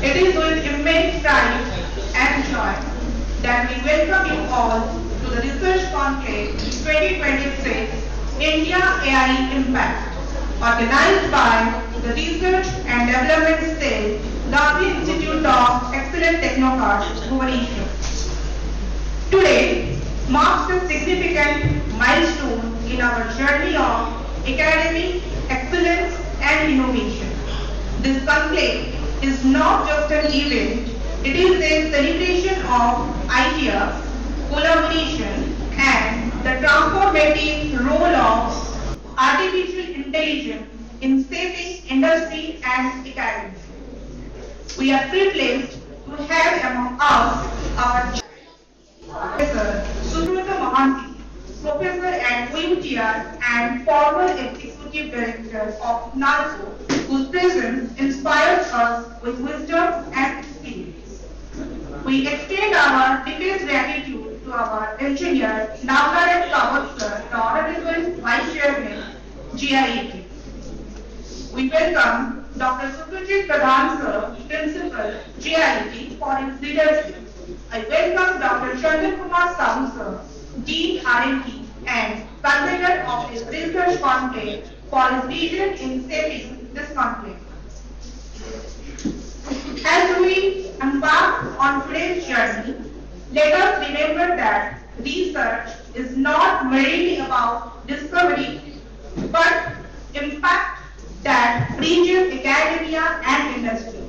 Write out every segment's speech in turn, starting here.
It is with immense pride and joy that we welcome you all to the Research Conclave 2026 India AI Impact, organized by the Research and Development Cell, Gandhi Institute of Excellent Technocrats, Bhubaneswar. Today marks a significant milestone in our journey of academic excellence and innovation. This conclave is not just an event, it is a celebration of ideas, collaboration, and the transformative role of artificial intelligence in shaping industry and academia. We are privileged to have among us our Professor Subrata Mahanti, Professor at UTR and former Executive Director of NALCO, whose presence inspires us with wisdom and experience. We extend our deepest gratitude to our engineer, Navgaran Kawat sir, the Honorable Vice Chairman, G.I.E.T. We welcome Dr. Sukrajit Pradhan sir, Principal, G.I.E.T. for his leadership. I welcome Dr. Chandan Kumar Sahu sir, Dean R&D and convener of this research conclave for his vision in shaping this conclave. As we embark on today's journey, let us remember that research is not merely about discovery, but impact that bridges academia and industry,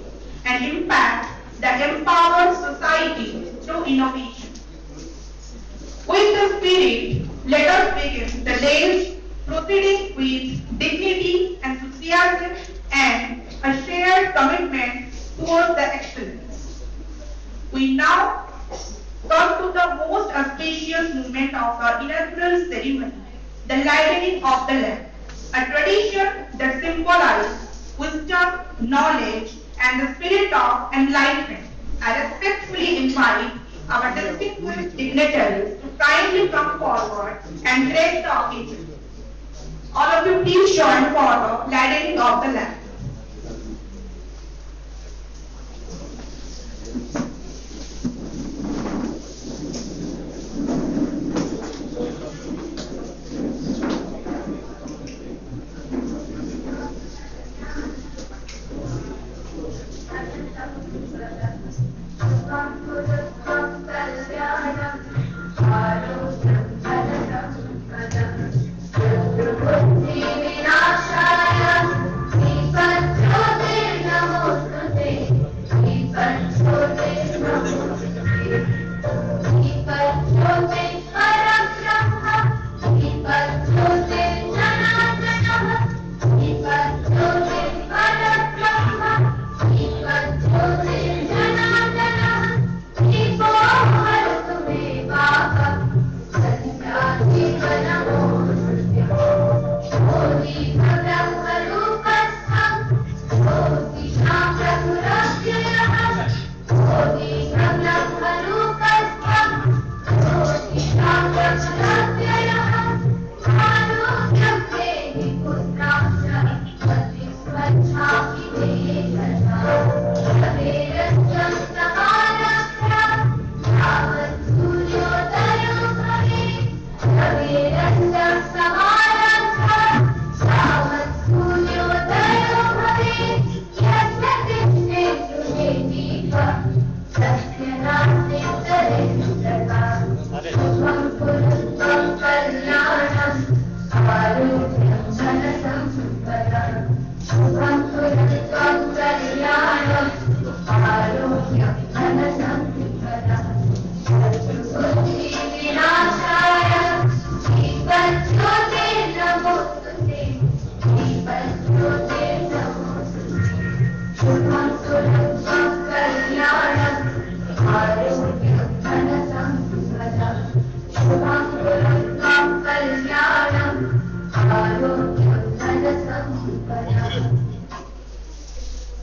and impact that empowers society through innovation. With the spirit, let us begin the day's proceeding with dignity, enthusiasm, and a shared commitment towards the excellence. We now come to the most auspicious moment of the inaugural ceremony, the lighting of the lamp, a tradition that symbolizes wisdom, knowledge, and the spirit of enlightenment. I respectfully invite our distinguished dignitaries to kindly come forward and grace the occasion. All of you please join for the lighting of the lamp.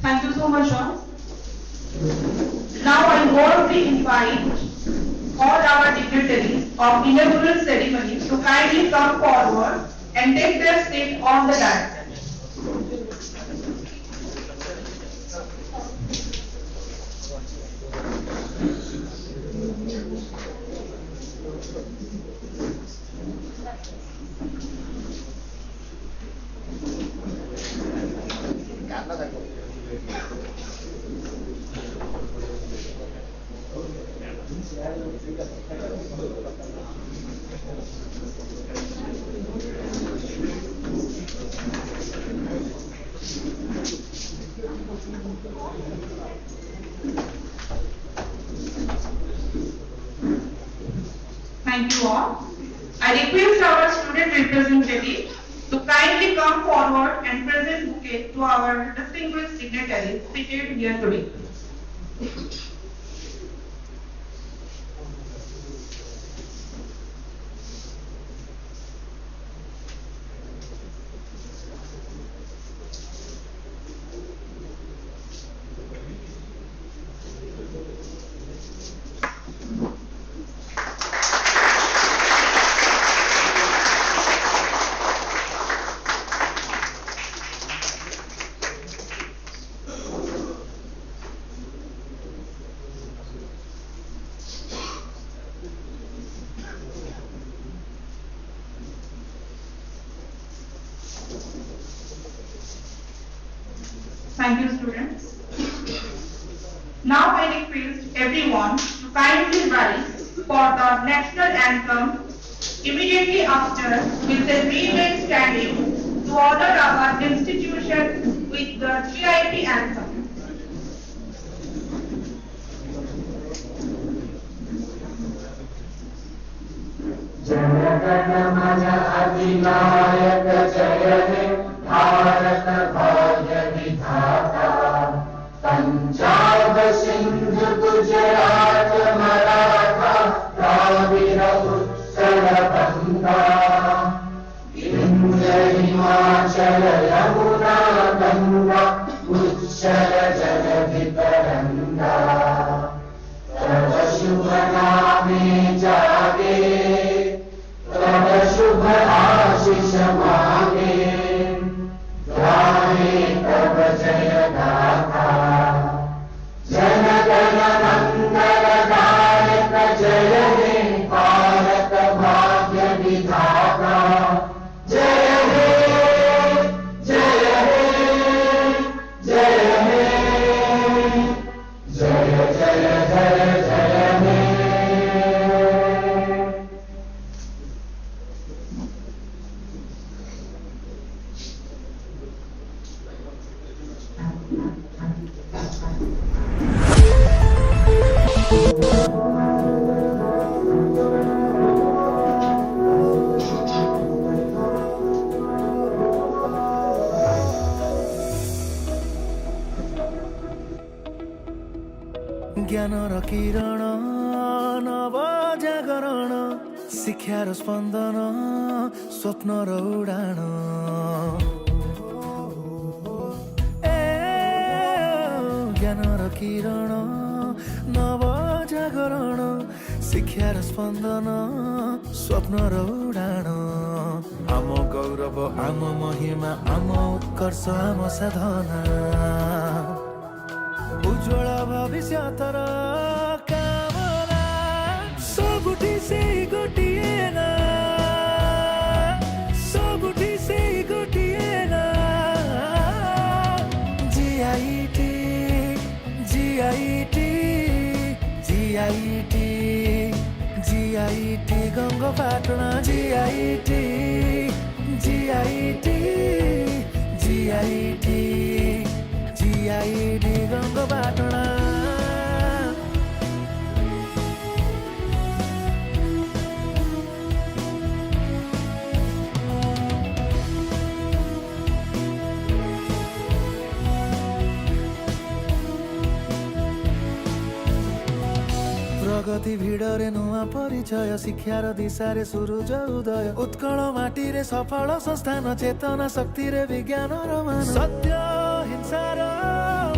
Thank you so much, John. Now I warmly invite all our dignitaries of inaugural ceremony to kindly come forward and take their seat on the dais. Thank you all. I request our student representative to kindly come forward and present bouquet to our distinguished signatories seated here today. Thank you, students. Now I request everyone to kindly rise for the national anthem. Immediately after, we shall remain standing to honor our institution with the GIET anthem. Jana Gana Mana अधिनायक जय हे भारत भाग्य विधाता पंजाब सिंध गुजरात मराठा द्राविड़ उत्कल गंगा विंध्य हिमाचल यमुना गंगा उच्चल जलधि तरंगा तव शुभ नामे जागे तव शुभ आशीष मांगे गाहे तव जय गाथा जन गण मंगल दायक जय हे भारत भाग्य विधाता जय हे जय हे जय हे जय जय जय जय हे ज्ञानर किरण नव जागरण शिक्षार स्पंदन स्वप्नर उडाण ज्ञानर किरण नव जागरण शिक्षार स्पंदन स्वप्नर उडाण आम गौरव आम महिमा आम उत्कर्ष आम साधना उज्जवल भविष्यतर कामना सबुठी से गोटिए ना सबुठी से गोटिए ना GIET GIET GIET GIET गंगपाटना GIET GIET GIET GIET गंगपाटना प्रगति भिड़रे नुआ परिचय शिक्षार दिशारे सूरज उदय उत्कल माटीरे सफल संस्थान चेतना शक्ति रे विज्ञान मान सत्य हिंसार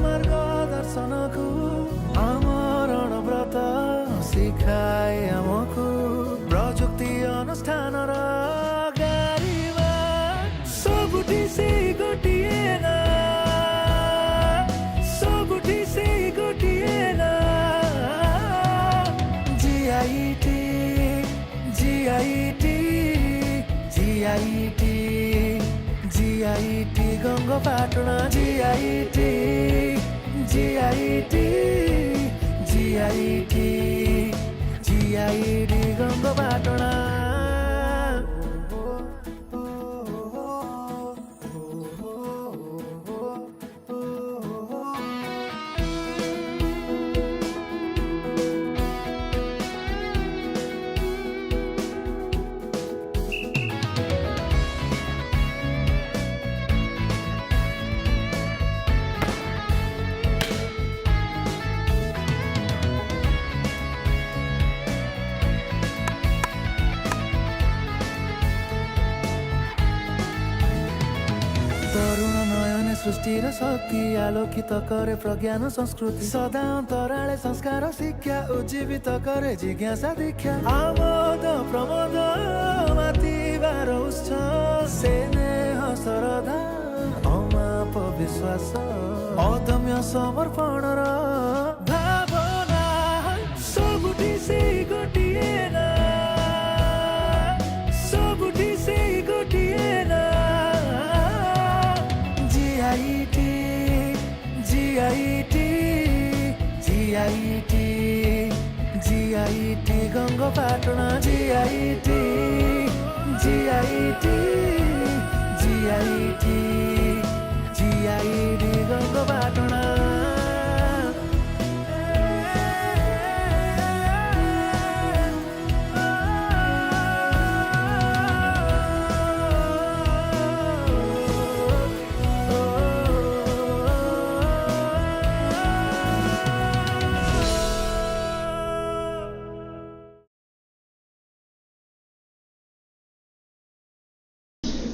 मार्गदर्शन को आमरण व्रत शिखाए आमको प्रजुक्ति अनुष्ठान गारिमा सबुठी से गोटिए ना सबुठी से गोटिए ना GIET GIET GIET GIET गंगपाटना GIET GIET GIET GIET गङ्गपाटणा तरुण नयने सृष्टिर शक्ति आलोकित करे प्रज्ञान संस्कृति सदा अन्तराले संस्कार शिक्षा उज्जीवित करे जिज्ञासा दीक्षा आमोद प्रमोद मातिबार उत्सव स्नेह श्रद्धा अमाप विश्वास अदम्य समर्पणर भावना सबुठी से गोटिए ना सबुठी से गोटिए ना GIET, GIET, GIET, GIET, Ghangapatna, GIET, GIET, GIET, GIET, Ghangapatna.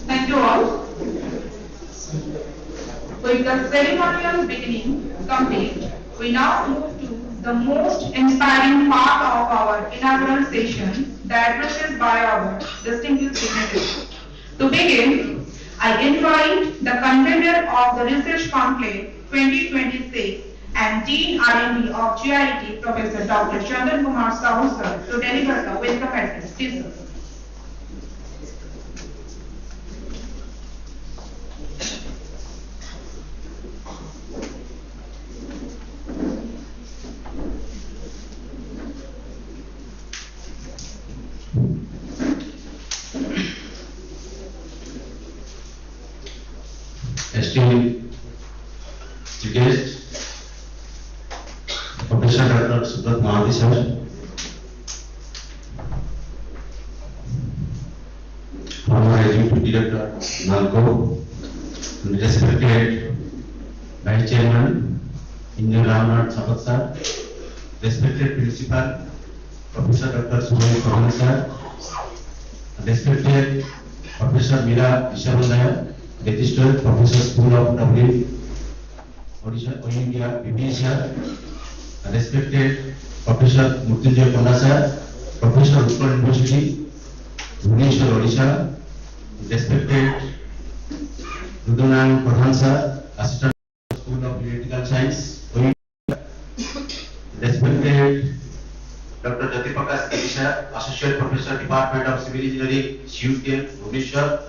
Thank you all. With the ceremonial beginning complete, we now move to the most inspiring part of our inaugural session, the addresses by our distinguished dignitaries. To begin, I invite the convener of the Research Conclave 2026 and Dean R&D of GIET, Professor Dr. Chandan Kumar Sahu sir, to deliver the welcome address. Please, sir. Esteemed guests, Professor Dr. Subrat Mahanti sir, former Executive Director, NALCO, and respected Vice Chairman, Engineer Ramnath Sapat sir, respected Principal, Professor Dr. Subrat Mahanti sir, respected Professor Meera Ishabandaya, Registered Professor School of W, Odisha, India, Bhubaneswar, respected Professor Murthyunjay Panda sir, Professor Utkal University, Bhubaneswar, Odisha, respected Rudhanand Pradhan sir, Assistant School of Political Science, India, respected Dr. Jyoti Prakash Reddy sir, Associate Professor, Department of Civil Engineering, GIET, Bhubaneswar,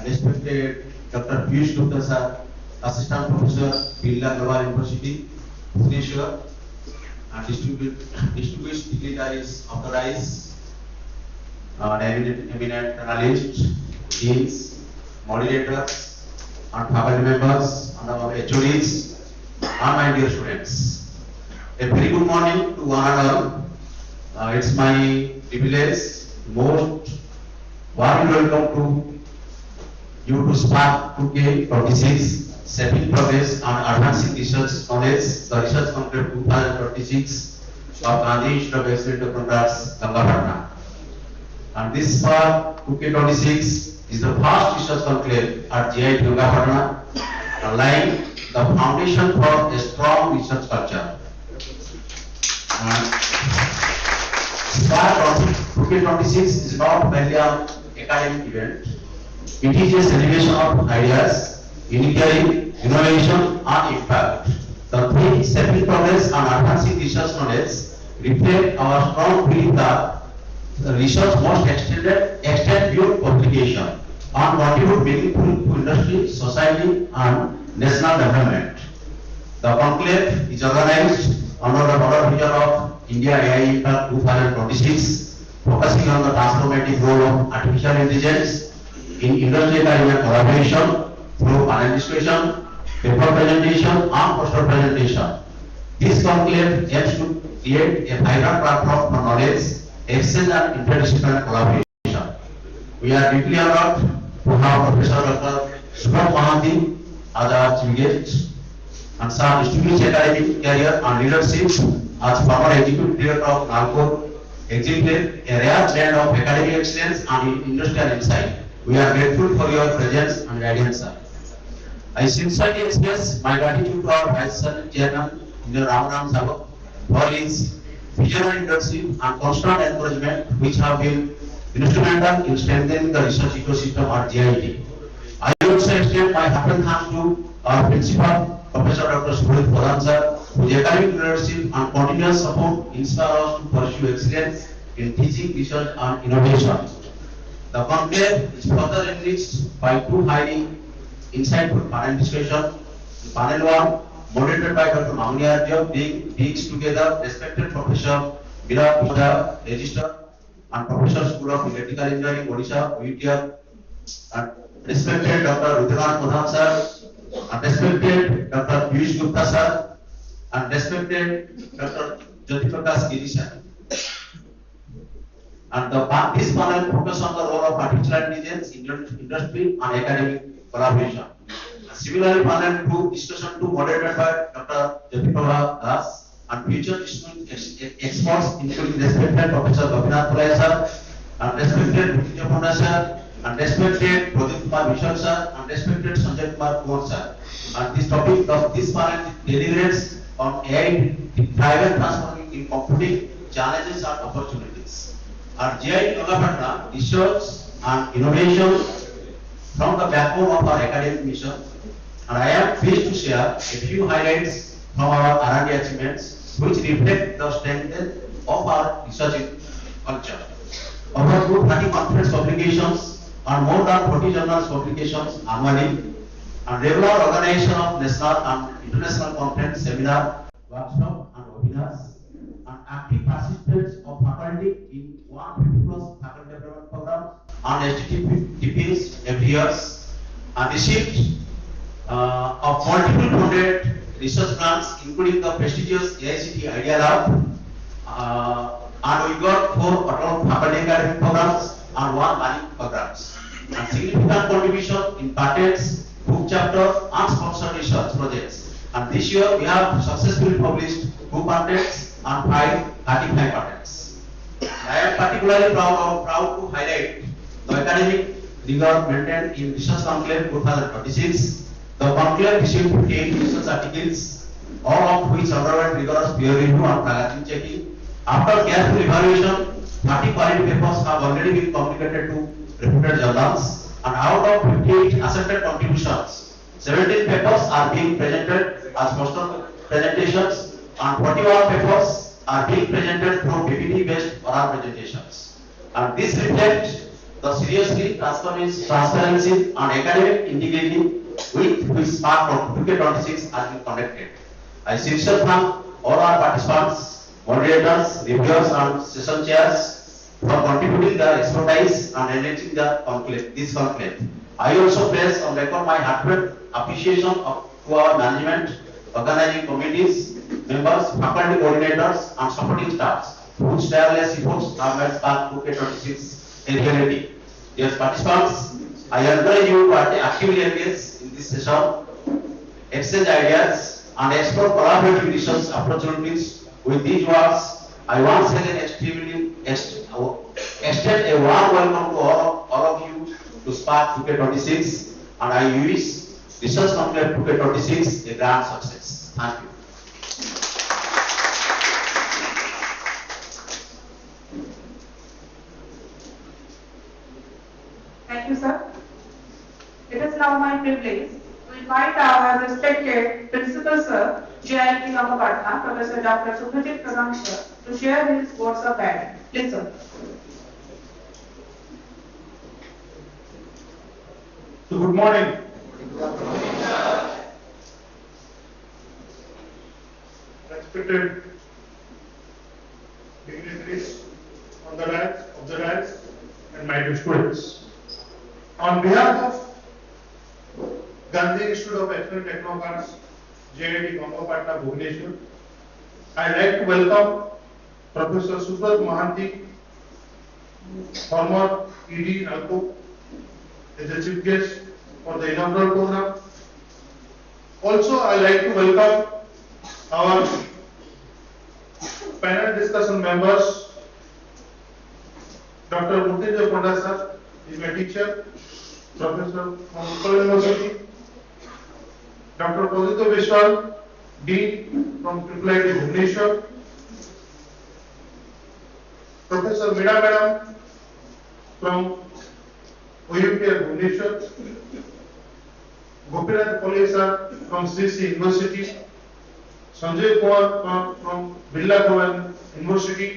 respected Dr. Piyush Gupta sir, Assistant Professor, Birla Global University, Bhubaneswar, and distinguished dignitaries of the rise, eminent analysts, deans, moderators, and faculty members, and our HODs, and my dear students. A very good morning to one and all. It's my privilege, most warm welcome to you to SPARK-2K26, Shaping Progress and Advancing Research Knowledge, the Research Conclave 2026 of Gandhi Institute of Excellent Technocrats, Ghangapatna. And this SPARK-2K26 is the first research conclave at G.I.E.T. Ghangapatna, laying the foundation for a strong research culture. SPARK-2K26 is not merely an academic event. It is a celebration of ideas, unity, innovation, and impact. The three Shaping Progress and Advancing Research Knowledge reflect our strong belief that research must extend beyond publication and contribute meaningfully to industry, society, and national development. The conclave is organized under the broader vision of India AI Impact 2026, focusing on the transformative role of artificial intelligence in industry academia collaboration through panel discussion, paper presentation, and poster presentation. This conclave aims to create a vibrant platform for knowledge, exchange, and interdisciplinary collaboration. We are deeply honored to have Professor Dr. Subhash Mahanti as our chief guest and some distinguished academic career and leadership as former executive director of NALCO, exhibited a rare blend of academic excellence and industrial insight. We are grateful for your presence and guidance, sir. I sincerely express my gratitude to our Vice Chairman, Mr. Ram Sabha, for his visionary leadership and constant encouragement, which have been instrumental in strengthening the research ecosystem at GIET. I also extend my heartfelt thanks to our principal, Professor Dr. Subhaneswar sir, whose academic leadership and continuous support inspire us to pursue excellence in teaching, research, and innovation. The conclave is further enriched by two highly insightful panel discussion. Panel 1, moderated by Dr. Mamuni Arjyo, brings together respected Professor Virat Gupta, Register, and Professor School of Electrical Engineering, Odisha, GIET, and respected Dr. Rudranath Pradhan sir, and respected Dr. Piyush Gupta sir, and respected Dr. Jyoti Prakash Giri sir. And this panel focuses on the role of artificial intelligence in industry and academic collaboration. Similarly, panel 2, discussion 2, moderated by Dr. Jyoti Prakash Das and future experts, including respected Professor Gopinath Pillai sir, and respected Bhubaneswar Panda sir, and respected Pradip Kumar Vishal sir, and respected Sanjay Kumar Kumar sir. And this topic of this panel deliberates on AI driven transforming in computing challenges and opportunities. At G.I.E.T. Ghangapatna, research and innovation from the backbone of our academic mission, and I am pleased to share a few highlights from our R&D achievements, which reflect the strength of our research culture. Over 230 conference publications and more than 40 journals publications annually, and regular organization of national and international conference, seminar, workshop, and webinars, and active participants of faculty in 150 plus faculty development programs and HTTPs every year, and received of multiple funded research grants, including the prestigious AICT Idea Lab, and we got 4 adult faculty academic programs and 1 learning programs. And significant contribution in patents, book chapter, and sponsored research projects. And this year we have successfully published 2 patents and 5 certified patents. I am particularly proud to highlight the academic rigor maintained in Research Conclave 2026. The conclave received 58 research articles, all of which underwent rigorous peer review and plagiarism checking. After careful evaluation, 30 quality papers have already been communicated to reputed journals, and out of 58 accepted contributions, 17 papers are being presented as poster presentations, and 41 papers are being presented through PPT-based oral presentations. And this reflects the seriously transparency and academic integrity with which SPARK-2K26 has been conducted. I sincerely thank all our participants, moderators, reviewers, and session chairs for contributing their expertise and enriching this conclave. I also place on record my heartfelt appreciation to our management, organizing committees, members, faculty coordinators, and supporting staffs, whose tireless efforts have made SPARK-2K26 a reality. Dear participants, I encourage you to actively engage in this session, exchange ideas, and explore collaborative research opportunities. With these words, I once again extend a warm welcome to all of you to SPARK-2K26, and I wish Research Conclave 2K26 a grand success. Thank you. Thank you, sir. It is now my privilege to invite our respected Principal Sir, G.I.E.T. Ghangapatna, Professor Dr. Subhajit Pradhan sir, to share his words of guidance. Please, sir. So good morning. Respected dignitaries on the ranks of the dais, and my dear students. On behalf of Gandhi Institute of Excellent Technocrats, G.I.E.T. Ghangapatna, Bhubaneswar, I would like to welcome Professor Subrat Mahanti, former ED NALCO, as a chief guest for the inaugural program. Also, I would like to welcome our panel discussion members. Dr. Murthy Ponda sir is my teacher, professor from Utkal University. Dr. Bhubaneswar, Dean from GIET Bhubaneswar. Professor Meera Madam from OUPR Bhubaneswar. Gopinath Pole sir from CC University. Sanjay Kumar from Birla Bhavan University.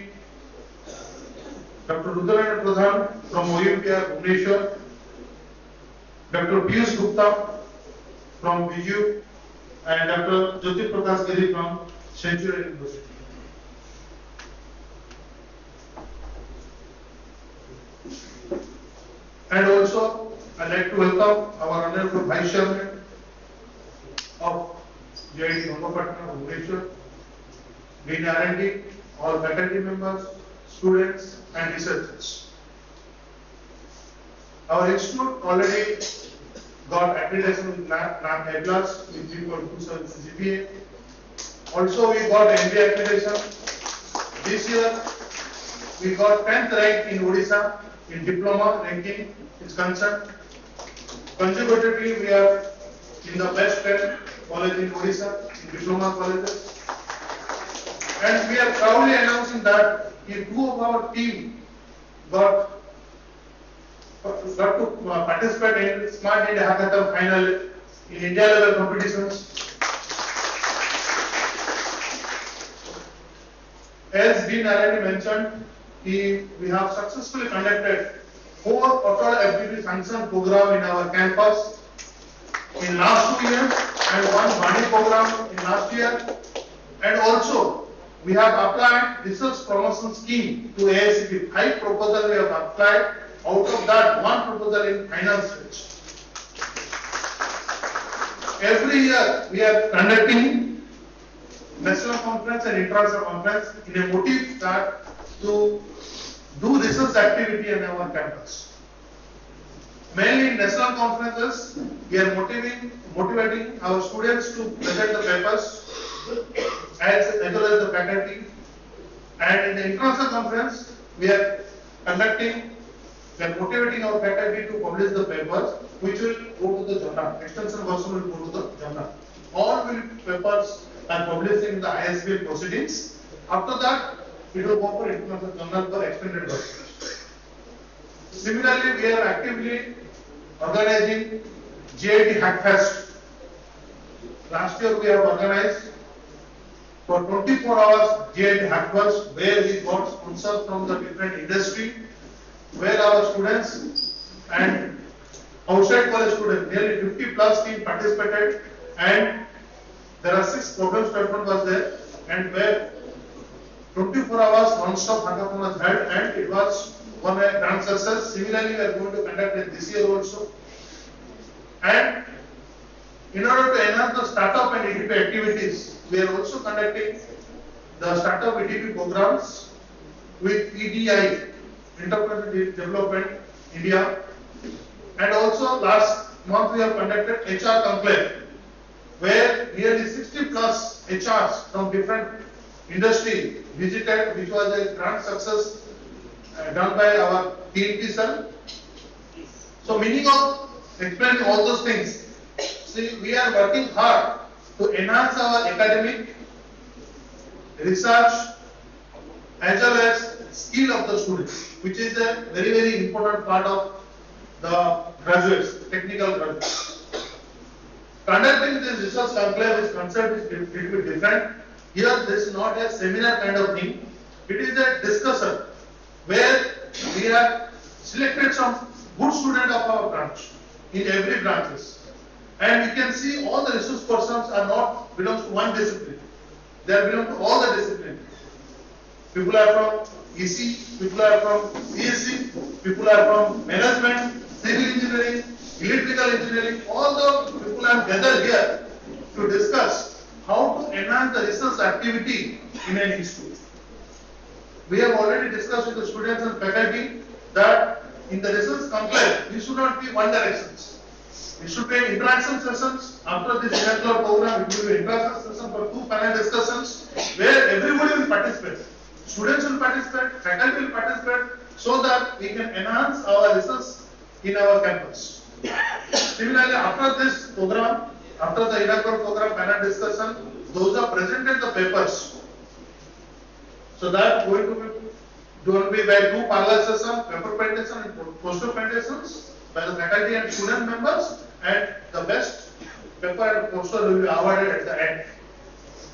Dr. Rudranath Pradhan from OUPR Bhubaneswar. Dr. Piyush Gupta from BU and Dr. Jyoti Prakash Giri from Centurion University. And also, I would like to welcome our Honorable Vice Chairman of G.I.E.T. Ghangapatna, Bhubaneswar, Dean R&D, all faculty members, students and researchers. Our institute already got accreditation with NAC A+ with 3.27 GPA. Also, we got MBA accreditation. This year, we got 10th rank in Odisha in diploma ranking is concerned. Consecutively, we are in the best 10 college in Odisha in diploma colleges. And we are proudly announcing that two of our team got to participate in Smart India Hackathon final in India level competitions. As Dean already mentioned, we have successfully conducted 4 total FDP sanction program in our campus in last 2 years and 1 Bani program in last year. And also, we have applied research promotion scheme to AICT. 5 proposals we have applied. Out of that, 1 proposal in final stage. Every year, we are conducting national conference and international conference in a motive that to do research activity in our campus. Mainly in national conferences, we are motivating our students to present the papers as well as the faculty. And in the international conference, we are motivating our faculty to publish the papers, which will go to the journal. Extension version will go to the journal. All papers are published in the ISBN proceedings. After that, it will go for international journal for extended version. Similarly, we are actively organizing G.I.E.T. Hackfest. Last year, we have organized for 24 hours G.I.E.T. Hackfest, where we got sponsors from the different industry, where our students and outside college students, nearly 50 plus team participated, and there are 6 problem statements was there, and where 24 hours non-stop hackathon was held, and it was one grand success. Similarly, we are going to conduct it this year also. And in order to enhance the startup and EDP activities, we are also conducting the startup EDP programs with EDI, Entrepreneurship Development India. And also last month we have conducted HR Conclave, where nearly 60 plus HRs from different industry visited, which was a grand success done by our PNP sir. So meaning of explaining all those things, see, we are working hard to enhance our academic research as well as skill of the students, which is a very, very important part of the graduates, technical graduates. Conducting this research conclave is concept is little bit different. Here, this is not a seminar kind of thing. It is a discussion where we have selected some good students of our branch in every branches, and we can see all the resource persons are not belongs to one discipline. They are belong to all the disciplines. People are from EC, people are from CSC, people are from management, civil engineering, electrical engineering, all the people are gathered here to discuss how to enhance the research activity in an institute. We have already discussed with the students and faculty that in the research conclave, we should not be one directions. It should be interaction sessions. After this inaugural program, it will be interaction session for 2 panel discussions where everybody will participate. Students will participate, faculty will participate, so that we can enhance our research in our campus. Similarly, after this program, after the inaugural program panel discussion, those are presented the papers. So that going to be by 2 parallel sessions, paper presentation and poster presentations by the faculty and student members, and the best paper and poster will be awarded at the end.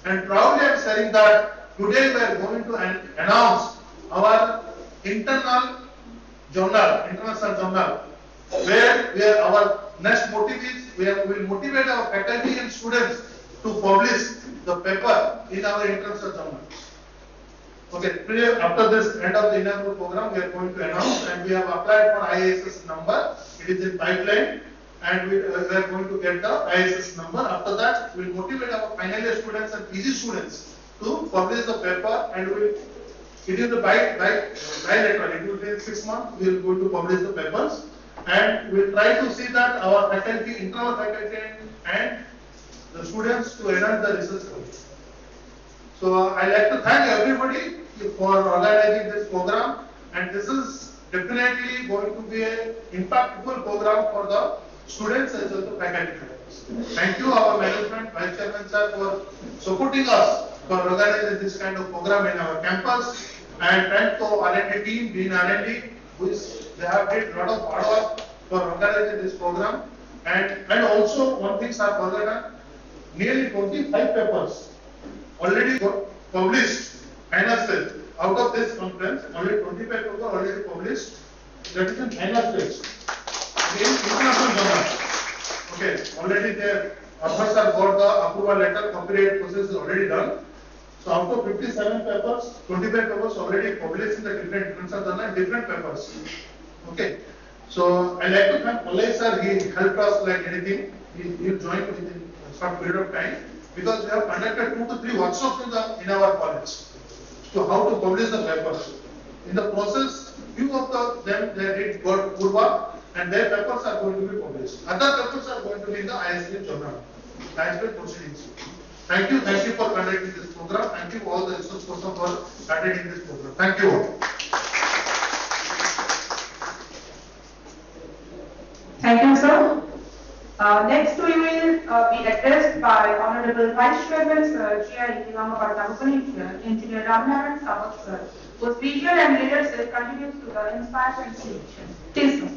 And proudly I am saying that today we are going to announce our international journal, where our next motive is we will motivate our faculty and students to publish the paper in our international journal. Okay, today after this end of the inaugural program, we are going to announce, and we have applied for ISS number. It is in pipeline, and we are going to get the ISS number. After that, we will motivate our final year students and PG students to publish the paper, and it is the bilateral. It will take 6 months. We are going to publish the papers, and we will try to see that our faculty, internal faculty, and the students to enhance the research quality. So I like to thank everybody for organizing this program, and this is definitely going to be an impactful program for the students as well as the faculty members. Thank you, our management, Vice Chairman sir, for supporting us for organizing this kind of program in our campus, and thank to R&D team, Dean R&D, they have did a lot of hard work for organizing this program, and also one thing I forgotten, nearly 25 papers already got published, final stage. Out of this conference, only 25 papers already published. That is in final stage. In international journal. Okay, already the authors have got the approval letter, copyright process is already done. So out of 57 papers, 25 papers already published in the different international journal and different papers. Okay. So I like to thank Malay sir, he helped us like anything. He joined within a short period of time, because we have conducted 2 to 3 workshops in our college to how to publish the papers. In the process, few of them they did good work, and their papers are going to be published. Other papers are going to be in the ISB journal, ISB proceedings. Thank you for conducting this program. Thank you all the research person for attending this program. Thank you all. Thank you, sir. Next we will be addressed by Honorable Vice Chairman Sir, G.I.E.T. Ghangapatna, Bhubaneswar, Engineer Ramnaran Sawant sir, whose vision and leadership continues to inspire and inspiration. Please, sir.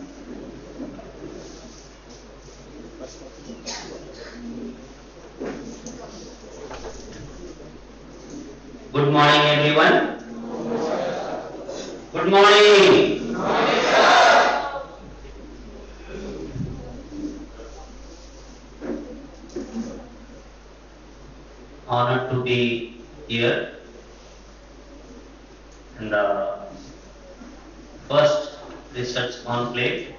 Good morning, everyone. Good morning. Honored to be here in the first research conclave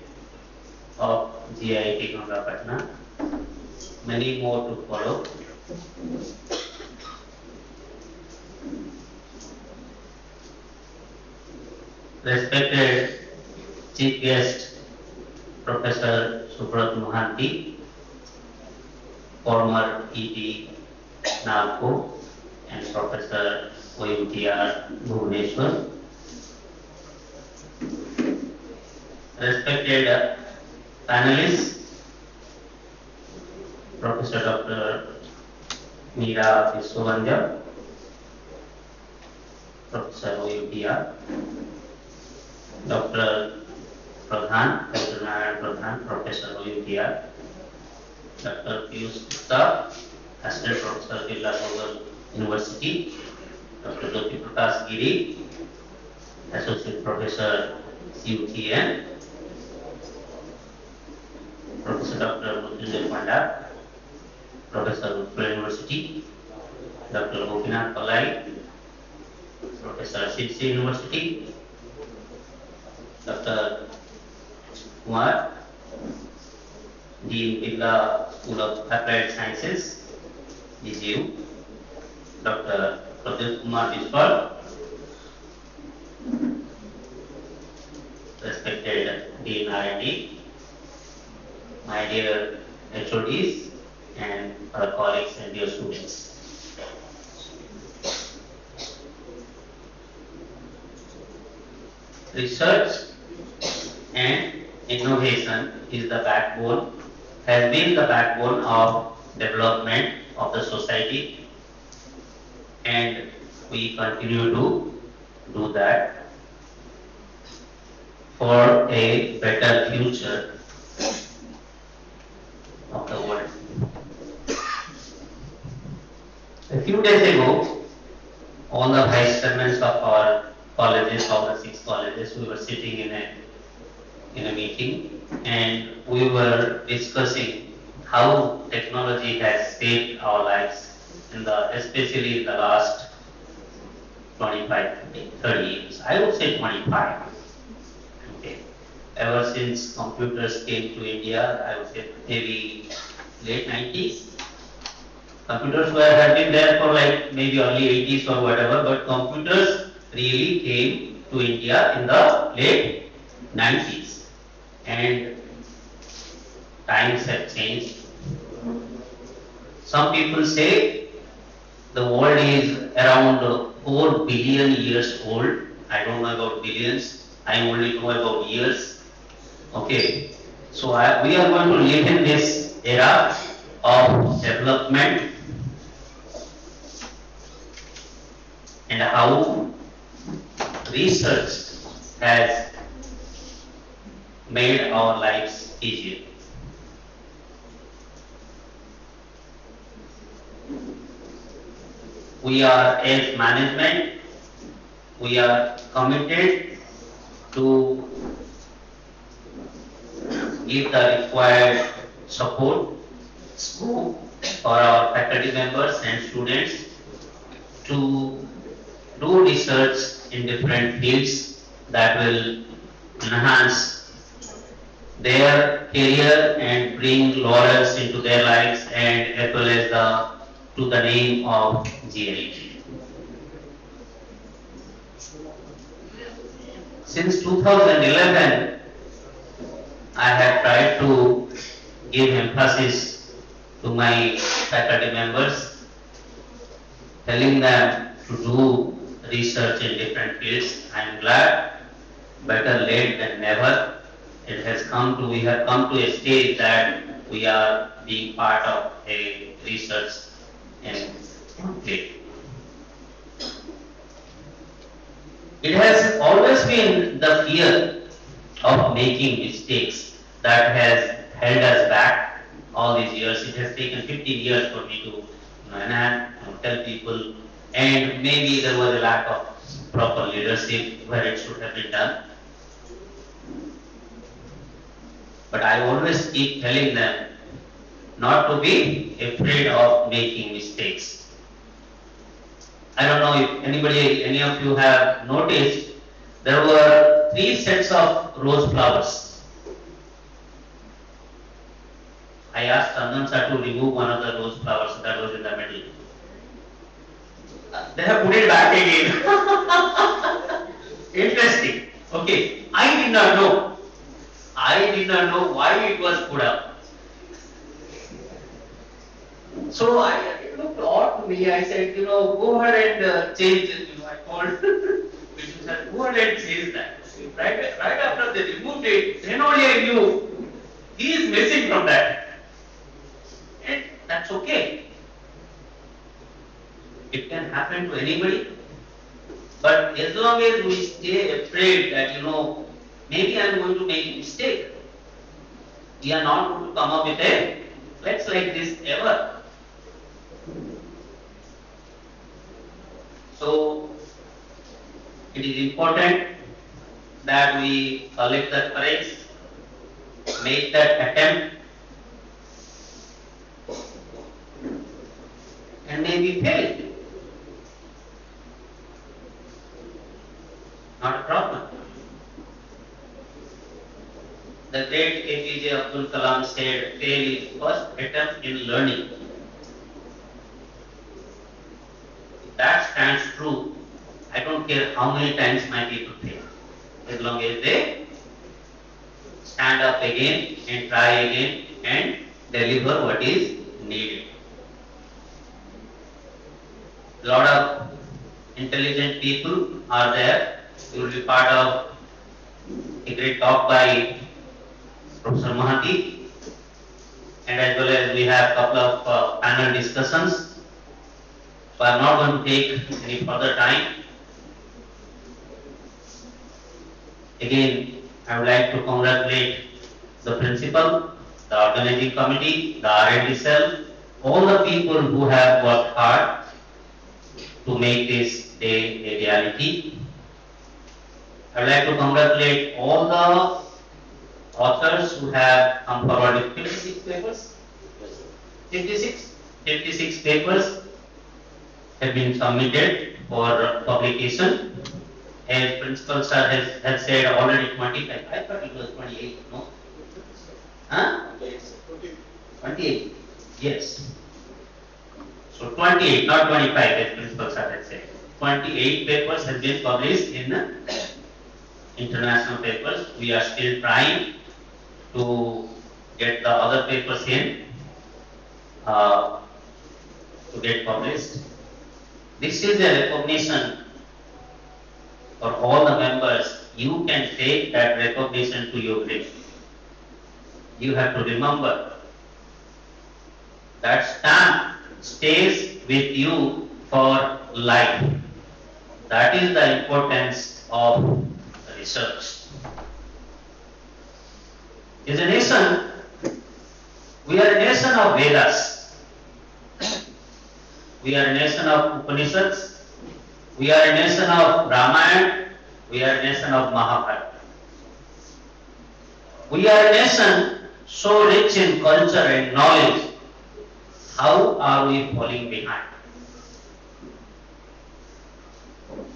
of G.I.E.T. Ghangapatna. Many more to follow. Respected Chief Guest, Professor Subrat Mohanty, former ED Nagpur, and Professor OUTR Bhubaneswar. Respected panelists, Professor Dr. Meera Viswavandya, Professor OUTR, Dr. Pradhan, Dr. Narayan Pradhan, Professor OUTR, Dr. Piyush Gupta, Assistant Professor Villasogar University, Dr. Jyoti Prakash Giri, Associate Professor CUTN, Professor Dr. Mrityunjay Panda, Professor Utpal University, Dr. Gopinath Palai, Professor Presidency University, Dr. Kumar, Dean Birla School of Applied Sciences, DGU, Dr. Pradeep Kumar Biswal, respected Dean R&D, my dear HODs, and our colleagues and dear students. Research and innovation is the backbone, has been the backbone of development of the society, and we continue to do that for a better future of the world. A few days ago, all the vice chairmen of our colleges, all the 6 colleges, we were sitting in a meeting, and we were discussing how technology has shaped our lives especially in the last 25, 30 years. I would say 25. Okay. Ever since computers came to India, I would say maybe late 90s. Computers have been there for like maybe early 80s or whatever, but computers really came to India in the late 90s. And times have changed. Some people say the world is around 4 billion years old. I don't know about billions. I only know about years. Okay. So we are going to live in this era of development, and how research has made our lives easier. We are, as management, we are committed to give the required support for our faculty members and students to do research in different fields that will enhance their career and bring laurels into their lives, and as well as to the name of G.I.E.T. Since 2011, I have tried to give emphasis to my faculty members, telling them to do research in different fields. I am glad, better late than never. We have come to a stage that we are being part of a research in Conclave. It has always been the fear of making mistakes that has held us back all these years. It has taken 15 years for me to tell people, and maybe there was a lack of proper leadership where it should have been done. But I always keep telling them not to be afraid of making mistakes. I don't know if any of you have noticed, there were 3 sets of rose flowers. I asked Chandan sir to remove one of the rose flowers that was in the middle. They have put it back again. Interesting. Okay. I did not know why it was put up. So it looked odd to me. I said, go ahead and change it. I called Vishnu sir, go ahead and change that. Right after they removed it, then only I knew he is missing from that. And that's okay. It can happen to anybody. But as long as we stay afraid that, maybe I am going to make a mistake, we are not going to come up with a flex like this ever. So, it is important that we collect the courage, make that attempt, and maybe fail. not a problem. The great APJ Abdul Kalam said, fail is first attempt in learning. If that stands true, I don't care how many times my people fail, as long as they stand up again and try again and deliver what is needed. A lot of intelligent people are there. You will be part of a great talk by Professor Mahanti, and as well as we have a couple of panel discussions. So I am not going to take any further time. Again, I would like to congratulate the principal, the organizing committee, the R&D cell, all the people who have worked hard to make this day a reality. I would like to congratulate all the authors who have come forward with 56 papers. 56 papers have been submitted for publication. As Principal Sir has said, already 25. I thought it was 28, no? Huh? 28. Yes. So 28, not 25, as Principal Sir has said. 28 papers have been published in international papers. We are still trying to get the other papers in to get published. This is a recognition for all the members. You can take that recognition to your grave. You have to remember that stamp stays with you for life. That is the importance of research. As a nation, we are a nation of Vedas. We are a nation of Upanishads. We are a nation of Ramayana. We are a nation of Mahabharata. We are a nation so rich in culture and knowledge. How are we falling behind?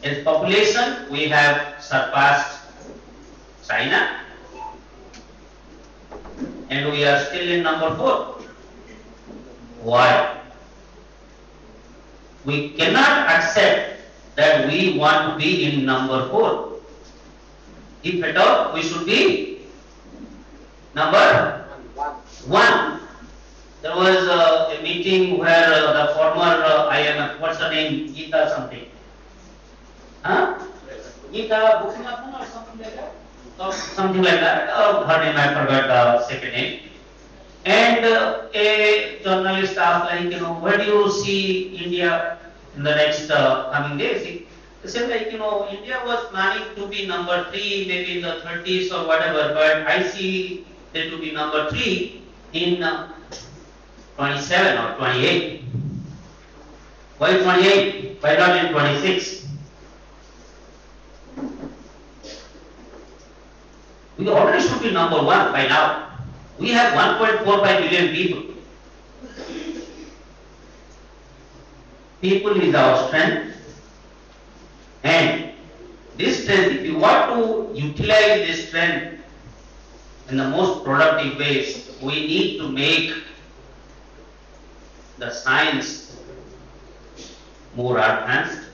As population, we have surpassed China, and we are still in number 4. Why? We cannot accept that we want to be in number 4. If at all, we should be number 1. There was a meeting where the former IMF, what's her name, Geeta something. Huh? Geeta Bhubaneswar or something like that? Something like that. Her name, I forgot the second name. And a journalist asked, like, where do you see India in the next coming days? He said, like, India was planning to be number 3, maybe in the 30s or whatever, but I see it to be number 3 in 27 or 28. Why 28? Why not in 26? We already should be number 1 by now. We have 1.45 billion people. People is our strength. And this strength, if you want to utilize this strength in the most productive ways, we need to make the science more advanced.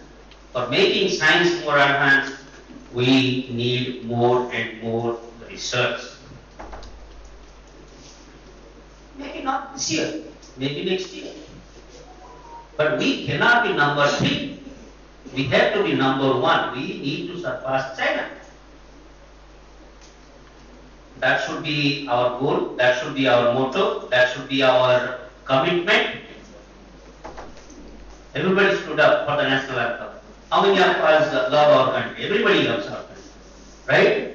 For making science more advanced, we need more and more research. Maybe not this year, maybe next year. But we cannot be number 3. We have to be number 1. We need to surpass China. That should be our goal, that should be our motto, that should be our commitment. Everybody stood up for the national anthem. How many of us love our country? Everybody loves our country, right?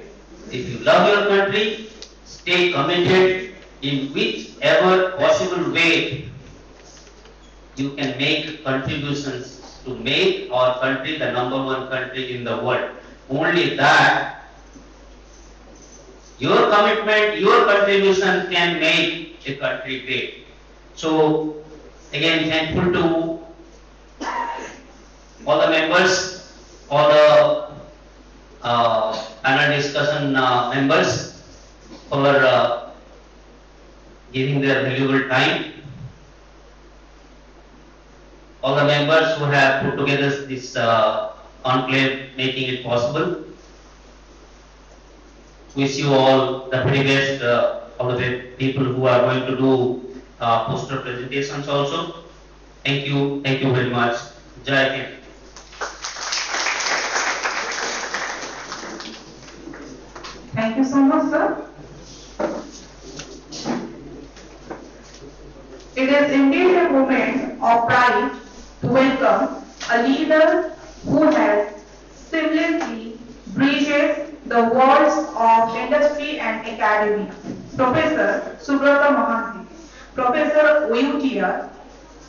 If you love your country, stay committed in whichever possible way you can make contributions to make our country the number 1 country in the world. Only that your commitment, your contribution can make a country great. So again, thankful to all the members, all the members for giving their valuable time. All the members who have put together this conclave, making it possible. Wish you all the very best, all the people who are going to do poster presentations also. Thank you very much. G.I.E.T. Thank you so much, sir. It is indeed a moment of pride to welcome a leader who has seamlessly bridges the worlds of industry and academy. Professor Subrata Mohanty, Professor OUTR,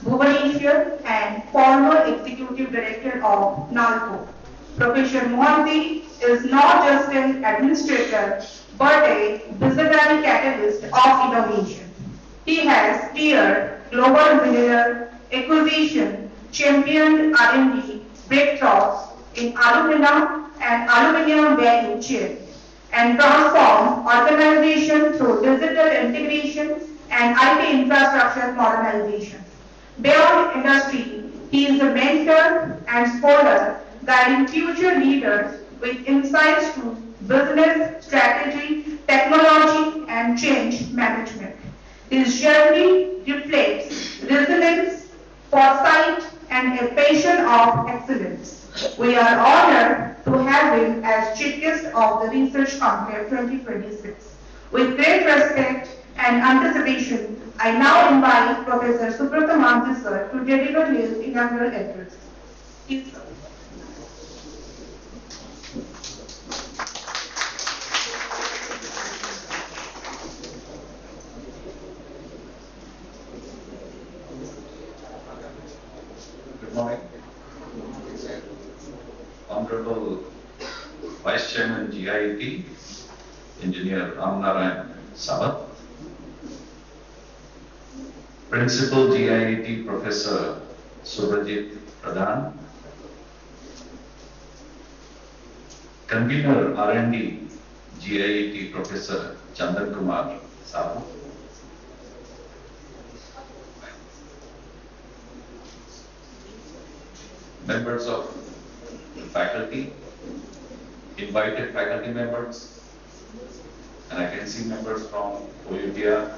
Bhubaneswar and former Executive Director of NALCO. Professor Mohanty is not just an administrator but a visionary catalyst of innovation. He has steered global engineer acquisition, championed R&D breakthroughs in aluminum and aluminum value chain, and transformed organization through digital integration and IT infrastructure modernization. Beyond industry, he is a mentor and scholar guiding future leaders with insights to business, strategy, technology, and change management. His journey reflects resilience, foresight, and a passion of excellence. We are honored to have him as Chief Guest of the Research Conclave 2026. With great respect and anticipation, I now invite Professor Subrata Mohanty sir to deliver his inaugural address. Please, sir. Good morning. Honorable Vice Chairman GIET, Engineer Ramnarayan Sabat, Principal GIET Professor Surajit Pradhan, Convener R&D GIET Professor Chandan Kumar Sabu, members of the faculty, invited faculty members, and I can see members from OUTR,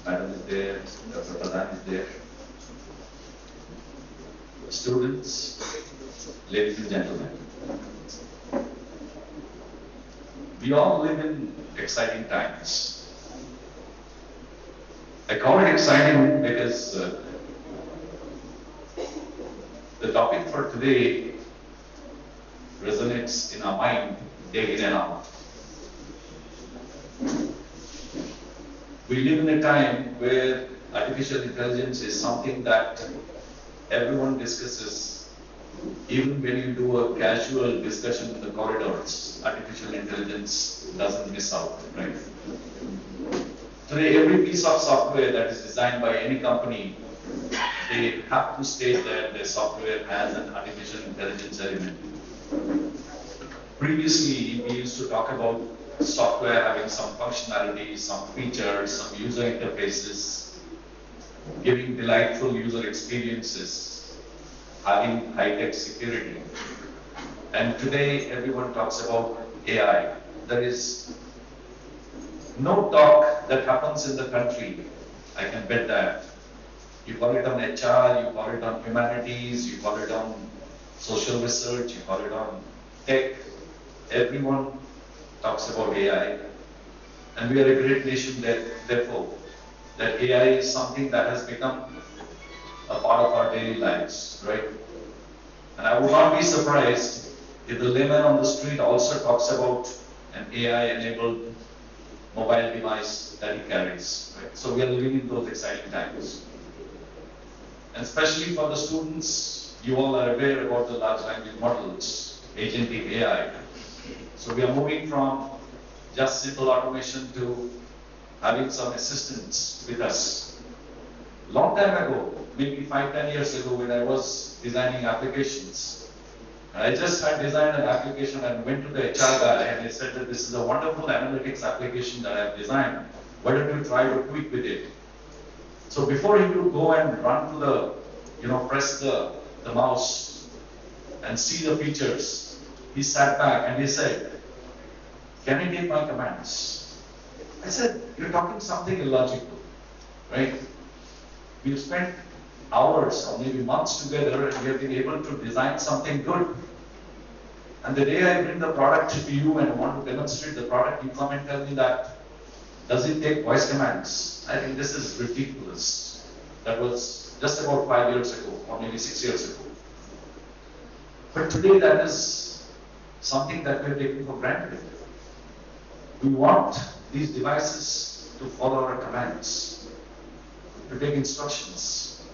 Madam is there, Dr. Pradhan is there. Students, ladies and gentlemen, we all live in exciting times. I call it exciting because the topic for today resonates in our mind day in and out. We live in a time where artificial intelligence is something that everyone discusses. Even when you do a casual discussion in the corridors, artificial intelligence doesn't miss out, right? Today, every piece of software that is designed by any company, they have to state that their software has an artificial intelligence element. Previously, we used to talk about software having some functionality, some features, some user interfaces, giving delightful user experiences, having high-tech security. And today, everyone talks about AI. There is no talk that happens in the country, I can bet that. You call it on HR, you call it on humanities, you call it on social research, you call it on tech. Everyone talks about AI. And we are a great nation therefore, that AI is something that has become a part of our daily lives, right? And I would not be surprised if the layman on the street also talks about an AI-enabled mobile device that he carries, right? So we are living in those exciting times. And especially for the students, you all are aware about the large language models, agentic AI. So we are moving from just simple automation to having some assistants with us. Long time ago, maybe 5-10 years ago, when I was designing applications, And I just had designed an application and went to the HR guy and I said that this is a wonderful analytics application that I've designed. Why don't you try to tweak with it? So before he would go and run to the, press the mouse and see the features, he sat back and he said, can I take my commands? I said, you're talking something illogical, right? We've spent hours or maybe months together and we have been able to design something good. And the day I bring the product to you and I want to demonstrate the product, you come and tell me that, does it take voice commands? I think this is ridiculous. That was just about 5 years ago or maybe 6 years ago. But today that is something that we're taking for granted. We want these devices to follow our commands, to take instructions.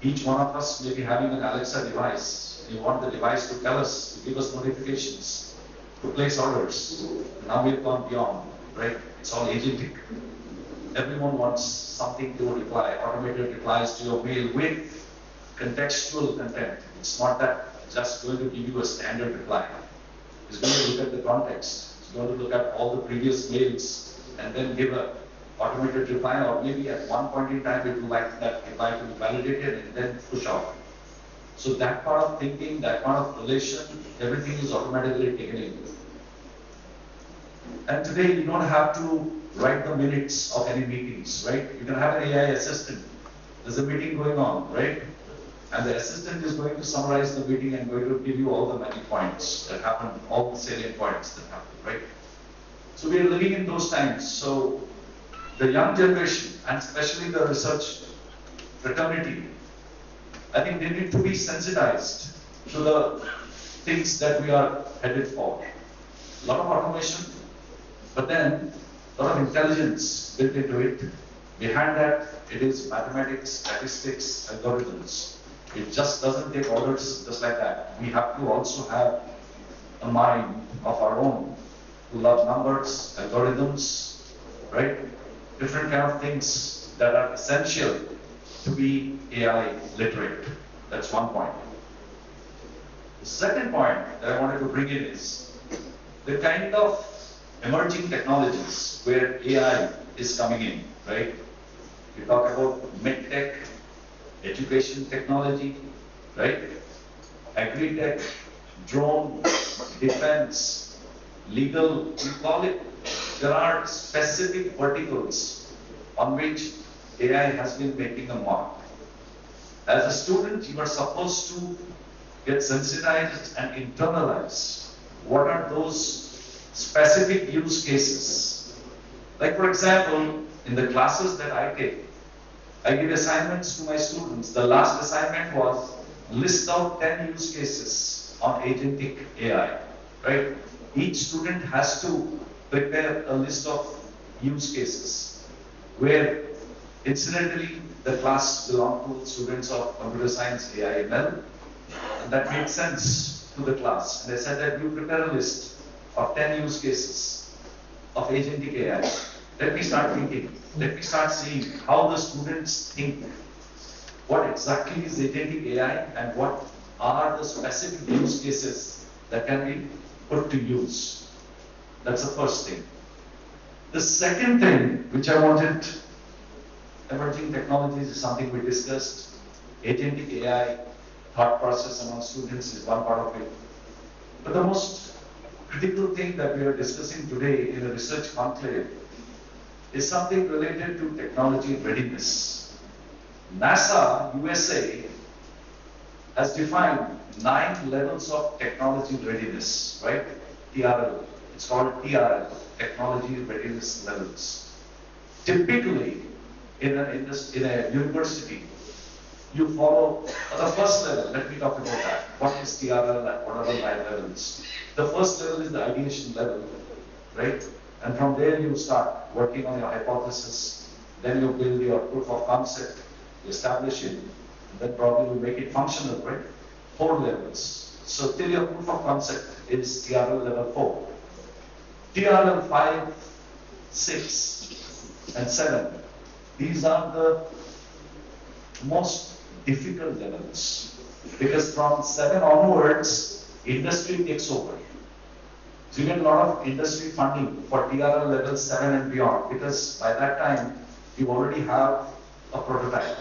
Each one of us may be having an Alexa device. We want the device to tell us, to give us notifications, to place orders. Now we've gone beyond, right? It's all agentic. Everyone wants something to reply, automated replies to your mail with contextual content. It's not that just going to give you a standard reply. It's going to look at the context. It's going to look at all the previous mails and then give an automated reply, or maybe at one point in time it would like that reply to be validated and then push out. So that part of thinking, that part of relation, everything is automatically taken in. And today you don't have to write the minutes of any meetings, right? You can have an AI assistant. There's a meeting going on, right? And the assistant is going to summarize the meeting and going to give you all the many points that happen, all the salient points that happen, right? So we are living in those times. So the young generation, and especially the research fraternity, I think they need to be sensitized to the things that we are headed for. A lot of automation, but then a lot of intelligence built into it. Behind that, it is mathematics, statistics, algorithms. It just doesn't take orders just like that. We have to also have a mind of our own who love numbers, algorithms, right? Different kind of things that are essential to be AI literate. That's one point. The second point that I wanted to bring in is the kind of emerging technologies where AI is coming in, right? We talk about medtech, education technology, right? Agri-tech, drone, defense, legal, we call it. There are specific verticals on which AI has been making a mark. As a student, you are supposed to get sensitized and internalize what are those specific use cases. Like for example, in the classes that I take, I give assignments to my students. The last assignment was list out 10 use cases on agentic AI, right? Each student has to prepare a list of use cases where incidentally the class belonged to students of computer science, AI, ML, and that made sense to the class. And they said that you prepare a list of 10 use cases of agentic AI. Let me start thinking. Let me start seeing how the students think. What exactly is agentic AI and what are the specific use cases that can be put to use. That's the first thing. The second thing which I wanted, emerging technologies is something we discussed. Agentic AI, thought process among students is one part of it. But the most critical thing that we are discussing today in a research conclave is something related to technology readiness. NASA, USA, has defined 9 levels of technology readiness, right? TRL. It's called TRL, Technology Readiness Levels. Typically, in a university, you follow the first level. Let me talk about that. What is TRL and what are the 9 levels? The first level is the ideation level, right? And from there you start working on your hypothesis. Then you build your proof of concept, you establish it, and then probably you make it functional, right? 4 levels. So till your proof of concept is TRL level 4. TRL 5, 6, and 7. These are the most difficult levels. Because from 7 onwards, industry takes over. So you get a lot of industry funding for TRL level 7 and beyond, because by that time, you already have a prototype.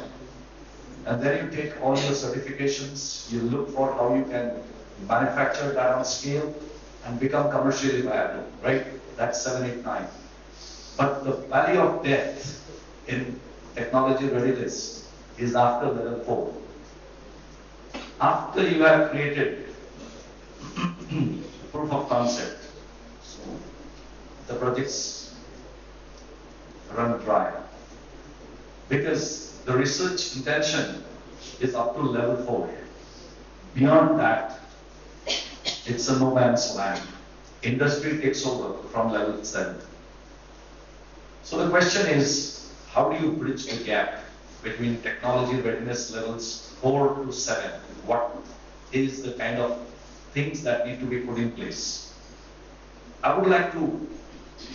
And then you take all your certifications, you look for how you can manufacture that on scale and become commercially viable, right? That's 7, 8, 9. But the valley of death in technology readiness is after level 4. After you have created proof of concept, the projects run dry. Because the research intention is up to level 4. Beyond that, it's a no man's land. Industry takes over from level 7. So the question is, how do you bridge the gap between technology readiness levels 4 to 7? What is the kind of things that need to be put in place? I would like to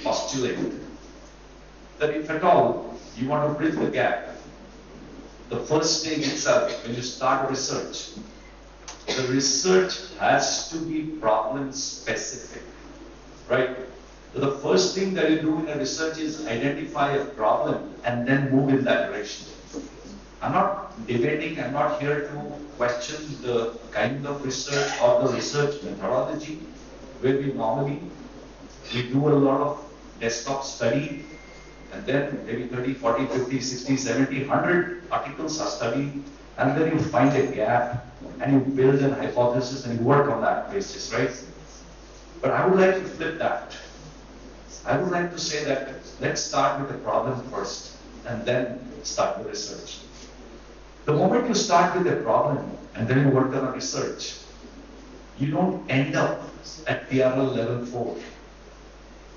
postulate that if at all you want to bridge the gap, the first stage itself, when you start research, the research has to be problem specific, right? So the first thing that you do in a research is identify a problem and then move in that direction. I'm not debating, I'm not here to question the kind of research or the research methodology where we normally, we do a lot of desktop study and then maybe 30, 40, 50, 60, 70, 100 articles are studied and then you find a gap and you build an hypothesis and you work on that basis, right? But I would like to flip that. I would like to say that let's start with the problem first and then start the research. The moment you start with a problem and then you work on a research, you don't end up at TRL level 4.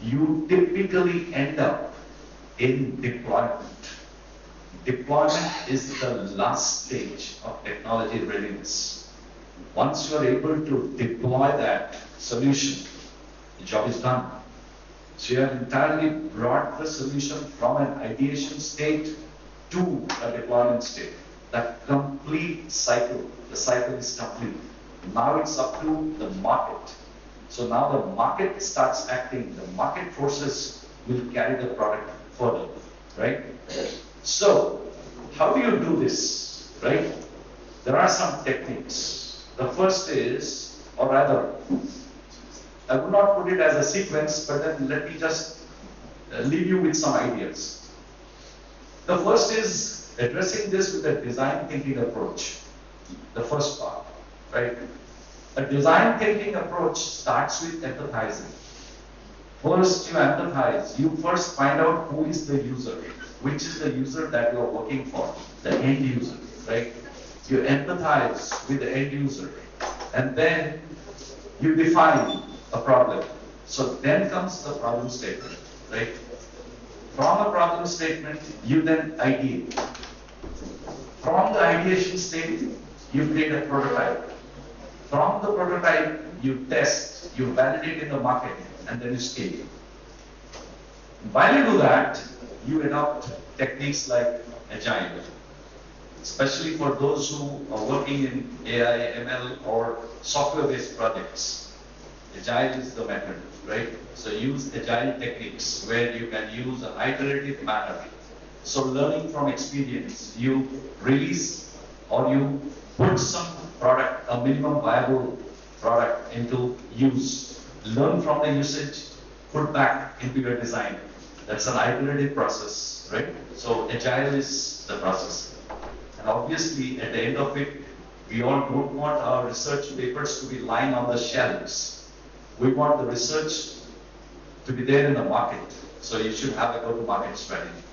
You typically end up in deployment. Deployment is the last stage of technology readiness. Once you are able to deploy that solution, the job is done. So you have entirely brought the solution from an ideation state to a deployment state. That complete cycle, the cycle is complete. Now it's up to the market. So now the market starts acting, the market forces will carry the product further, right? So, how do you do this, right? There are some techniques. The first is, or rather, I would not put it as a sequence, but then let me just leave you with some ideas. The first is addressing this with a design thinking approach. The first part, right? A design thinking approach starts with empathizing. First you empathize, you first find out who is the user, which is the user that you are working for, the end user, right? You empathize with the end user and then you define a problem. So then comes the problem statement, right? From a problem statement, you then ideate. From the ideation state, you create a prototype. From the prototype, you test, you validate in the market, and then you scale. While you do that, you adopt techniques like Agile, especially for those who are working in AI, ML, or software-based projects. Agile is the method, right? So use Agile techniques where you can use an iterative manner. So learning from experience, you release or you put some product, a minimum viable product into use. Learn from the usage, put back into your design. That's an iterative process, right? So Agile is the process. And obviously at the end of it, we all don't want our research papers to be lying on the shelves. We want the research to be there in the market. So you should have a go-to-market strategy.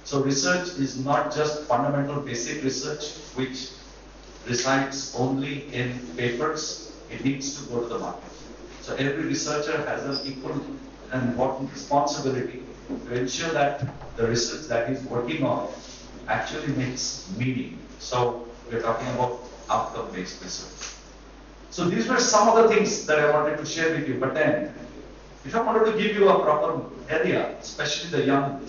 So research is not just fundamental basic research, which resides only in papers. It needs to go to the market. So every researcher has an equal and important responsibility to ensure that the research that he's working on actually makes meaning. So we're talking about outcome-based research. So these were some of the things that I wanted to share with you. But then, if I wanted to give you a proper area, especially the young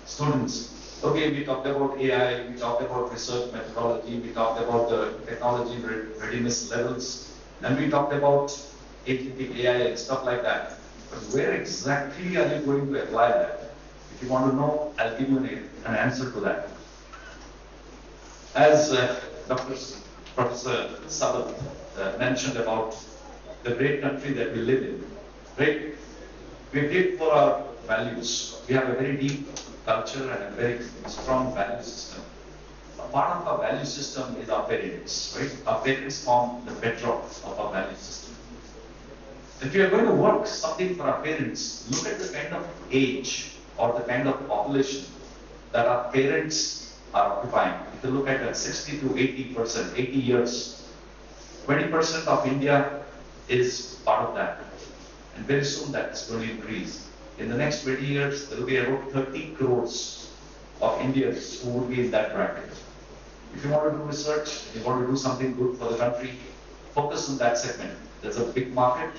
students, okay, we talked about AI, we talked about research methodology, we talked about the technology readiness levels, And we talked about agentic AI and stuff like that. But where exactly are you going to apply that? If you want to know, I'll give you an answer to that. As Professor Sabat mentioned about the great country that we live in, right? We live for our values. We have a very deep culture and a very strong value system. A part of our value system is our parents, right? Our parents form the bedrock of our value system. If we are going to work something for our parents, look at the kind of age or the kind of population that our parents are occupying. If you look at that 60 to 80%, 80 years, 20% of India is part of that. And very soon that is going to increase. In the next 20 years, there will be about 30 crores of Indians who will be in that bracket. If you want to do research, you want to do something good for the country, focus on that segment. There's a big market.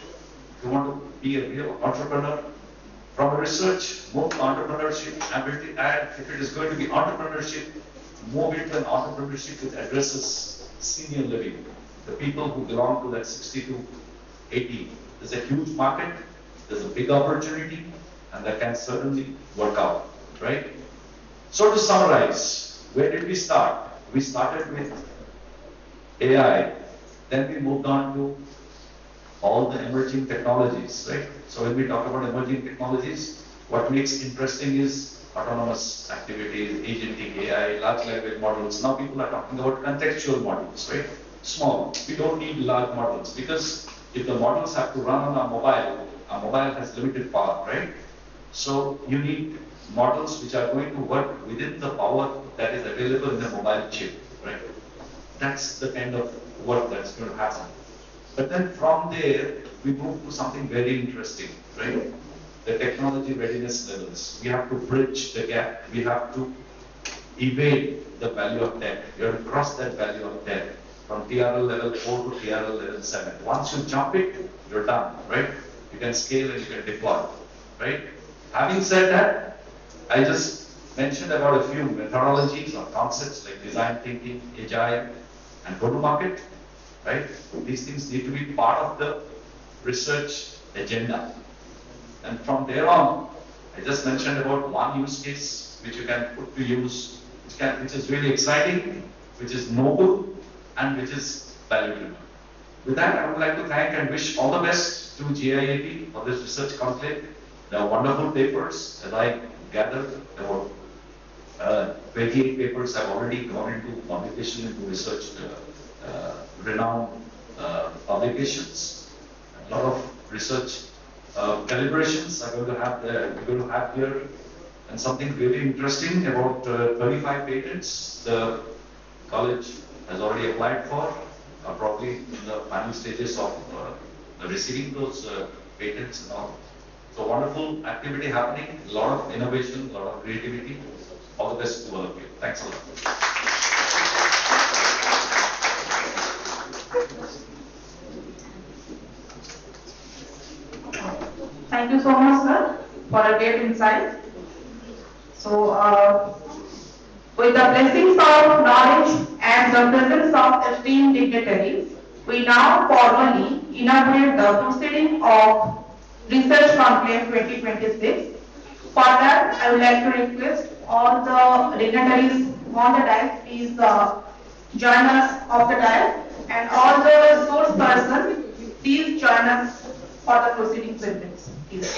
If you want to be a real entrepreneur, from research, move to entrepreneurship, and if it is going to be entrepreneurship, move into an entrepreneurship which addresses senior living, the people who belong to that 60 to 80. There's a huge market, there's a big opportunity, and that can certainly work out, right? So to summarize, where did we start? We started with AI, then we moved on to all the emerging technologies, right? So when we talk about emerging technologies, what makes interesting is autonomous activities, agentic AI, large language models. Now people are talking about contextual models, right? Small. We don't need large models because if the models have to run on our mobile has limited power, right? So you need models which are going to work within the power that is available in the mobile chip, right? That's the kind of work that's going to happen. But then from there, we move to something very interesting, right? The technology readiness levels. We have to bridge the gap. We have to evade the value of debt. You have to cross that value of debt from TRL level 4 to TRL level 7. Once you jump it, you're done, right? You can scale and you can deploy, right? Having said that, I just mentioned about a few methodologies or concepts like design thinking, agile, and go-to-market, right? These things need to be part of the research agenda. And from there on, I just mentioned about one use case which you can put to use, which is really exciting, which is noble, and which is valuable. With that, I would like to thank and wish all the best to GIET for this research conclave. There are wonderful papers, as I gathered. There were 28 papers have already gone into publication, into research, renowned publications. A lot of research calibrations are going to have we're going to have here, and something really interesting about 35 patents the college has already applied for, probably in the final stages of receiving those patents and all. So wonderful activity happening, a lot of innovation, a lot of creativity. All the best to all of you. Thanks a lot. Thank you so much, sir, for a great insight. So, with the blessings of knowledge and the presence of esteemed dignitaries, we now formally inaugurate the proceeding of Research Conclave 2026. For that, I would like to request all the dignitaries on the dais, please join us off the dais, and all the resource persons, please join us for the proceedings with this. Please.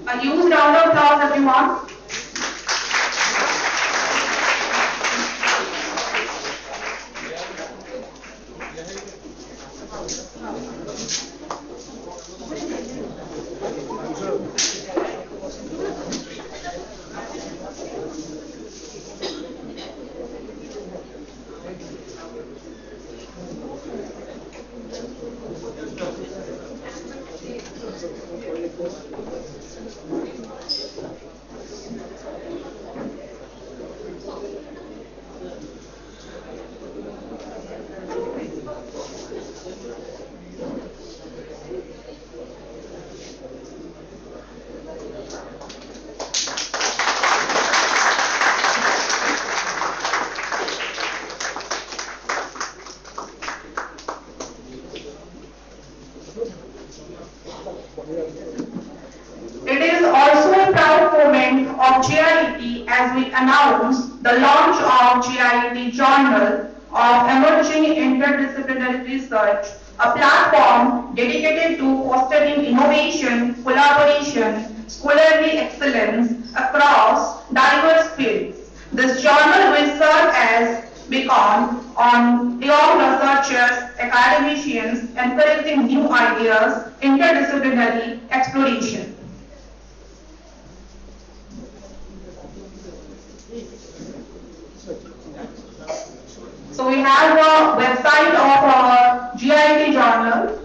A huge round of applause, everyone. It is also a proud moment of GIET as we announce the launch of GIET Journal of Emerging Interdisciplinary Research, a platform dedicated to fostering innovation, collaboration, scholarly excellence across diverse fields. This journal will serve as beacon on young researchers, academicians, encouraging new ideas, interdisciplinary exploration. So we have a website of our GIET journal.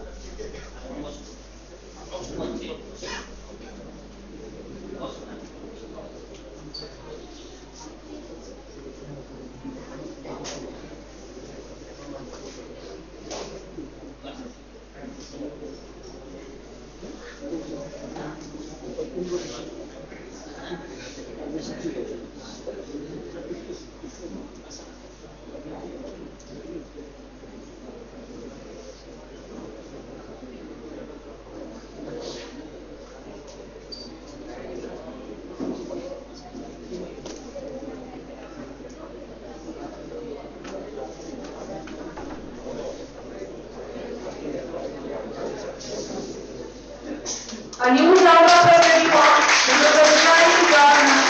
A new round of applause for the GIET journal.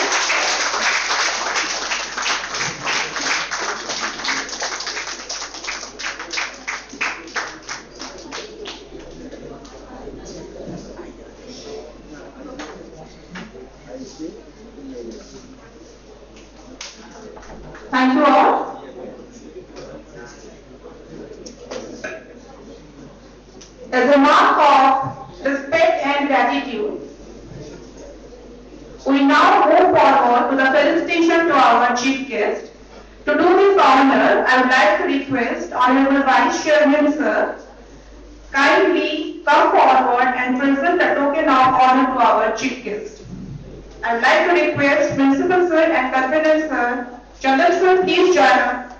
Thank you all. As a mark of respect and gratitude, we now move forward to the felicitation to our chief guest. To do this honor, I would like to request Honorable Vice Chairman Sir kindly come forward and present the token of honor to our chief guest. I would like to request Principal Sir and Convener Sir Chandan Sir, please join us.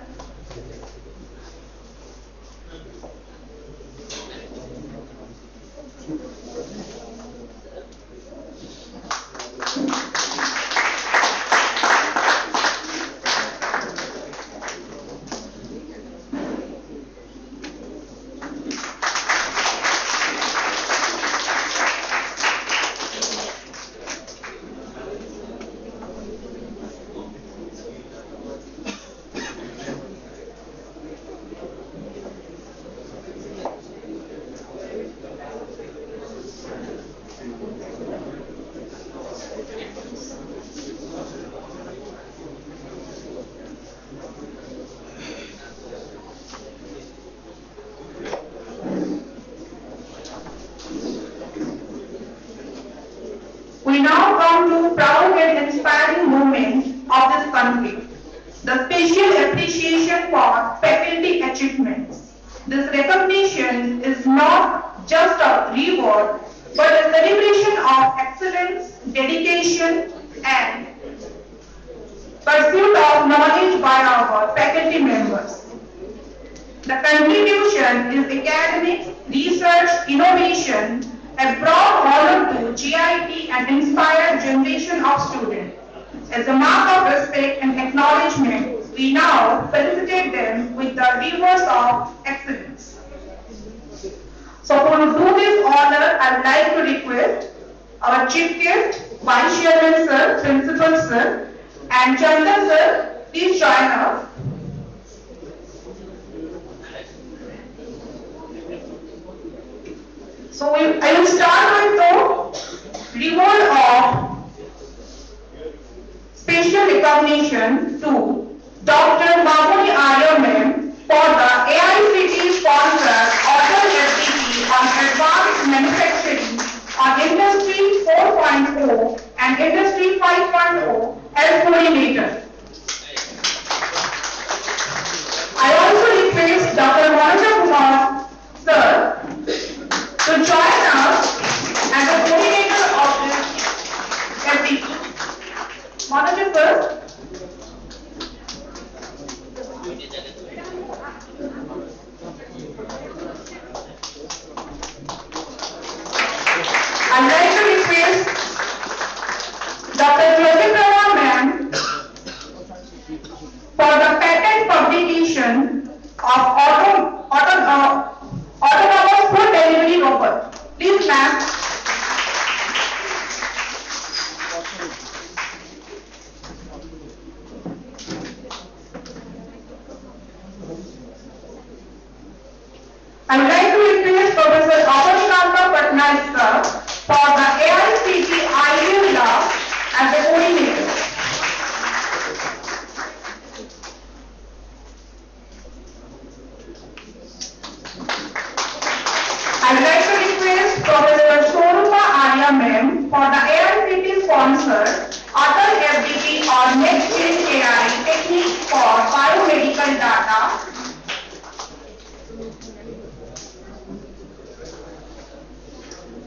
We now come to proud and inspiring moment of this country, the special appreciation for faculty achievements. This recognition is not just a reward, but a celebration of excellence, dedication, and pursuit of knowledge by our faculty members. The contribution is academics, research, innovation, a broad honor to GIET and inspired generation of students. As a mark of respect and acknowledgement, we now felicitate them with the rewards of excellence. So to do this honor, I would like to request our chief guest, Vice Chairman Sir, Principal Sir, and Chandan Sir, please join us. So I will start with the reward of special recognition to Dr. Mamuni Arya Ma'am for the AICT sponsored Auto FDP on advanced manufacturing on Industry 4.0 and Industry 5.0 as coordinator. I also request Dr. Bhubaneswar Sir to join us as the coordinator of this FDP. Manager first. I'd like to request Dr. Jyoti Prabha ma'am for the patent publication of autonomous food delivery robot. Please, ma'am. I would like to request Professor Ghangapatna sir for the AICT Ideal Lab as the coordinator. I would like to request Professor Sorupa Arya ma'am for the AICT sponsor Atal FDP or Next Gen AI Technique for Biomedical Data.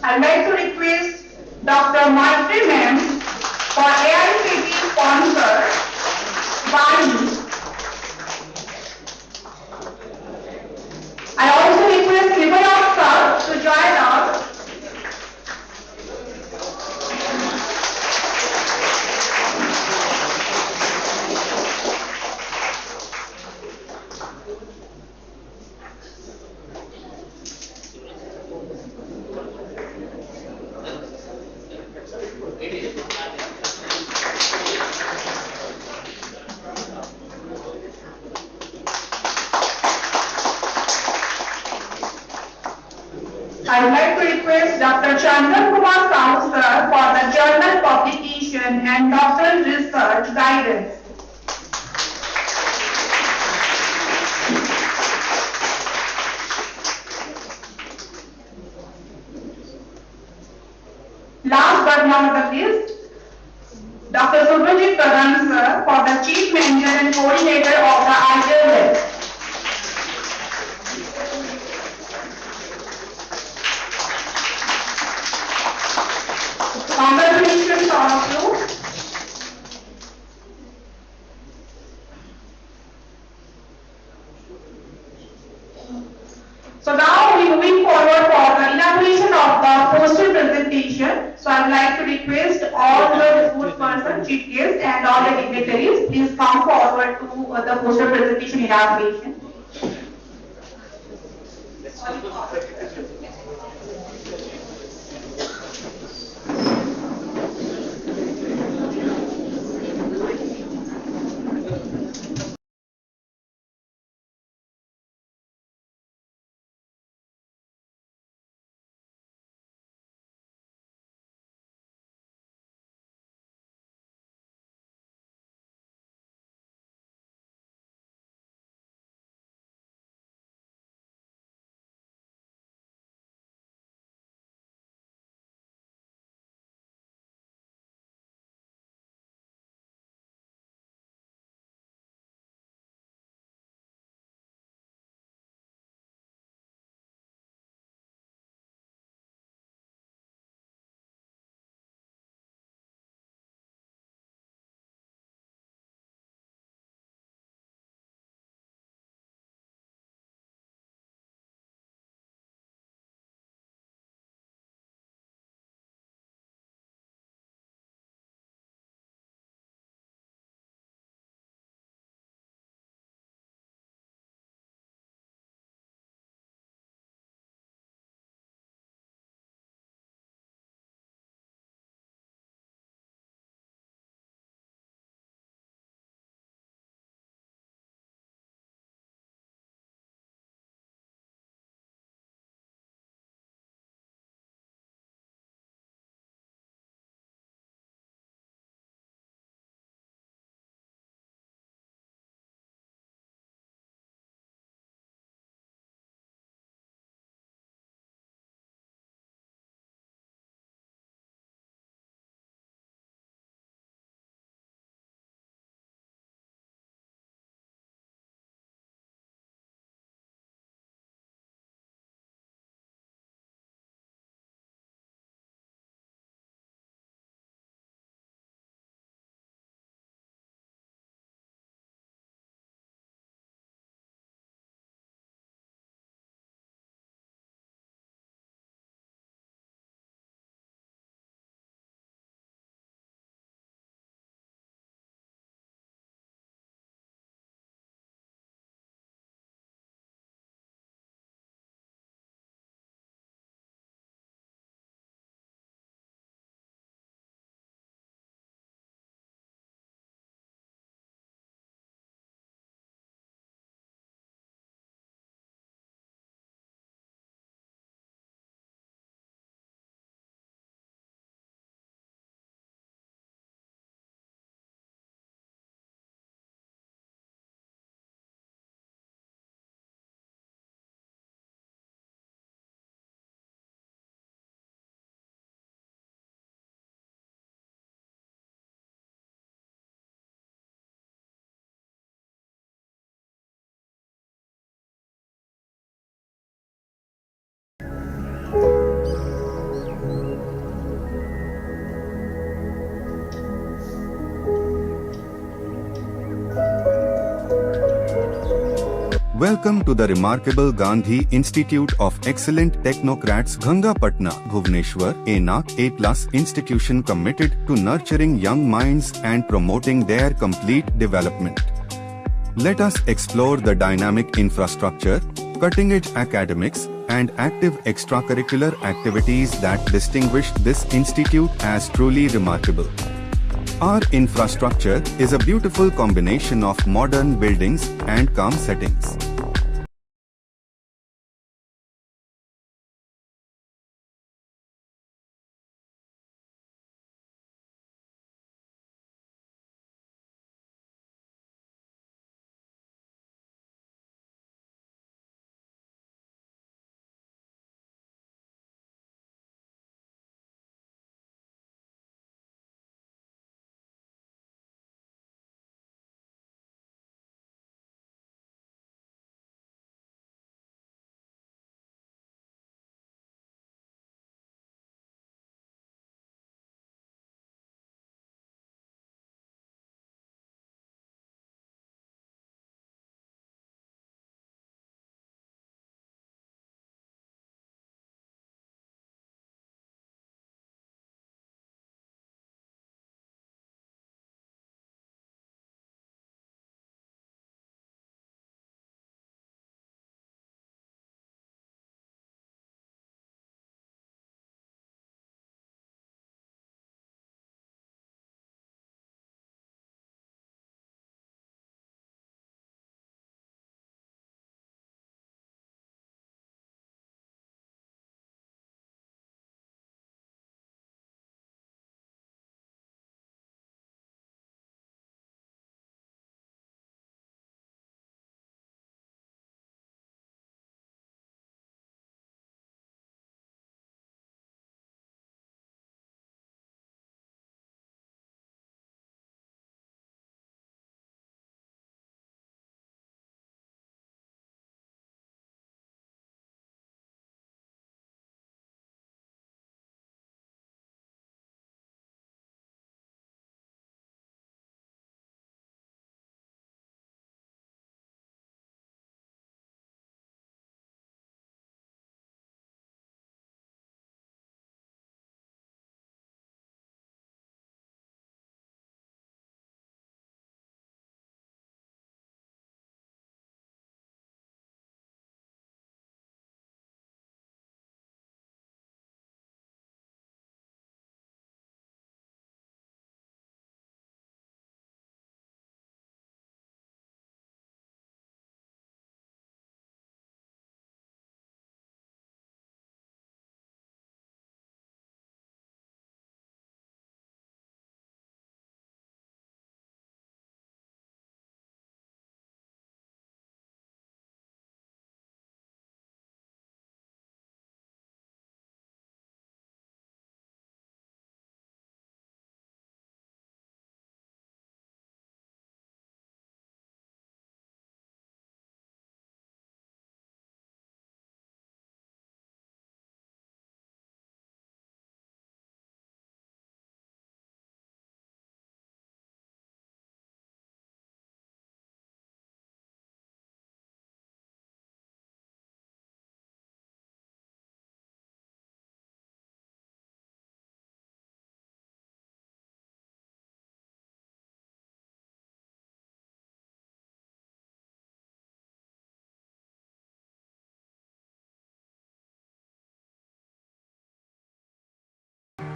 I would like to request Dr. Maitri ma'am for AICT sponsor Gandhi. I also request Liberal sir to join us. I would like to request Dr. Chandan Kumar Sahu sir for the journal publication and doctoral research guidance. Last but not the least, Dr. Subhajit Pradhan sir for the chief manager and coordinator of the Ideal Lab. Congratulations all of you. So now we moving forward for the inauguration of the poster presentation. So I would like to request all the resource persons, chief guests and all the dignitaries, please come forward to the poster presentation inauguration. Welcome to the remarkable Gandhi Institute of Excellent Technocrats Ghangapatna, Bhubaneswar, a NAC A+ institution committed to nurturing young minds and promoting their complete development. Let us explore the dynamic infrastructure, cutting-edge academics, and active extracurricular activities that distinguish this institute as truly remarkable. Our infrastructure is a beautiful combination of modern buildings and calm settings.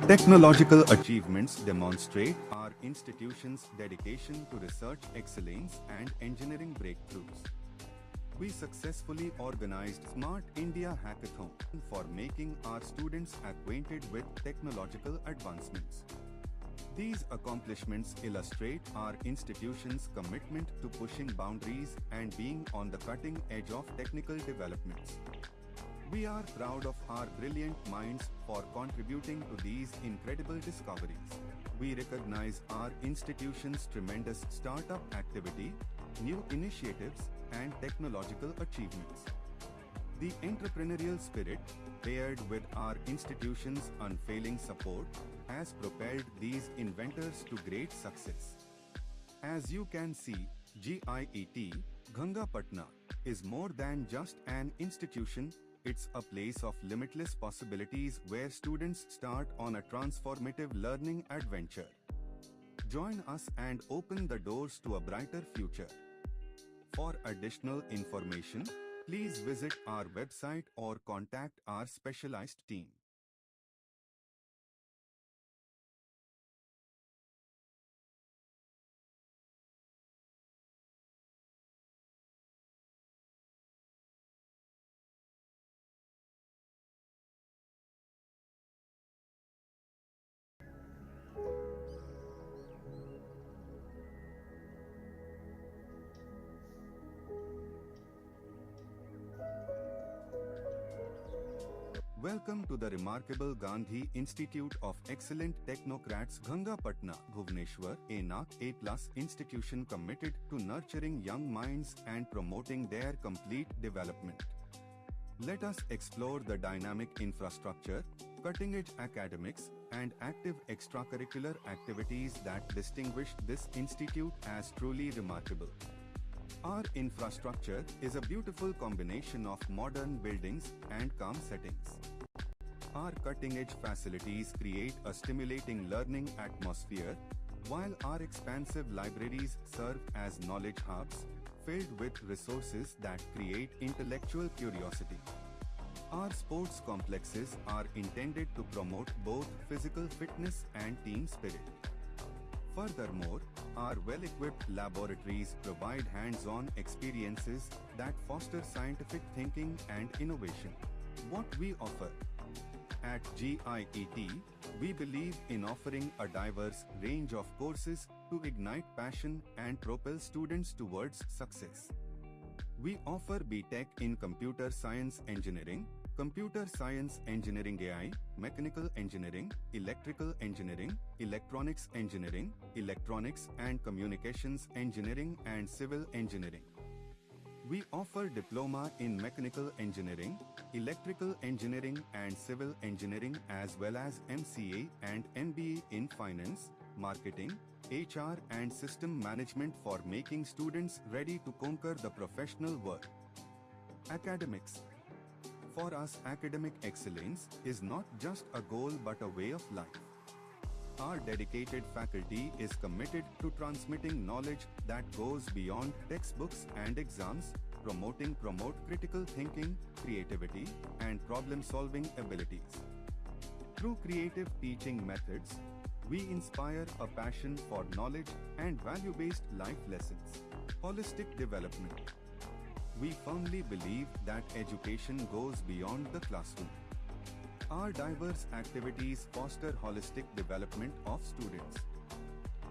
Technological achievements demonstrate our institution's dedication to research excellence and engineering breakthroughs. We successfully organized Smart India Hackathon for making our students acquainted with technological advancements. These accomplishments illustrate our institution's commitment to pushing boundaries and being on the cutting edge of technical developments. We are proud of our brilliant minds for contributing to these incredible discoveries. We recognize our institution's tremendous startup activity, new initiatives, and technological achievements. The entrepreneurial spirit, paired with our institution's unfailing support, has propelled these inventors to great success. As you can see, GIET, Ghangapatna, is more than just an institution, it's a place of limitless possibilities where students start on a transformative learning adventure. Join us and open the doors to a brighter future. For additional information, please visit our website or contact our specialized team. Welcome to the remarkable Gandhi Institute of Excellent Technocrats Ghangapatna, Bhubaneswar, a NAC A+ institution committed to nurturing young minds and promoting their complete development. Let us explore the dynamic infrastructure, cutting-edge academics, and active extracurricular activities that distinguish this institute as truly remarkable. Our infrastructure is a beautiful combination of modern buildings and calm settings. Our cutting-edge facilities create a stimulating learning atmosphere, while our expansive libraries serve as knowledge hubs, filled with resources that create intellectual curiosity. Our sports complexes are intended to promote both physical fitness and team spirit. Furthermore, our well-equipped laboratories provide hands-on experiences that foster scientific thinking and innovation. What we offer at GIET, we believe in offering a diverse range of courses to ignite passion and propel students towards success. We offer B.Tech in Computer Science Engineering, Computer Science Engineering AI, Mechanical Engineering, Electrical Engineering, Electronics Engineering, Electronics and Communications Engineering and Civil Engineering. We offer Diploma in Mechanical Engineering, Electrical Engineering and Civil Engineering as well as MCA and MBA in Finance, Marketing, HR and System Management for making students ready to conquer the professional world. Academics. For us, academic excellence is not just a goal but a way of life. Our dedicated faculty is committed to transmitting knowledge that goes beyond textbooks and exams, promote critical thinking, creativity, and problem-solving abilities. Through creative teaching methods, we inspire a passion for knowledge and value-based life lessons. Holistic development. We firmly believe that education goes beyond the classroom. Our diverse activities foster holistic development of students.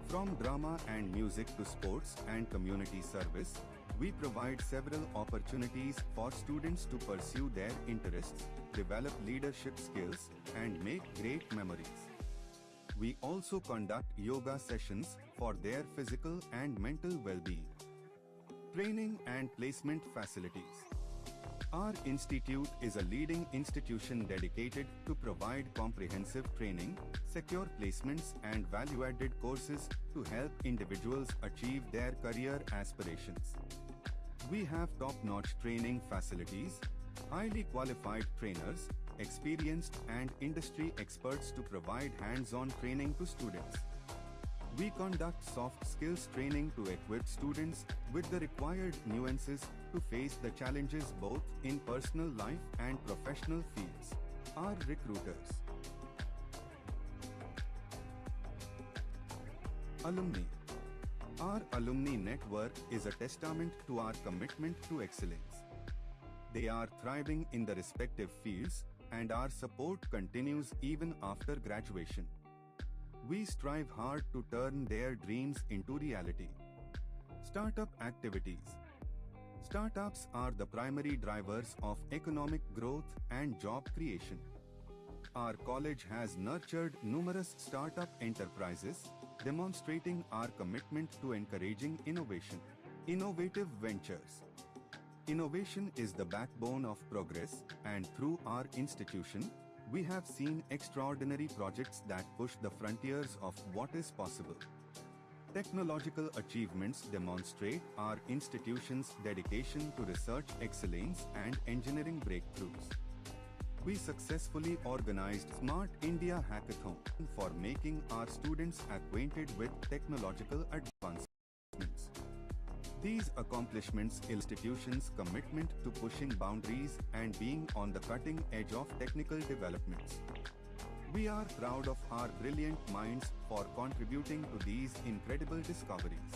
From drama and music to sports and community service, we provide several opportunities for students to pursue their interests, develop leadership skills, and make great memories. We also conduct yoga sessions for their physical and mental well-being. Training and placement facilities. Our institute is a leading institution dedicated to provide comprehensive training, secure placements and value-added courses to help individuals achieve their career aspirations. We have top-notch training facilities, highly qualified trainers, experienced and industry experts to provide hands-on training to students. We conduct soft skills training to equip students with the required nuances to face the challenges both in personal life and professional fields. Our recruiters. Alumni. Our alumni network is a testament to our commitment to excellence. They are thriving in the respective fields, and our support continues even after graduation. We strive hard to turn their dreams into reality. Startup activities. Startups are the primary drivers of economic growth and job creation. Our college has nurtured numerous startup enterprises, demonstrating our commitment to encouraging innovation. Innovative ventures. Innovation is the backbone of progress, and through our institution, we have seen extraordinary projects that push the frontiers of what is possible. technological achievements demonstrate our institution's dedication to research excellence and engineering breakthroughs. We successfully organized Smart India Hackathon for making our students acquainted with technological advancements. These accomplishments illustrate institutions' commitment to pushing boundaries and being on the cutting edge of technical developments. We are proud of our brilliant minds for contributing to these incredible discoveries.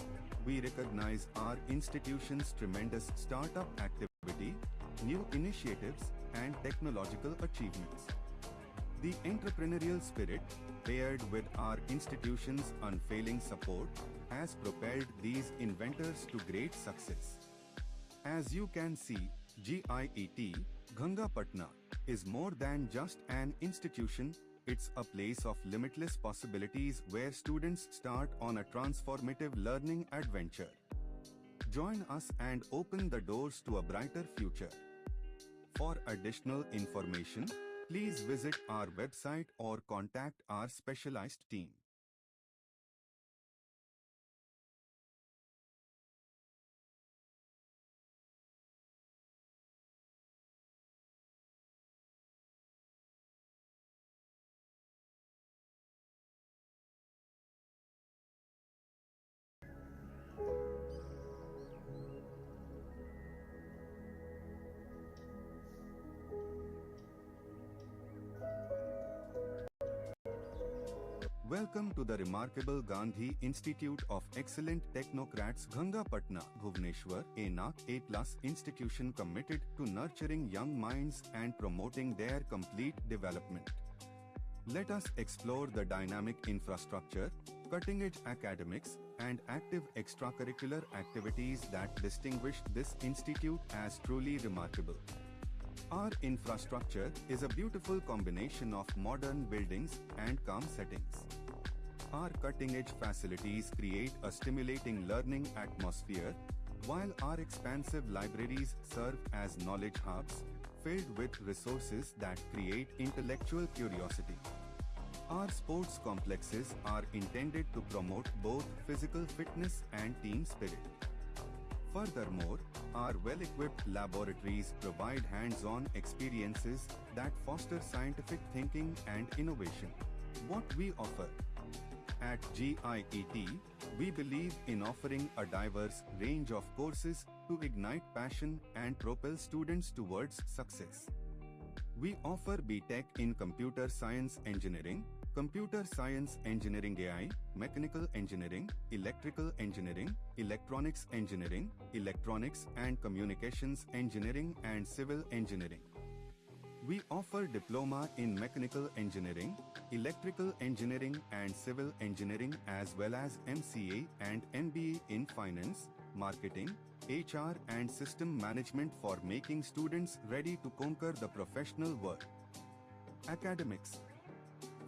We recognize our institution's tremendous startup activity, new initiatives, and technological achievements. The entrepreneurial spirit, paired with our institution's unfailing support, has propelled these inventors to great success. As you can see, GIET, Ghangapatna, is more than just an institution. It's a place of limitless possibilities where students start on a transformative learning adventure. Join us and open the doors to a brighter future. For additional information, please visit our website or contact our specialized team. Welcome to the remarkable Gandhi Institute of Excellent Technocrats Ghangapatna, Bhubaneswar, a NAC A+ institution committed to nurturing young minds and promoting their complete development. Let us explore the dynamic infrastructure, cutting-edge academics, and active extracurricular activities that distinguish this institute as truly remarkable. Our infrastructure is a beautiful combination of modern buildings and calm settings. Our cutting-edge facilities create a stimulating learning atmosphere, while our expansive libraries serve as knowledge hubs filled with resources that create intellectual curiosity. Our sports complexes are intended to promote both physical fitness and team spirit. Furthermore, our well-equipped laboratories provide hands-on experiences that foster scientific thinking and innovation. What we offer? At GIET, we believe in offering a diverse range of courses to ignite passion and propel students towards success. We offer B.Tech in Computer Science Engineering, Computer Science Engineering AI, Mechanical Engineering, Electrical Engineering, Electronics Engineering, Electronics and Communications Engineering and Civil Engineering. We offer Diploma in Mechanical Engineering, Electrical Engineering and Civil Engineering, as well as MCA and MBA in Finance, Marketing, HR and System Management for making students ready to conquer the professional world. Academics.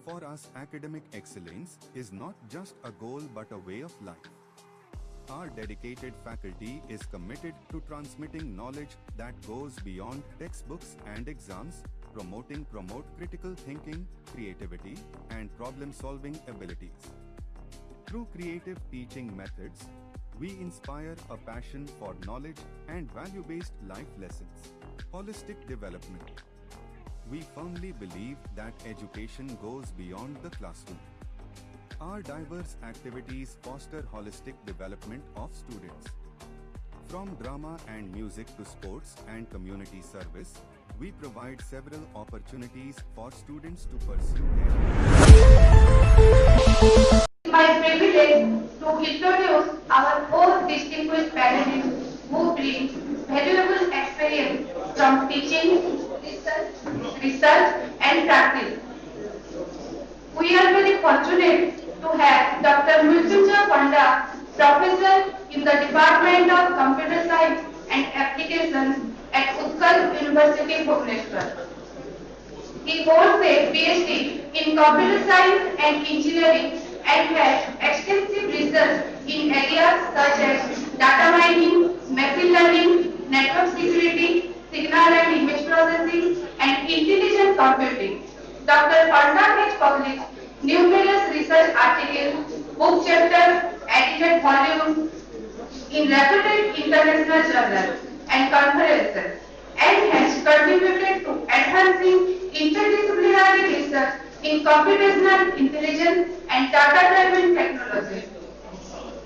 For us, academic excellence is not just a goal but a way of life. Our dedicated faculty is committed to transmitting knowledge that goes beyond textbooks and exams, promote critical thinking, creativity, and problem-solving abilities. Through creative teaching methods, we inspire a passion for knowledge and value-based life lessons. Holistic development. We firmly believe that education goes beyond the classroom. Our diverse activities foster holistic development of students. From drama and music to sports and community service, we provide several opportunities for students to pursue My privilege to introduce our four distinguished panelists who bring valuable experience from teaching, research and practice. We are very fortunate to have Dr. Mrityunjay Panda, Professor in the Department of Computer Science and Applications at Utkal University, Bhubaneswar. He holds a PhD in Computer Science and Engineering and has extensive research in areas such as data mining, machine learning, network security, signal and image processing, and intelligent computing. Dr. Panda has published numerous research articles, book chapters, edited volumes in reputed international journals and conferences, and has contributed to enhancing interdisciplinary research in computational intelligence and data-driven technology.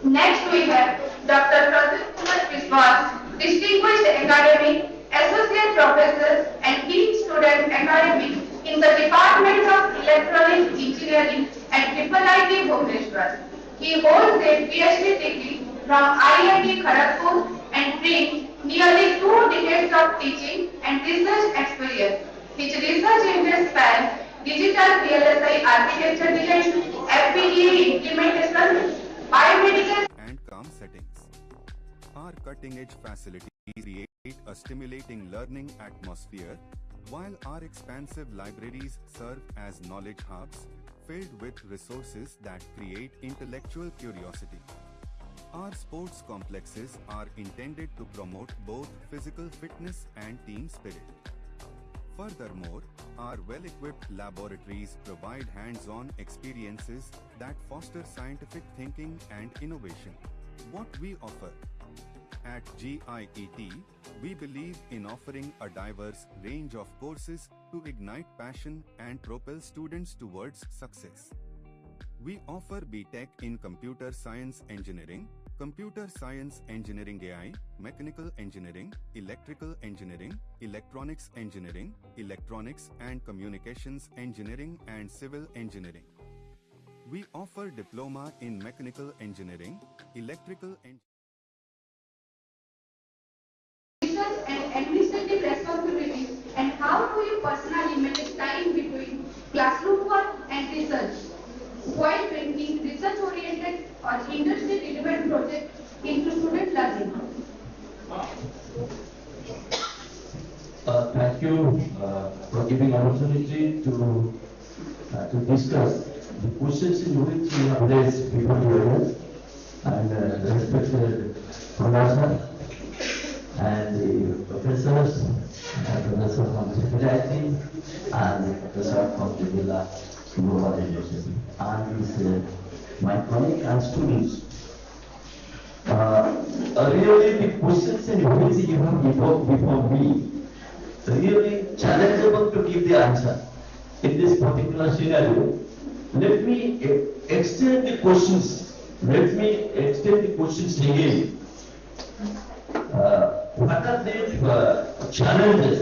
Next we have Dr. Pradeep, distinguished academic, associate professor and dean student academic in the Department of Electronic Engineering at IIT Bhubaneswar. He holds a PhD degree from IIT Kharagpur and brings nearly 2 decades of teaching and research experience. His research interests span digital PLSI architecture design, FPGA implementation, biomedical and calm settings. Our cutting-edge facilities create a stimulating learning atmosphere, while our expansive libraries serve as knowledge hubs filled with resources that create intellectual curiosity. Our sports complexes are intended to promote both physical fitness and team spirit. Furthermore, our well-equipped laboratories provide hands-on experiences that foster scientific thinking and innovation. What we offer at GIET, we believe in offering a diverse range of courses to ignite passion and propel students towards success. We offer B.Tech in Computer Science Engineering, Computer Science Engineering AI, Mechanical Engineering, Electrical Engineering, Electronics Engineering, Electronics and Communications Engineering and Civil Engineering. We offer Diploma in Mechanical Engineering, Electrical Engineering, and administrative responsibilities, and how do you personally manage time between classroom work and research while bringing research-oriented or industry-relevant projects into student learning? Thank you for giving opportunity to discuss the questions in which you have raised before the audience and the respected professor and the professors, professor from the GIET and the professor from the Villa Global University and his, my colleague and students. Really the questions in which you have before me really challengeable to give the answer in this particular scenario. Let me extend the questions. Let me extend the questions again. What are the challenges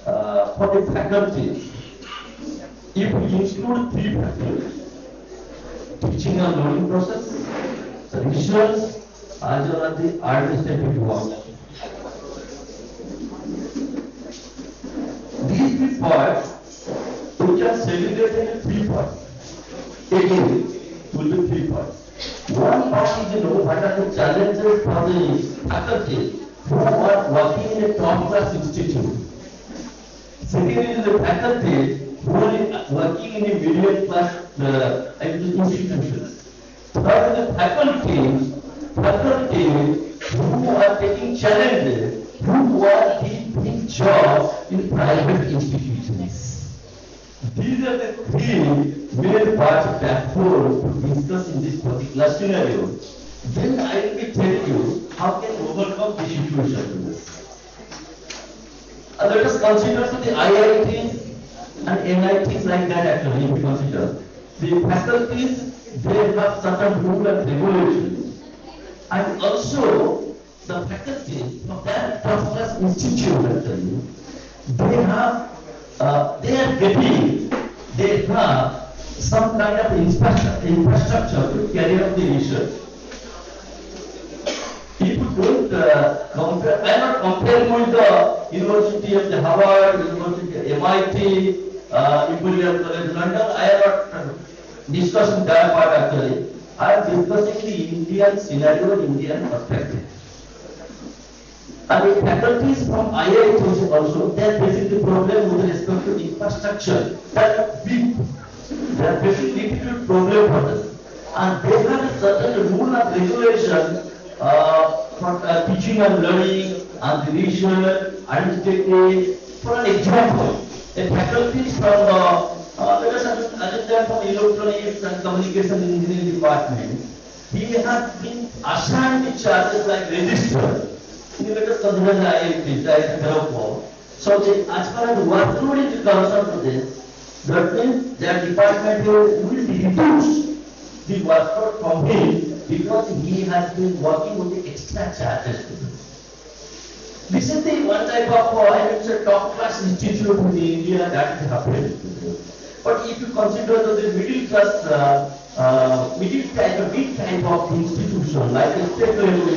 for the faculty if we include 3 factors: teaching and learning process, research, as well as the administrative work? These 3 parts we can segregate into 3 parts. Again, will be 3 parts. One part is what are the challenges for the faculty who are working in a top class institute. Second is the faculty who are working in a medium class institutions. Third is the faculty who are taking challenges, who are taking jobs in private institutions. These are the 3 main parts of that whole to discuss in this particular scenario. Then I will tell you how can we overcome this situation. Let us consider the IITs and NITs like that actually, if we consider. The faculties, they have certain rules and regulations. And also, the faculty of that top class institute actually, they have some kind of infrastructure to carry out the research. If you don't compare, I am not comparing with the University of the Harvard, University of MIT, Imperial College London. I am not discussing that part actually. I am discussing the Indian scenario, Indian perspective. And the faculties from IITs also, they are facing the problem with respect to infrastructure. That big, they are facing difficult problem for us. And they have a certain rule and regulation for teaching and learning and the research, administrative. For an example, a faculties from let us understand from electronics and communication engineering department, he has been assigned the charges like register. You let us consider the IIT, the developer. So as far as workload is concerned to this, that means their department will reduce the workload from him because he has been working with the extra charges to this. This is the one type of, I would say, top class institute in India that is happening. But if you consider the middle class, mid type of institution, like a state level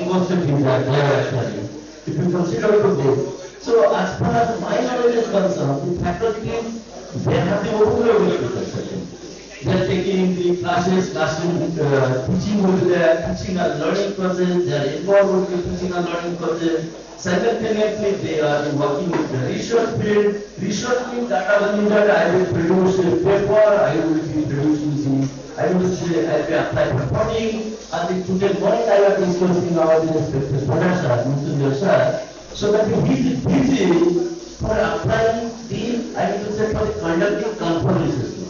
universities are there actually, if you consider this. So as far as my knowledge is concerned, the faculties, they have the overall. They are taking the classes, teaching over there, teaching and learning process, they are involved with the teaching and learning process. Simultaneously, they are working with the research field. Research means that means that I will produce a paper, I will be producing, I will say, I will apply for funding, and today morning I was discussing our business professor, Mr. Sir, so that he is busy for applying the, I will say, for the conducting conferences.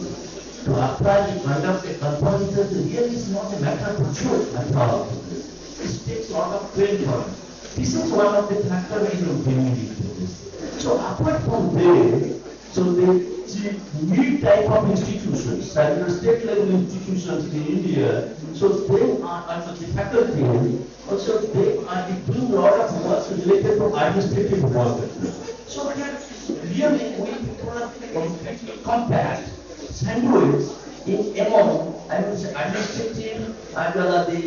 To apply the conduct a conferences really is not a matter of choice at all. It takes a lot of training for it. This is one of the factors in bringing into this. So apart from there, so the new type of institutions, like the state level institutions in India, so they are under the faculty, also they are doing a lot of work related to administrative work. So that really we are compact sandwich in among, I would say, administrative as well as the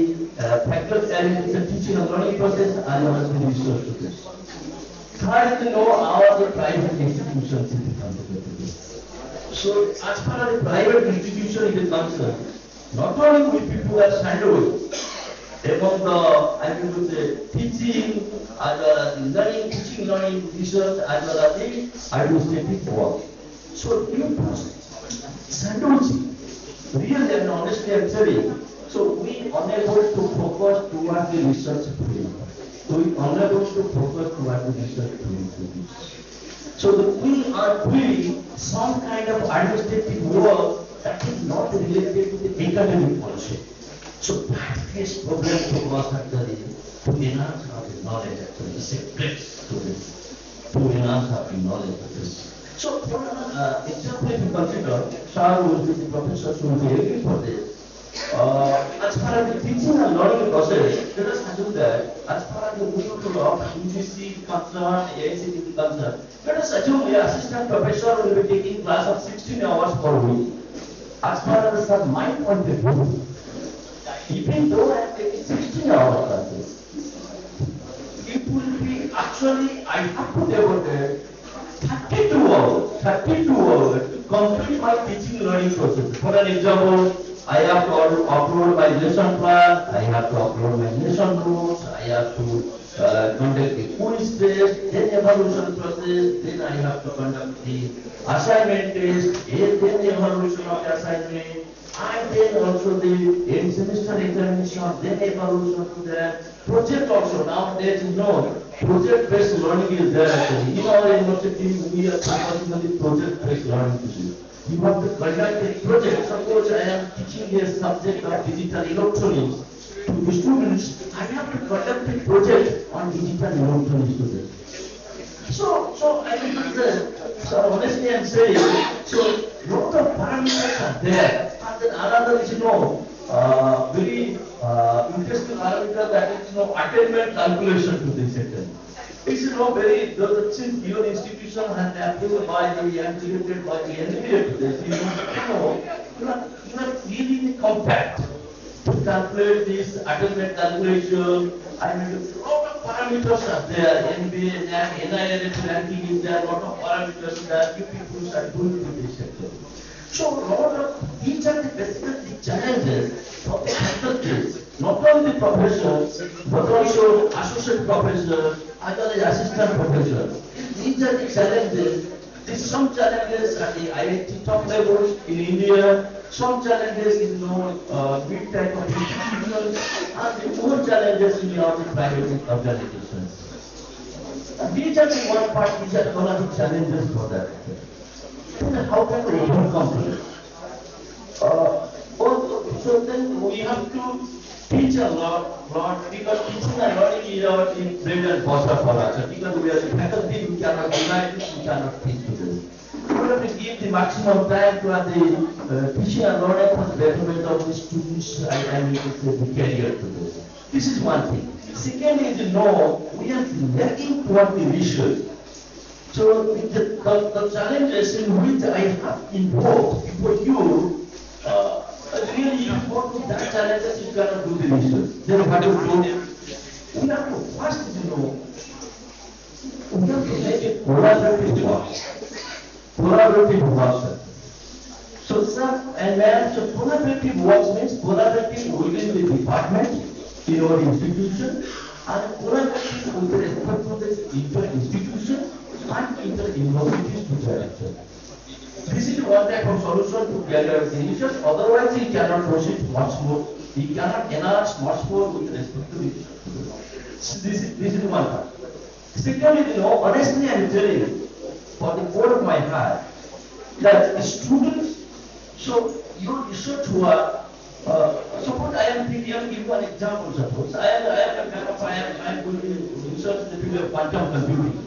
faculty and the teaching and learning process as well as the research process. Third, to know how the private institutions in the country. So, as far as the private institution is concerned, not only will people have sandwich among the, I would say, teaching as well as the learning, teaching, learning, research as well as the administrative work. So, you sandwich, really and honestly I'm saying, so we unable to focus towards the research field. So we unable to focus towards the research field. So we are doing some kind of administrative work that is not related to the academic policy. So that is problem to us actually to enhance our knowledge actually. It's a great to enhance our knowledge of this. So, for example, if you consider, Shah will be the professors who will be agree for this. As far as the teaching and learning process, let us assume that as far as the rule of UGC concern, AICT is concerned, let us assume the assistant professor will be taking class of 16 hours per week. As far as from my point of view, even though I am taking 16 hours classes, it will be actually, I have to devote 32 hours to complete my teaching learning process. For an example, I have to upload my lesson plan, I have to upload my lesson notes, I have to conduct the quiz test, then evaluation process, then I have to conduct the assignment test, then the evaluation of the assignment, and then also the end semester examination, then evaluation to the project also. Nowadays, you know, project-based learning is there actually. In our university, we are focusing on the project-based learning. You have to conduct a project. Suppose I am teaching a subject of digital electronics to the students. I have to conduct a project on digital electronics to them. So I will say, so honestly I'm saying, so lot of parameters are there. And then another is, very interesting parameter that is, attainment calculation to this extent. It's very, since your institution has approved by the integrated by the NBA to this, you are really compact to calculate this attainment calculation. I mean, a lot of parameters are there. NBA, NIL ranking is there, a lot of parameters that you people are doing to this sector. So, a lot of these are the basically challenges of the faculties, not only the professors, but also associate professors, as well as assistant professors. These are the challenges. There's some challenges at the IIT top levels in India, some challenges in big type of institutions, and the more challenges in the private organizations. These are the one part, these are one of the challenges for that. How can we overcome it? So then we have to teach a lot because teaching and learning is our bread and butter for us. So because we are the faculty, we cannot deny this, we cannot teach to this. We have to give the maximum time to the teaching and learning for the betterment of the students and the career to this. This is one thing. Second is, we are lacking toward the research. So the challenges in which I have invoked for you, really if you want to that challenges, you cannot do the research. Then what to do? We have to first, we have to make it collaborative work. Collaborative work. So sir and ma'am, so collaborative work means collaborative within the department, in our institution, and collaborative with respect to the inter-institution and inter-universities to direction. This is one type of solution to career research, otherwise you cannot proceed much more, you cannot enhance much more with respect to research. So this is one part. Secondly, honestly I am telling you, for the core of my heart, that the students, so your research work, suppose I am thinking, I will give you an example, suppose I am going to research in the field of quantum computing.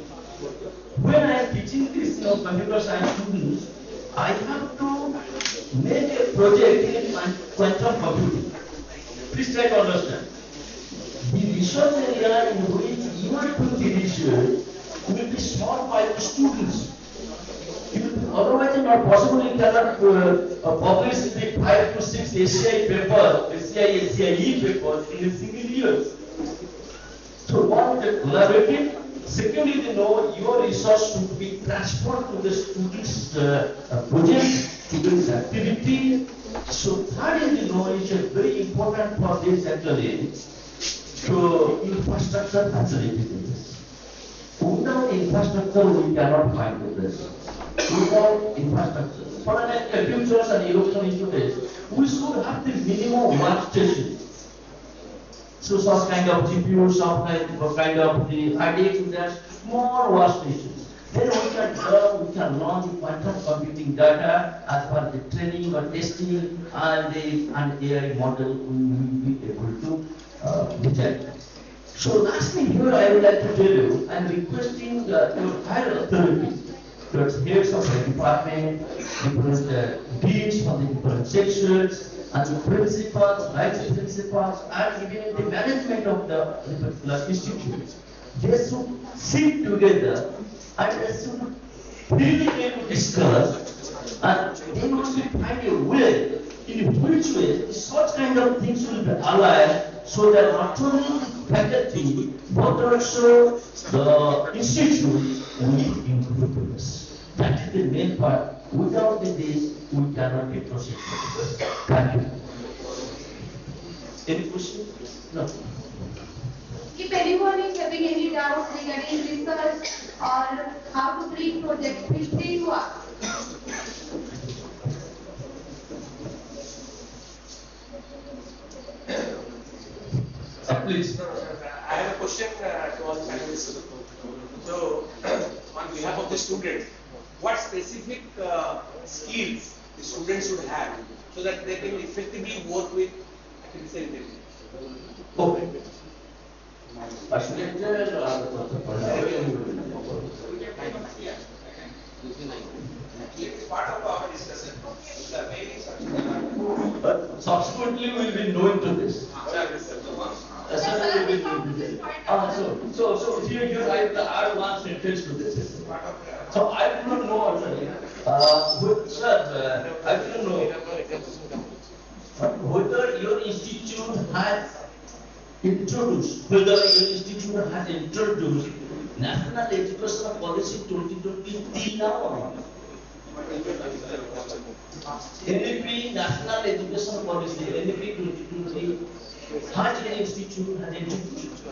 When I am teaching this computer science students, I have to make a project in quantum computing. Please try to understand. The research area in which you are doing the research will be small by the students. Otherwise, it's not possible. You cannot publish the 5 to 6 ACI papers, ACIE papers in a single year. So, one is collaborative. Secondly, your research should be transferred to the students' project, students' activity. So, third is, is very important for this actually. So, infrastructure facilities. Without infrastructure, we cannot find this. Without infrastructure. For an futures and European institutes, we should have the minimum workstation. So some kind of GPU, some kind of the idea to that small workstations. Then we can learn the quantum computing data as per the training or testing and AI model we will be able to detect. So lastly here I would like to tell you, I am requesting your higher authority, your heads of the department, different deans from the different sections, and the principals, vice principals, and even the management of the particular institute. They should sit together and they should really discuss, and they must find a way in which way such kind of things will be aligned so that not only the faculty but also the institute will improve this. That is the main part. Without this, we cannot be proceeded. Thank you. Any question? No. If anyone is having any doubts regarding research or how to bring projects, please stay to ask. Please. I have a question to all the panelists. So, on behalf of the student, what specific skills the students should have so that they can effectively work with academic intelligence? Okay. It is part of our discussion. Subsequently, we will be knowing to this. So here I will add one sentence to this. So I do not know actually. Sir, I do not know whether your institute has introduced National Education Policy 2020 till now or not? NEP National Education Policy, NEP 2020, has an institute has introduced.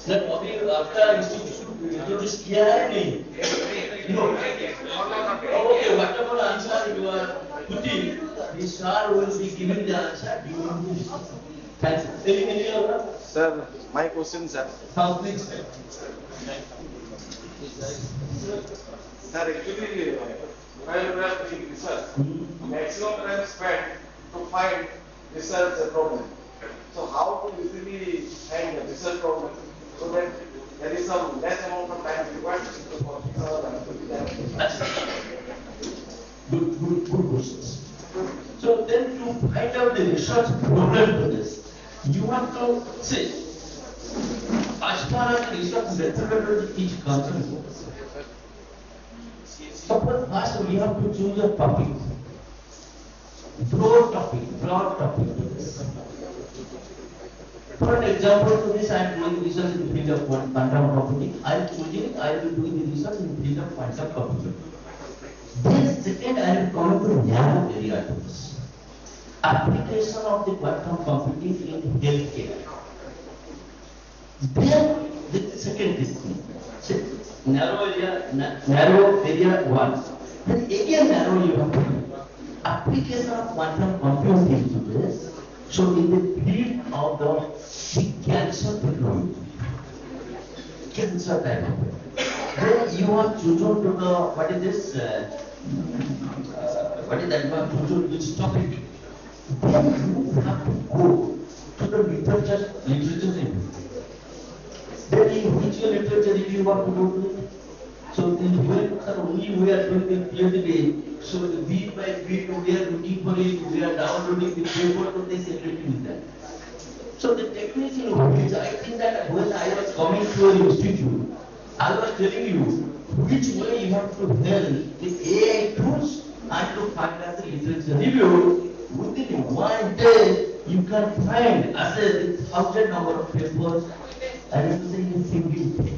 That after institute introduced GIET. No. Okay, whatever answer you are putting, the sir will be giving the answer during the discussion. Thanks. Any other? Sir, my question, sir. Please. Sir, actually, while we are doing research, maximum time spent to find research problem. So how to easily find a research problem so that there is some less amount of time required for research and to be done. Good questions. So then to find out the research problem to this, you have to say, as far as the research methodology is concerned, suppose first we have to choose a topic, broad topic to this. For an example to this, I am doing research in the field of quantum computing. I am choosing, I will be doing the research in the field of quantum computing. Then second, I am coming to narrow area to this. Application of the quantum computing in healthcare. Then the second thing, narrow area one. Then again narrow you have to do. Application of quantum computing to this. So in the field of the cancer technology, cancer type of it. Then you have chosen to the, what is this, what is that, you have chosen which topic. Then you have to go to the literature review. Then in which literature review you have to go to it. So in when only we are doing the PhD, so the week by week we are looking for it, we are downloading the paper to this everything with that. So the technique in which I think that when I was coming to an institute, I was telling you which way you have to help the AI tools and to find out the literature review. Within 1 day, you can find as a 1,000 number of papers and you say in a single day.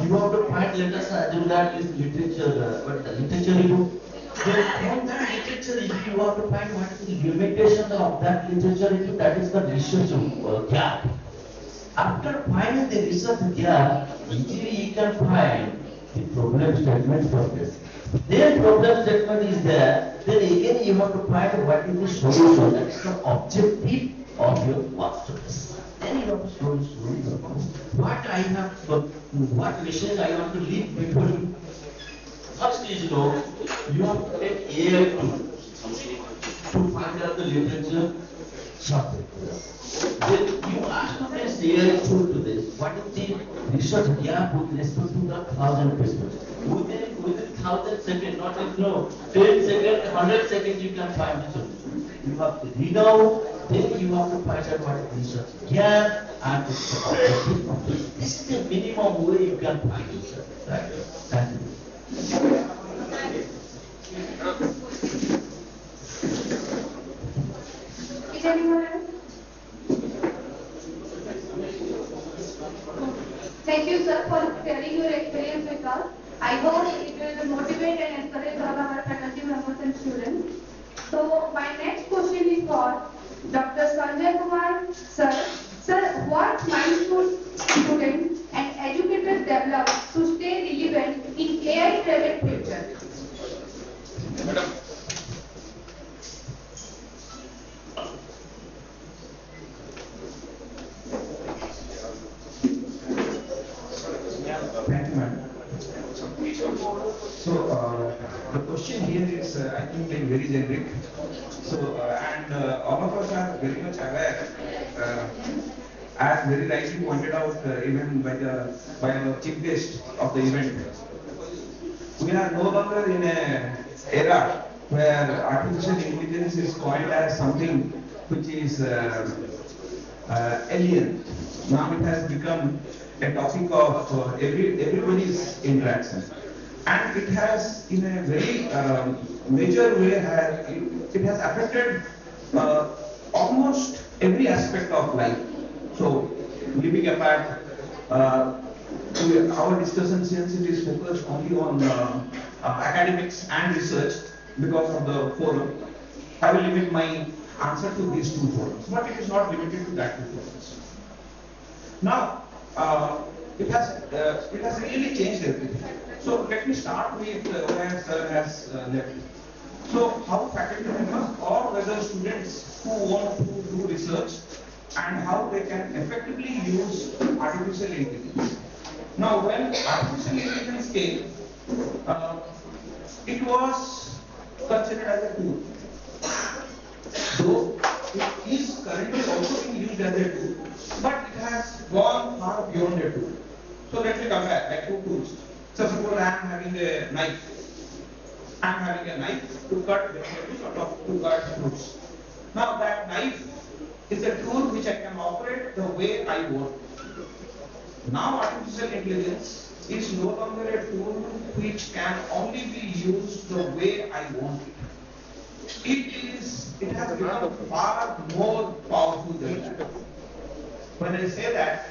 You have to find, let us assume that is literature, but the literature review. Then from that literature review, you have to find what is the limitation of that literature review, that is the research gap. After finding the research gap, easily you can find the problem statement for this. Then problem statement is there, then again you have to find what is the solution, that is the objective of your work to this. Then you have to slowly what I have, what message I want to leave before you. First is, you have to take AI to find out the literature subject. Then you ask to place AI tool to this. What is the research gap with respect to the 1,000 papers? Within 1,000 seconds, not in 10 seconds, 100 seconds, you can find the solution. You have to read out, then you have to find out what is research gap and the objective of it. This is the minimum way you can find research. Right? Thank you. Is anyone else? Thank you, sir, for sharing your experience with us. I hope it will motivate and encourage all our faculty members and students. So, my next question is for Dr. Sanjay Kumar. Sir, what milestone students and educators develop to stay relevant in AI-driven future? Madam. Thank you, madam. So, the question here is, I think, very generic. So, all of us are very much aware, as very rightly pointed out, even by our chief guest of the event. We are no longer in an era where artificial intelligence is coined as something which is alien. Now it has become a topic of everybody's interaction, and it has, in a very major way, it has affected almost every aspect of life. So, leaving apart our discussion, since it is focused only on academics and research because of the forum, I will limit my answer to these two forums, but it is not limited to that two forums. Now, it has really changed everything. So let me start with where sir has left. So how faculty members or whether students who want to do research and how they can effectively use artificial intelligence. Now, when artificial intelligence came, it was considered as a tool. Though compare like two tools. So suppose I am having a knife. I am having a knife to cut vegetables or to cut fruits. Now that knife is a tool which I can operate the way I want. Now artificial intelligence is no longer a tool which can only be used the way I want it. It has become far more powerful than that. When I say that,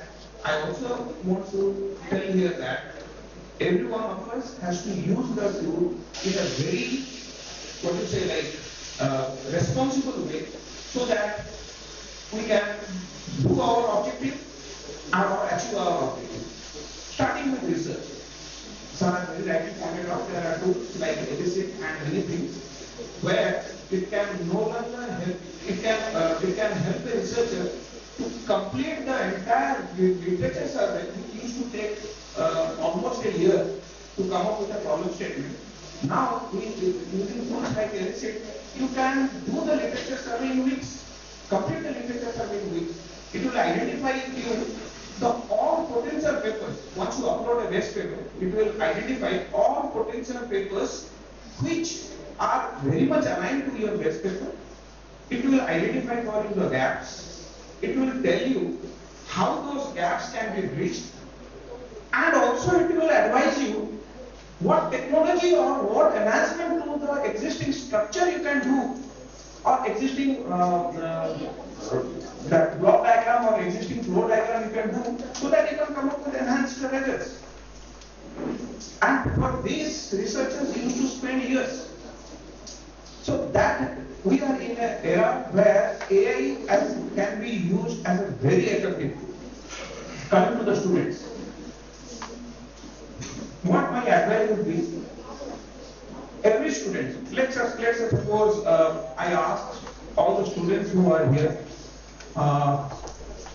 I also want to tell here that every one of us has to use the tool in a very, what you say, like responsible way, so that we can do our objective and achieve our objective. Starting with research. So I very rightly pointed out there are tools like GIET and many things where it can no longer help. It can help the researcher to complete the entire literature survey, which used to take almost a year to come up with a problem statement. Now, using tools like GIET, you can do the literature survey in weeks. Complete the literature survey in weeks. It will identify you the all potential papers. Once you upload a best paper, it will identify all potential papers which are very much aligned to your best paper. It will identify for you the gaps. It will tell you how those gaps can be bridged, and also it will advise you what technology or what enhancement to the existing structure you can do, or existing that block diagram or existing flow diagram you can do, so that you can come up with enhanced results. And for these researchers used to spend years. So that we are in an era where AI can be used as a very effective tool. Coming to the students, what my advice would be, every student, let's suppose I asked all the students who are here,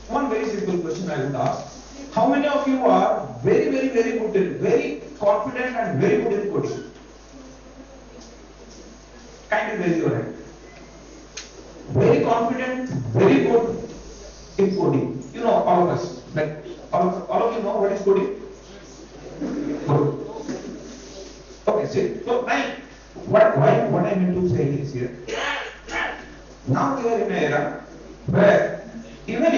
one very simple question I would ask. How many of you are very good in, very confident and very good in coding? Kindly raise your hand. Very confident, very good in coding. You know, all of us, like all of you know what is coding? Good. Okay, see, so what I mean to say is here, now we are in an era where even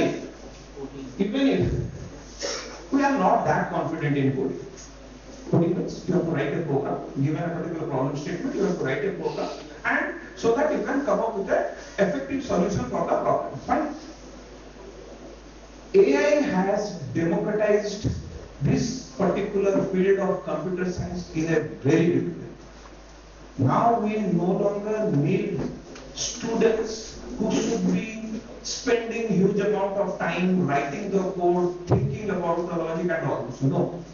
if we are not that confident in coding. Coding means you have to write a program, given a particular problem statement, you have to write a program, and so that you can come up with an effective solution for the problem. Fine. AI has democratized this particular field of computer science in a very big way. Now we no longer need students who should be spending huge amount of time writing the code, thinking about the logic and all this. No.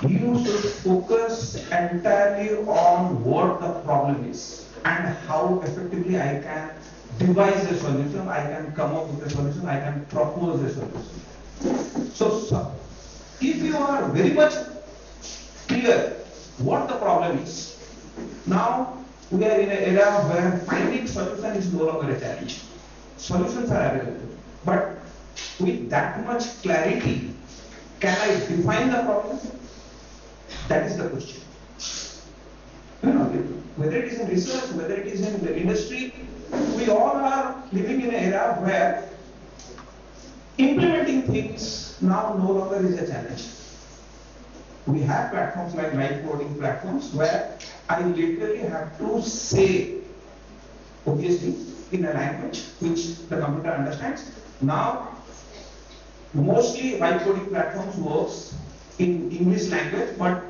You should focus entirely on what the problem is and how effectively I can devise a solution, I can come up with a solution, I can propose a solution. So if you are very much clear what the problem is, now we are in an era where finding solution is no longer a challenge. Solutions are available, but with that much clarity, can I define the problem? That is the question. You know, whether it is in research, whether it is in the industry, we all are living in an era where implementing things now no longer is a challenge. We have platforms like live coding platforms where I literally have to say, obviously, in a language which the computer understands. Now, mostly live coding platforms works in English language, but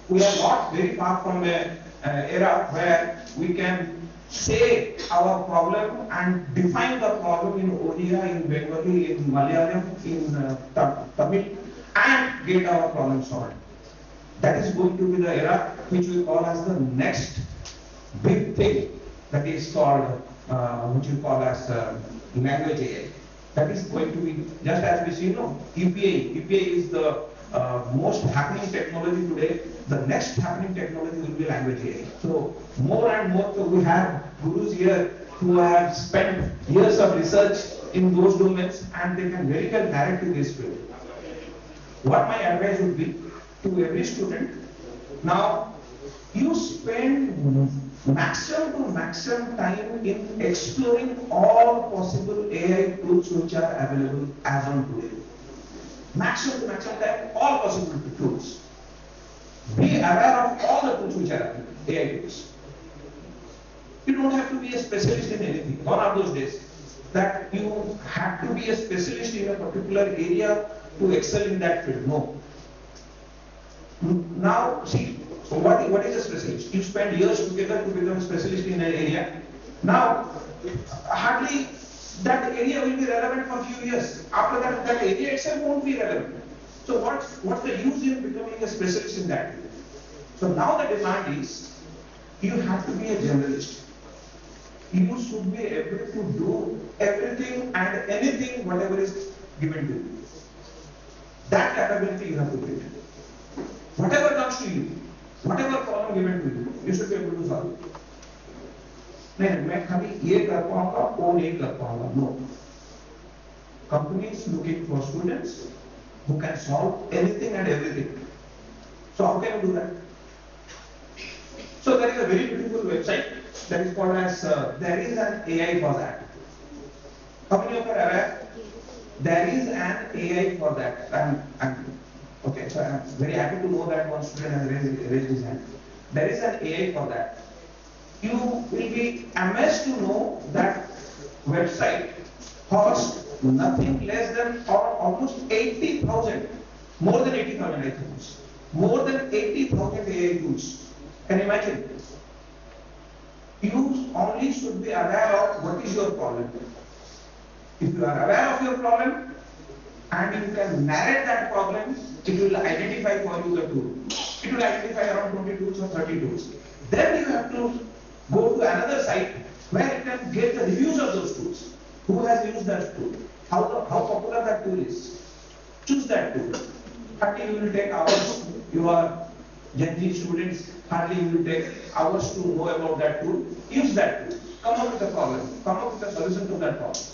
we are not very far from an era where we can say our problem and define the problem in Odia, in Bengali, in Malayalam, in Tamil, and get our problem solved. That is going to be the era which we call as the next big thing, that is called, which we call as language AI. That is going to be, just as we see, EPA is the most happening technology today. The next happening technology will be language AI. So more and more, so we have gurus here who have spent years of research in those domains, and they can very well narrate to this field. what my advice would be to every student, now you spend maximum to maximum time in exploring all possible AI tools which are available as on today. Maximum to maximum time, all possible tools. Be aware of all the tools which are available, AI tools. You don't have to be a specialist in anything. Gone are those days that you have to be a specialist in a particular area to excel in that field. No. Now, see, so what is a specialist? You spend years together to become a specialist in an area. Now, hardly that area will be relevant for a few years. After that, that area itself won't be relevant. So what's the use in becoming a specialist in that area? So now the demand is, you have to be a generalist. You should be able to do everything and anything whatever is given to you. That capability you have to build. Whatever comes to you, whatever problem given to you, you should be able to solve it. नहीं मैं खाली ये कर पाऊंगा वो नहीं कर पाऊंगा. No. Companies looking for students who can solve anything and everything. So how can you do that? So there is a very beautiful website that is called as there is an AI for that. How many of you are aware? There is an AI for that. Okay, so I'm very happy to know that one student has raised his hand. There is an AI for that. You will be amazed to know that website costs nothing less than or almost 80,000, more than 80,000 I think. More than 80,000 AI tools. Can you imagine? You only should be aware of what is your problem. If you are aware of your problem and you can narrate that problem, it will identify for you the tool. It will identify around 20 tools or 30 tools. Then you have to go to another site where you can get the reviews of those tools. Who has used that tool? How popular that tool is. Choose that tool. Hardly you will take hours. You are Gen Z students, hardly you will take hours to know about that tool. Use that tool. Come up with a problem. Come up with a solution to that problem.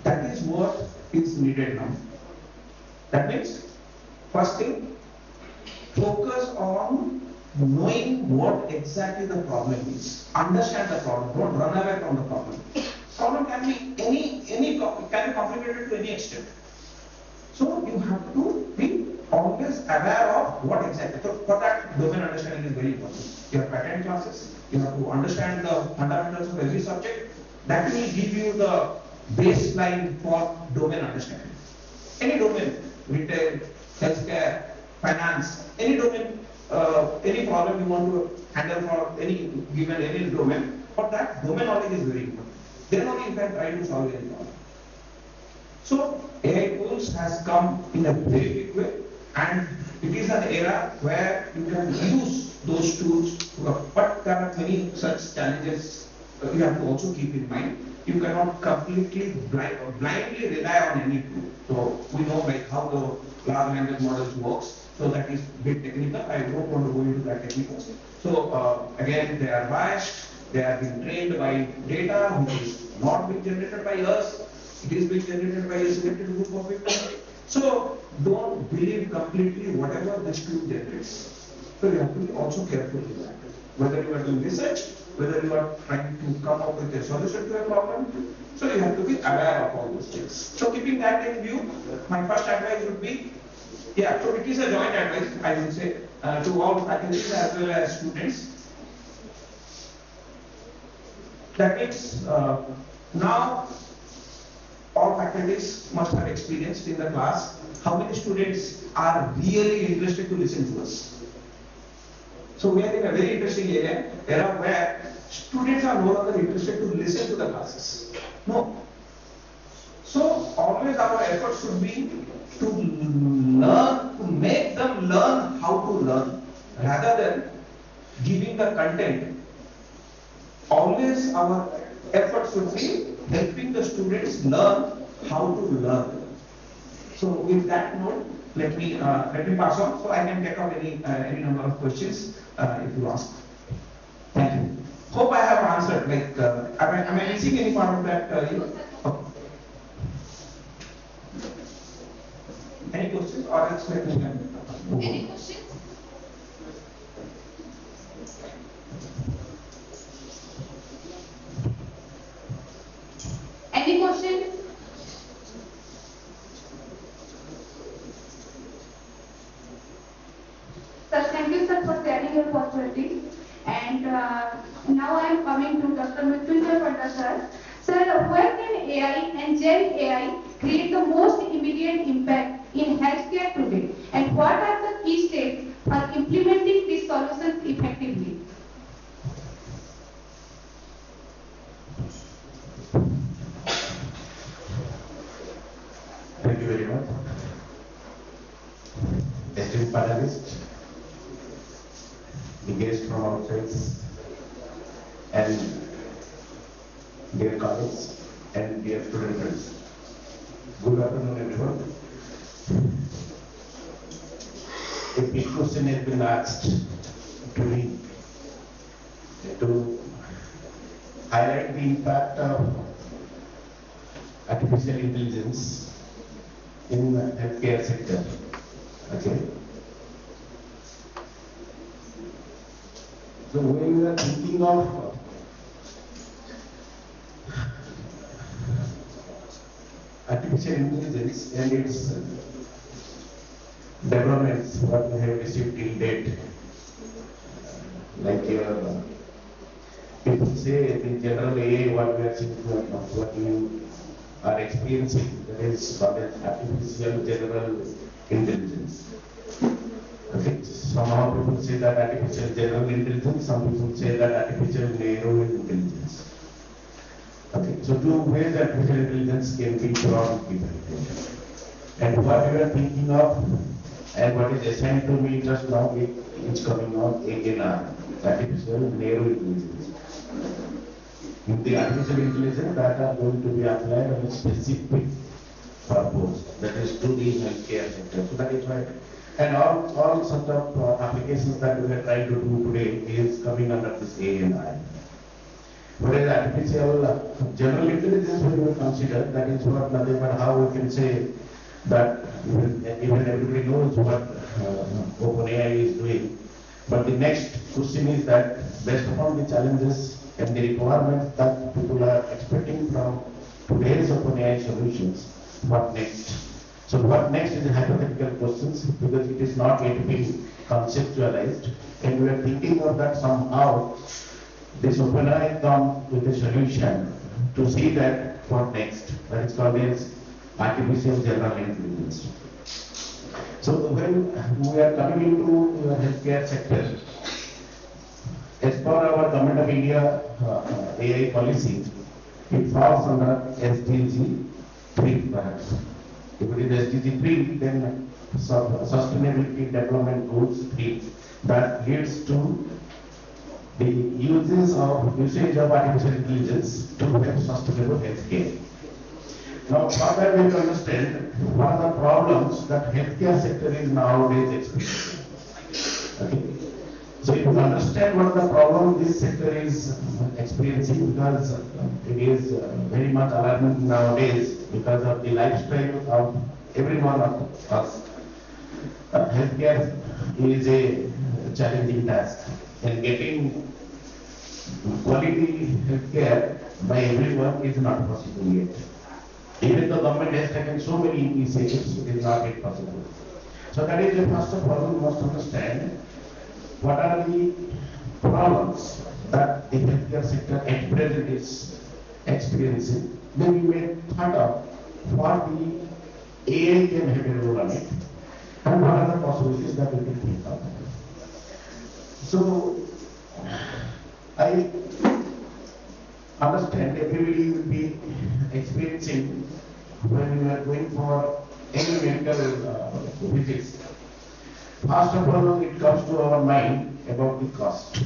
That is what is needed now. That means, first thing, focus on knowing what exactly the problem is. Understand the problem. Don't run away from the problem. Problem can be can be complicated to any extent. So you have to be always aware of what exactly. So for that, domain understanding is very important. Your pattern classes, you have to understand the fundamentals of every subject. That will give you the baseline for domain understanding. Any domain, retail, healthcare, finance, any domain, any problem you want to handle for any domain, for that domain knowledge is very important. Then only you can try to solve any problem. So AI tools has come in a very big way, and it is an era where you can use those tools. But there are many such challenges you have to also keep in mind. You cannot completely blindly rely on any tool. So we know like how the large language models works. So that is a bit technical. I don't want to go into that technical. So again, they are biased. They are being trained by data which is not being generated by us. It is being generated by a selected group of people. So don't believe completely whatever this tool generates. So you have to be also careful with that. Whether you are doing research, whether you are trying to come up with a solution to a problem. So you have to be aware of all those things. So keeping that in view, my first advice would be, so it is a joint advice, I would say, to all faculties as well as students. That means now all faculties must have experienced in the class how many students are really interested to listen to us. So we are in a very interesting era where students are no longer interested to listen to the classes. No. So always our effort should be to learn, to make them learn how to learn, rather than giving the content. Always our effort should be helping the students learn how to learn. So with that note, let me pass on, so I can take up any number of questions if you ask. Thank you. Hope I have answered. Like, am I missing any part of that? Okay. Any participate, we can move Any on. questions? Any questions? Sir, thank you, sir, for sharing your opportunity. And now I am coming to Dr. Mrityunjay Pandya, sir. Sir, where can AI and Gen AI create the most immediate impact in healthcare today? And what are the key steps for implementing these solutions effectively? Thank you very much. Esteemed panelists, the guests from outside, and dear colleagues and dear student friends. Good afternoon, everyone. A big question has been asked to me to highlight the impact of artificial intelligence in the healthcare sector. Okay. So when we are thinking of artificial intelligence and its developments, what we have received till date, like people say the general AI, what we are seeing, what you are experiencing, that is called as artificial general intelligence. Okay. Somehow people say that artificial general intelligence, some people say that artificial narrow intelligence. Okay, so two ways artificial intelligence can be brought into it. And what we are thinking of and what is assigned to me just now, it's coming on ANR, artificial narrow intelligence. In the artificial intelligence that are going to be applied on a specific purpose, that is to the healthcare sector. So that is why, and all sort of applications that we are trying to do today is coming under this ANI. Whereas artificial general intelligence, when we consider, that is what nothing but how we can say that even everybody knows what OpenAI is doing. But the next question is that based upon the challenges and the requirements that people are expecting from today's OpenAI solutions, what next? So what next is a hypothetical questions because it is not yet been conceptualized, and we are thinking of that somehow. This OpenAI come with a solution to see that what next. That is called as artificial general intelligence. So when we are coming into the healthcare sector, as per our Government of India AI policy, it falls under SDG 3 perhaps. If it is SDG 3, then Sustainability Development Goals 3, that leads to the usage of artificial intelligence to have sustainable healthcare. Now, further we will understand what are the problems that healthcare sector is nowadays experiencing. Okay. So, if you understand what the problem this sector is experiencing, because it is very much alarming nowadays because of the lifestyle of every one of us. Healthcare is a challenging task, and getting quality healthcare by everyone is not possible yet. Even though government has taken so many initiatives, it is not yet possible. So that is the first of all, we must understand what are the problems that the healthcare sector at present is experiencing. Then we may thought of what the AI can have a role on it, and what are the possibilities that we can think of. So I understand everybody will be experiencing when we are going for any medical visits. First of all, it comes to our mind about the cost.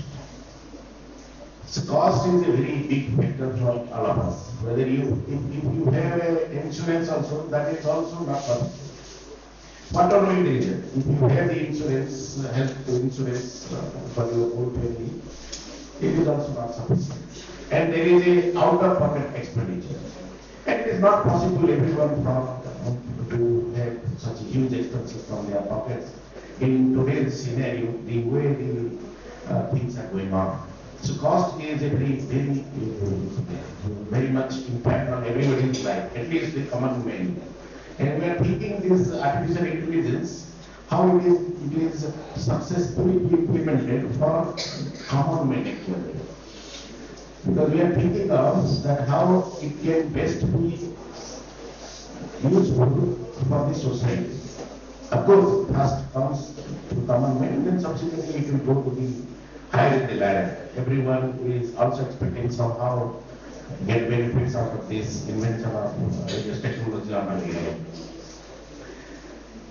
So cost is a very big factor for all of us. Whether if you have an insurance also, that is also not possible. Not only the reason, if you have the insurance, health insurance for your whole family, it is also not sufficient. And there is a out-of-pocket expenditure. And it is not possible everyone to outside such huge expenses from their pockets. In today's scenario, the way the things are going on. So cost is a very much impact on everybody's life, at least the common man. And we are thinking this artificial intelligence, how it is successfully implemented for common man actually. Because we are thinking of that how it can best be useful for the society. Of course, first comes to common man, then subsequently it will go to the higher in the ladder. Everyone is also expecting somehow get benefits out of this invention of this technology on AI.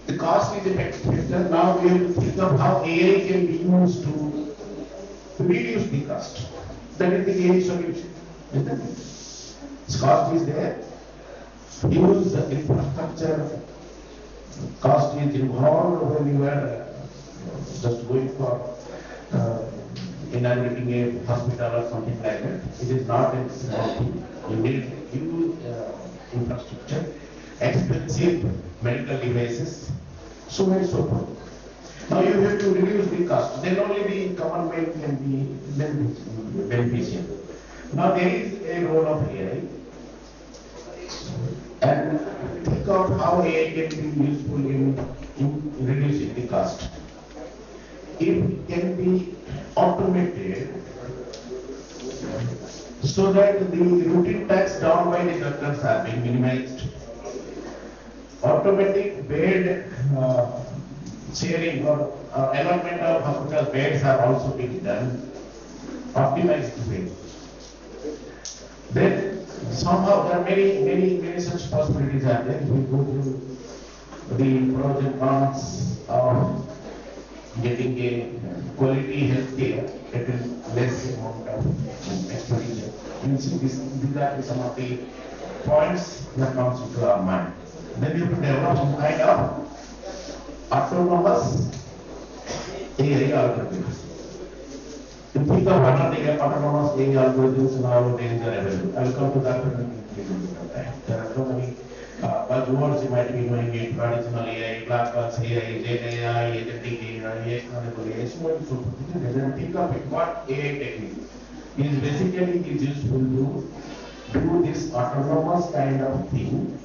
The cost is a factor. Now we have to think of how AI can be used to reduce the cost. That is the AI solution, isn't it? Cost is there. Use the infrastructure. Cost is involved when you are just going for inaugurating a hospital or something like that. It is not a small thing. You need huge infrastructure, expensive medical devices, so on and so forth. Now you have to reduce the cost. Then only the common man can be beneficial. Now there is a role of AI, and think of how AI can be useful in reducing the cost. If it can be automated so that the routine tasks done by the doctors are being minimized. Automatic bed sharing or allotment of hospital beds are also being done. Optimized way. Then somehow there are many such possibilities are there. We go through the pros and cons of getting a quality healthcare at a less amount of expenditure. You see, these are some of the points that comes into our mind. Then you have to develop some kind of autonomous AI algorithms. To think of what are the autonomous AI algorithms nowadays are available. I will come to that in a little bit. There are so many buzzwords you might be knowing it, traditional AI, black box AI, Gen AI, agentic AI, actionable AI, so on and so forth. Then think of it, what AI technique is basically useful to do this autonomous kind of thing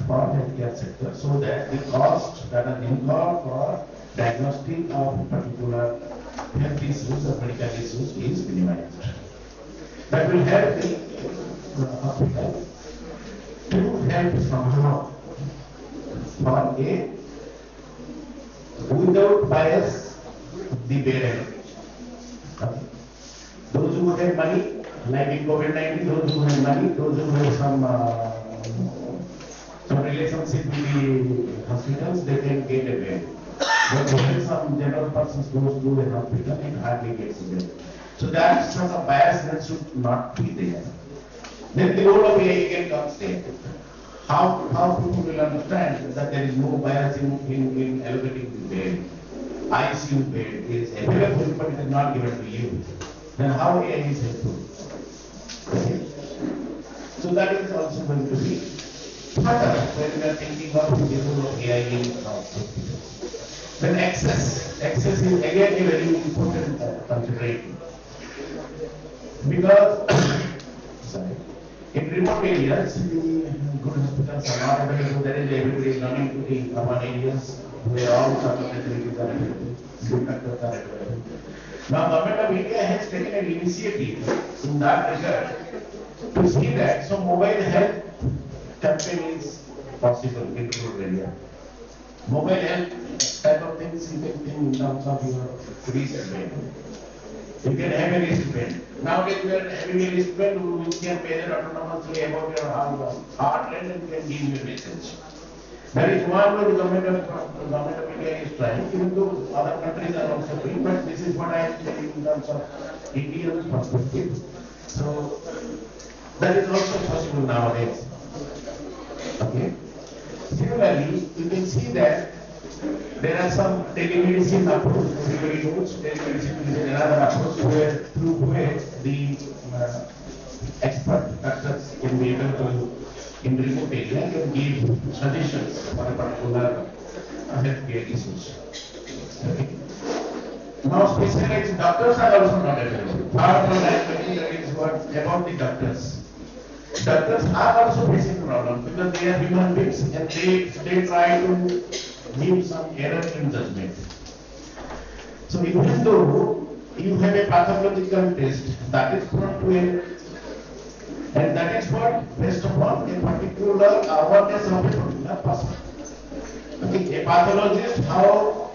for healthcare sector so that the cost that are involved for diagnostic of particular health issues or medical issues is minimized. That will help the hospital to help somehow for a without bias the bed. Okay. Those who have money, like in COVID-19, those who have money, those who have some relationship with the hospitals, they can get a bed. But when some general persons goes to the hospital, it hardly gets a bed. So that sort of bias that should not be there. Then the role of AI again comes there. How people will understand that there is no bias in allocating the bed. ICU bed is available but it is not given to you. Then how AI is helpful? Okay. So that is also going to be thought of when we are thinking of the role of AI in hospitals. Then access. Access is again a very important consideration. Because in remote areas, the good hospitals are not available. There is everybody is running to the urban areas where all sorts of facilities are available, good doctors are available. Now, Government of India has taken an initiative in that regard to see that some mobile health campaign is possible in rural area. Mobile health type of things you can think in terms of your wristband. You can have a wristband. Nowadays we are having a wristband which can measure autonomously about your heart rate and can give you a message. That is one way the government of India is trying, even though other countries are also doing, but this is what I am saying in terms of Indian perspective. So that is also possible nowadays. Okay. Similarly, you can see that there are some telemedicine approach. Everybody knows telemedicine is another approach through which the expert doctors can be able to in remote area can give suggestions for a particular healthcare issues. Okay. Now specialized doctors are also not available. Third one I am telling that is what about the doctors. Doctors are also facing problems because they are human beings and they try to give some error in judgment. So even though you have a pathological test that is prone to error, and that is what based upon a particular awareness of a particular person. Okay, a pathologist, how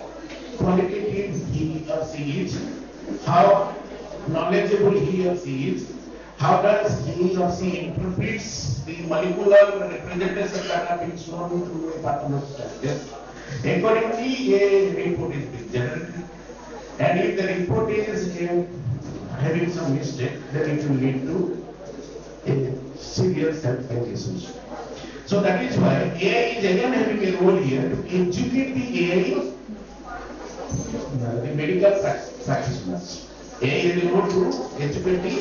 qualitative he or she is, how knowledgeable he or she is, how does he or she interprets the molecular representations that are being shown through a pathological test. Accordingly, a report is being generated, and if the report is having some mistake, then it will lead to a serious health issues. So that is why AI is again having a role here to educate the AI, the medical practitioners. AI is a role to educate the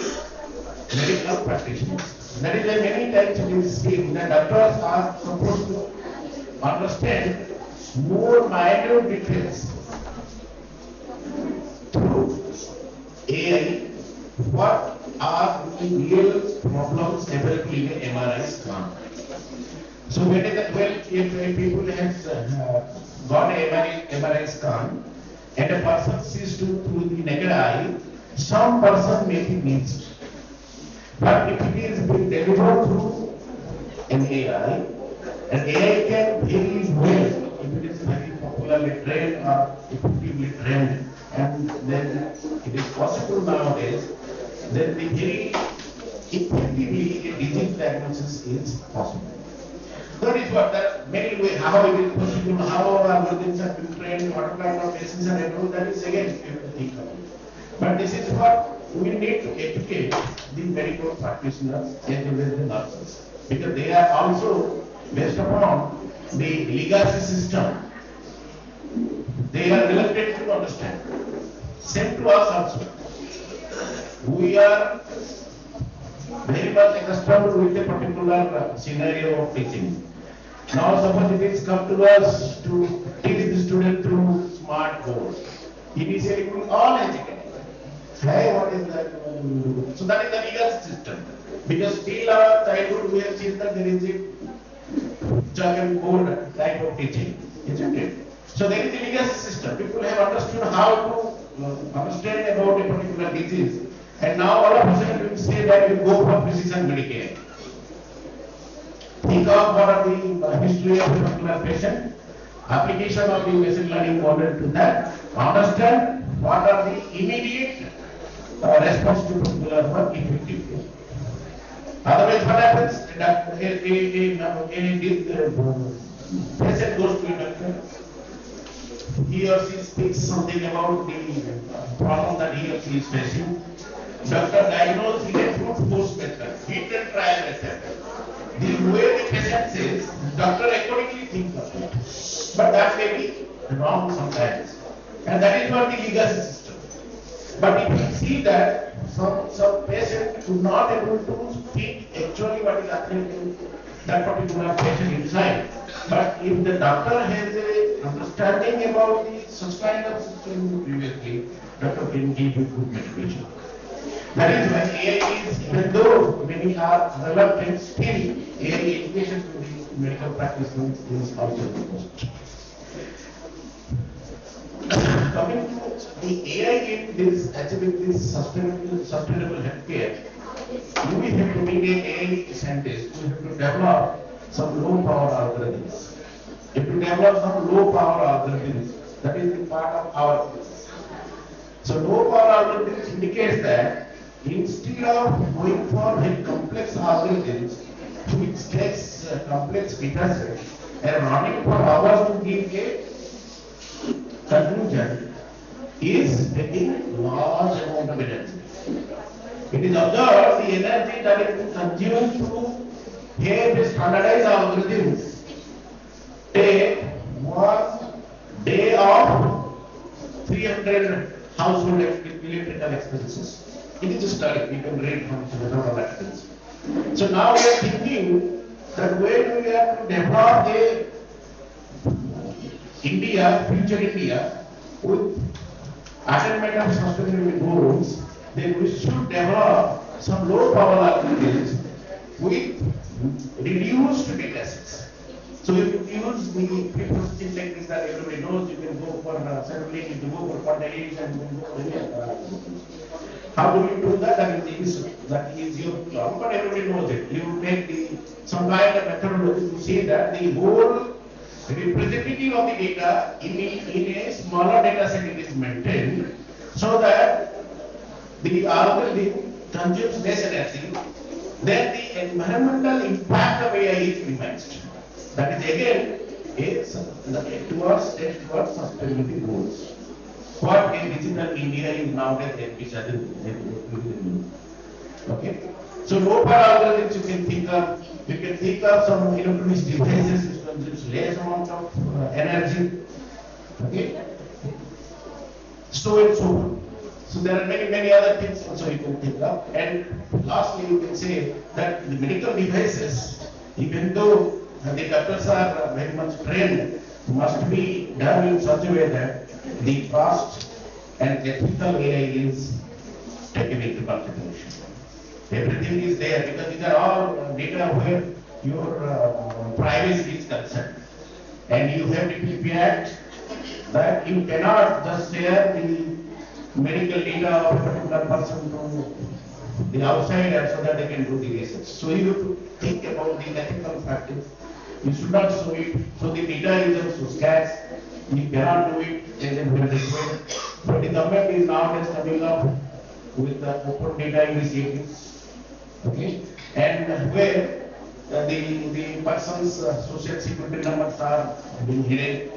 medical practitioners. That is why many times it is seen that doctors are supposed to understand more minor details through AI. What are the real problems available in an MRI scan? So if people have got an MRI scan and a person sees through the naked eye, some person may be missed. But if it is being delivered through an AI, and AI can very well, if it is very popularly trained or effectively trained, and then it is possible nowadays, then the very effectively a disease diagnosis is possible. That is what that many ways, how it is possible, how algorithms have been trained, what kind of machines are enrolled, that is again you have to think about. But this is what we need to educate the medical practitioners as well as the nurses, because they are also based upon the legacy system. They are reluctant to understand. Same to us also. We are very much accustomed with a particular scenario of teaching. Now suppose it is come to us to teach the student through smart boards. Initially we all educate. Hey, what is that? So that is the legal system. Because till our childhood we have seen that there is a chalk and board type of teaching, isn't it? So there is a legal system. People have understood how to understand about a particular disease. And now all of a sudden we say that you go for precision medicine. Think of what are the history of a particular patient, application of the machine learning model to that, understand what are the immediate response to particular work effectively. Otherwise what happens? A patient goes to a doctor, he or she speaks something about the problem that he or she is facing. Doctor diagnosed in a brute force method, hit and trial method. The way the patient says, doctor accordingly thinks of it. But that may be wrong sometimes. And that is what the legacy system. But if you see that some patient is not able to speak actually what is happening to that particular patient inside. But if the doctor has a understanding about the such kind of system previously, doctor can give you good medication. That is why AI is, even though many are reluctant, still AI education to the medical practitioners is also important. Coming to the AI in this achieving this sustainable healthcare, we have to be an AI scientist. We have to develop some low power algorithms. If we develop some low power algorithms, that is the part of our course. So low power algorithms indicates that instead of going for very complex algorithms, which takes complex data sets and running for hours to give a conclusion, is taking large amount of energy. It is observed the energy that is consumed to have a standardized algorithms take 1 day of 300 household electrical expenses. It is a study, you can read from the articles. So now we are thinking that when we are to develop a India, future India, with attainment of sustainability goals, then we should develop some low power algorithms with reduced data sets. So if you use the pre-processing techniques that everybody knows, you can go for settling, you can go for quantization, you can go for any other. How do you do that? That is your job, but everybody knows it. You take some kind of methodology to say that the whole representative of the data in a smaller data set it is maintained, so that the algorithm consumes less energy, then the environmental impact of AI is minimized. That is again towards sustainability goals. What a digital India is nowadays envisioning. Okay. So low power algorithms you can think of some electronic devices which consumes less amount of energy. Okay. So and so on. So there are many other things also you can think of. And lastly, you can say that the medical devices, even though the doctors are very much trained, must be done in such a way that the cost and ethical AI is taken into consideration. Everything is there because these are all data where your privacy is concerned. And you have to be prepared that you cannot just share the medical data of a particular person to the outsider so that they can do the research. So you have to think about the ethical factors. You should not show it. So the data is also scarce. You cannot do it and then when required. But the government is nowadays coming up with the open data initiatives. Okay, and where the person's social security numbers are being hidden,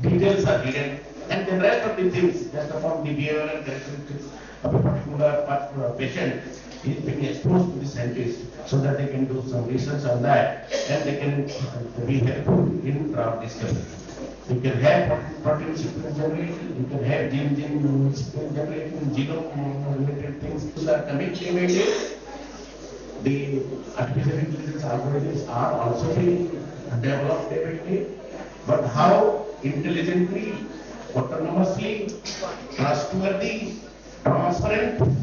details are hidden, and the rest of the things, just upon the behavioral characteristics of a particular patient is being exposed to the scientists so that they can do some research on that and they can be helpful in drug discovery. You can have protein sequence generation, you can have gene sequence generation, genome related things that are coming every day. The artificial intelligence algorithms are also being developed day by day, but how intelligently, autonomously, trustworthy, transparent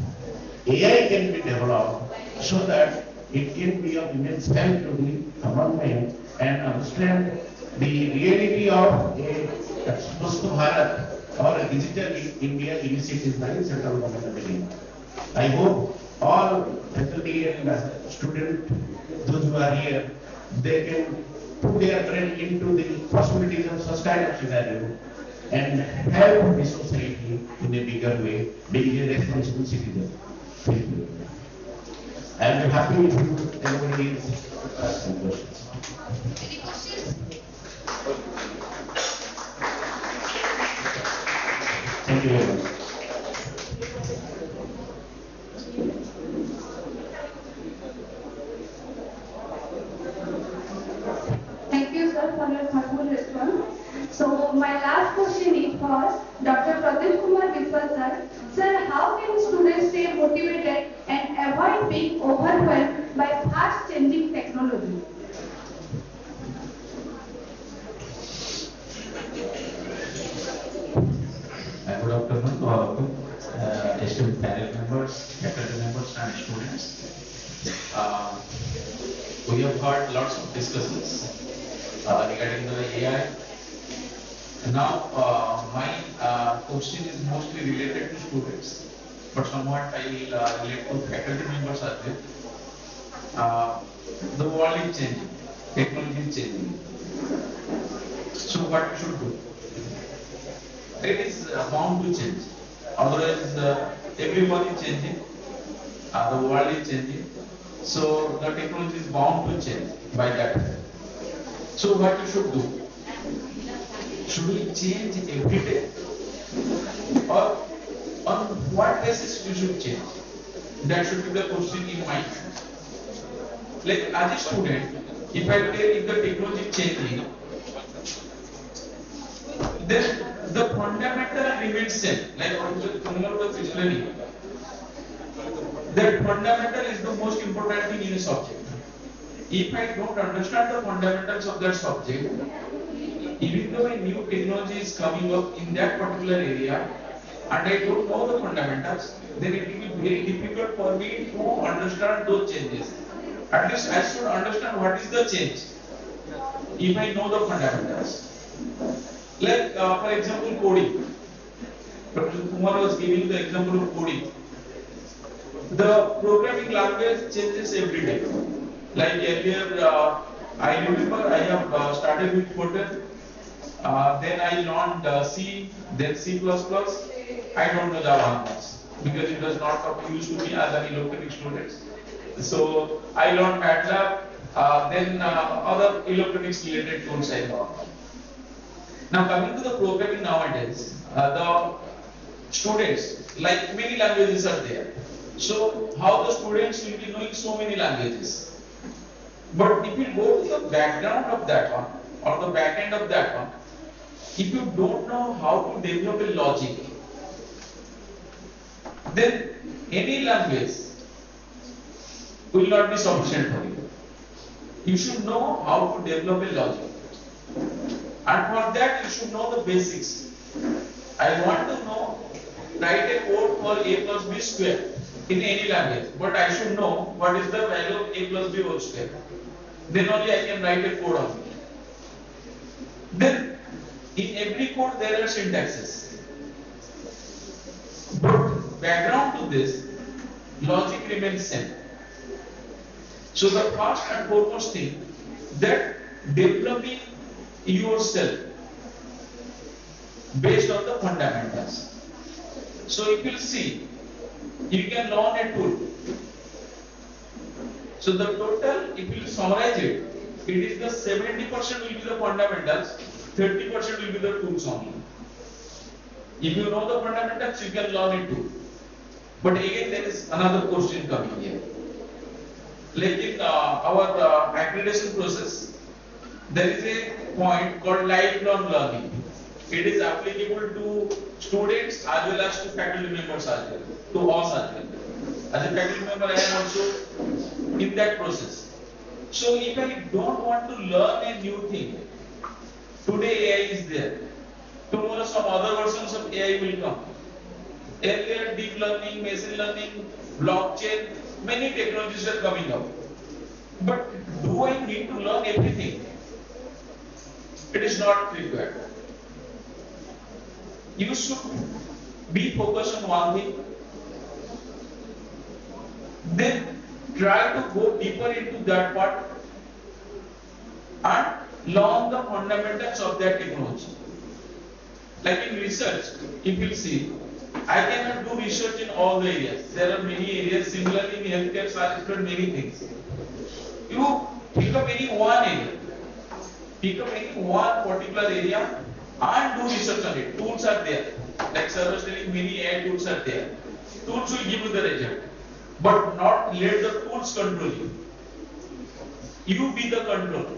AI can be developed so that it can be of immense help to the common man and understand the reality of a Swasth Bharat or a digital India initiative by the central government of India. I hope all faculty and students, those who are here, they can put their brain into the possibilities of such kind of scenario and help the society in a bigger way, being a responsible citizen. Thank you. I am happy if anybody is asking questions. Any questions? Thank you very much. Thank you, sir, for your thoughtful response. So my last question is for Dr. Pradeep Kumar Biswal, sir. Sir, how can students stay motivated and avoid being overwhelmed by fast-changing technology? Good afternoon to all of you, esteemed panel members, faculty members, and students. We have heard lots of discussions regarding the AI. Now, my question is mostly related to students, but somewhat I will relate to faculty members as well. The world is changing, technology is changing. So what we should do? It is bound to change. Otherwise, everyone is changing, the world is changing. So the technology is bound to change by that. So what you should do? Should we change every day? Or on what basis we should change? That should be the question in mind. Like as a student, if I tell if the technology is changing, then the fundamental remains same. Like Conclave is learning. That fundamental is the most important thing in a subject. if I don't understand the fundamentals of that subject, even though a new technology is coming up in that particular area, and I don't know the fundamentals, then it will be very difficult for me to understand those changes. At least I should understand what is the change if I know the fundamentals. Like, for example, coding. Professor Kumar was giving the example of coding. The programming language changes every day. Like earlier, I remember I have started with Fortran, then I learned C, then C++. I don't know Java much because it was not of use to me as an electronic student. So I learned MATLAB, then other electronics related tools I learned. Now coming to the programming nowadays, the students, like many languages are there. So how the students will be knowing so many languages? But if you go to the background of that one, or the back end of that one, if you don't know how to develop a logic, then any language will not be sufficient for you. You should know how to develop a logic. And for that you should know the basics. I want to know, write a code for a plus b square in any language, but I should know what is the value of a plus b whole square. Then only I can write a code on it. Then in every code there are syntaxes. But background to this, logic remains same. So the first and foremost thing, that developing yourself based on the fundamentals. So if you see, you can learn a tool. So the total, if you summarize it, it is the 70% will be the fundamentals, 30% will be the tools only. If you know the fundamentals, you can learn it too. But again, there is another question coming here. Like in our accreditation process, there is a point called lifelong learning. It is applicable to students as well as to faculty members as well, to us as well. As a faculty member, I am also in that process. So if I don't want to learn a new thing, today AI is there. Tomorrow some other versions of AI will come. Earlier deep learning, machine learning, blockchain, many technologies are coming up. But do I need to learn everything? It is not required. You should be focused on one thing. Then try to go deeper into that part and learn the fundamentals of that technology. Like in research, if you see, I cannot do research in all the areas. There are many areas. Similarly, in healthcare, so I have many things. You pick up any one area, pick up any one particular area and do research on it. Tools are there. Like sir was telling, many AI tools are there. Tools will give you the result, but not let the tools control you. You be the controller.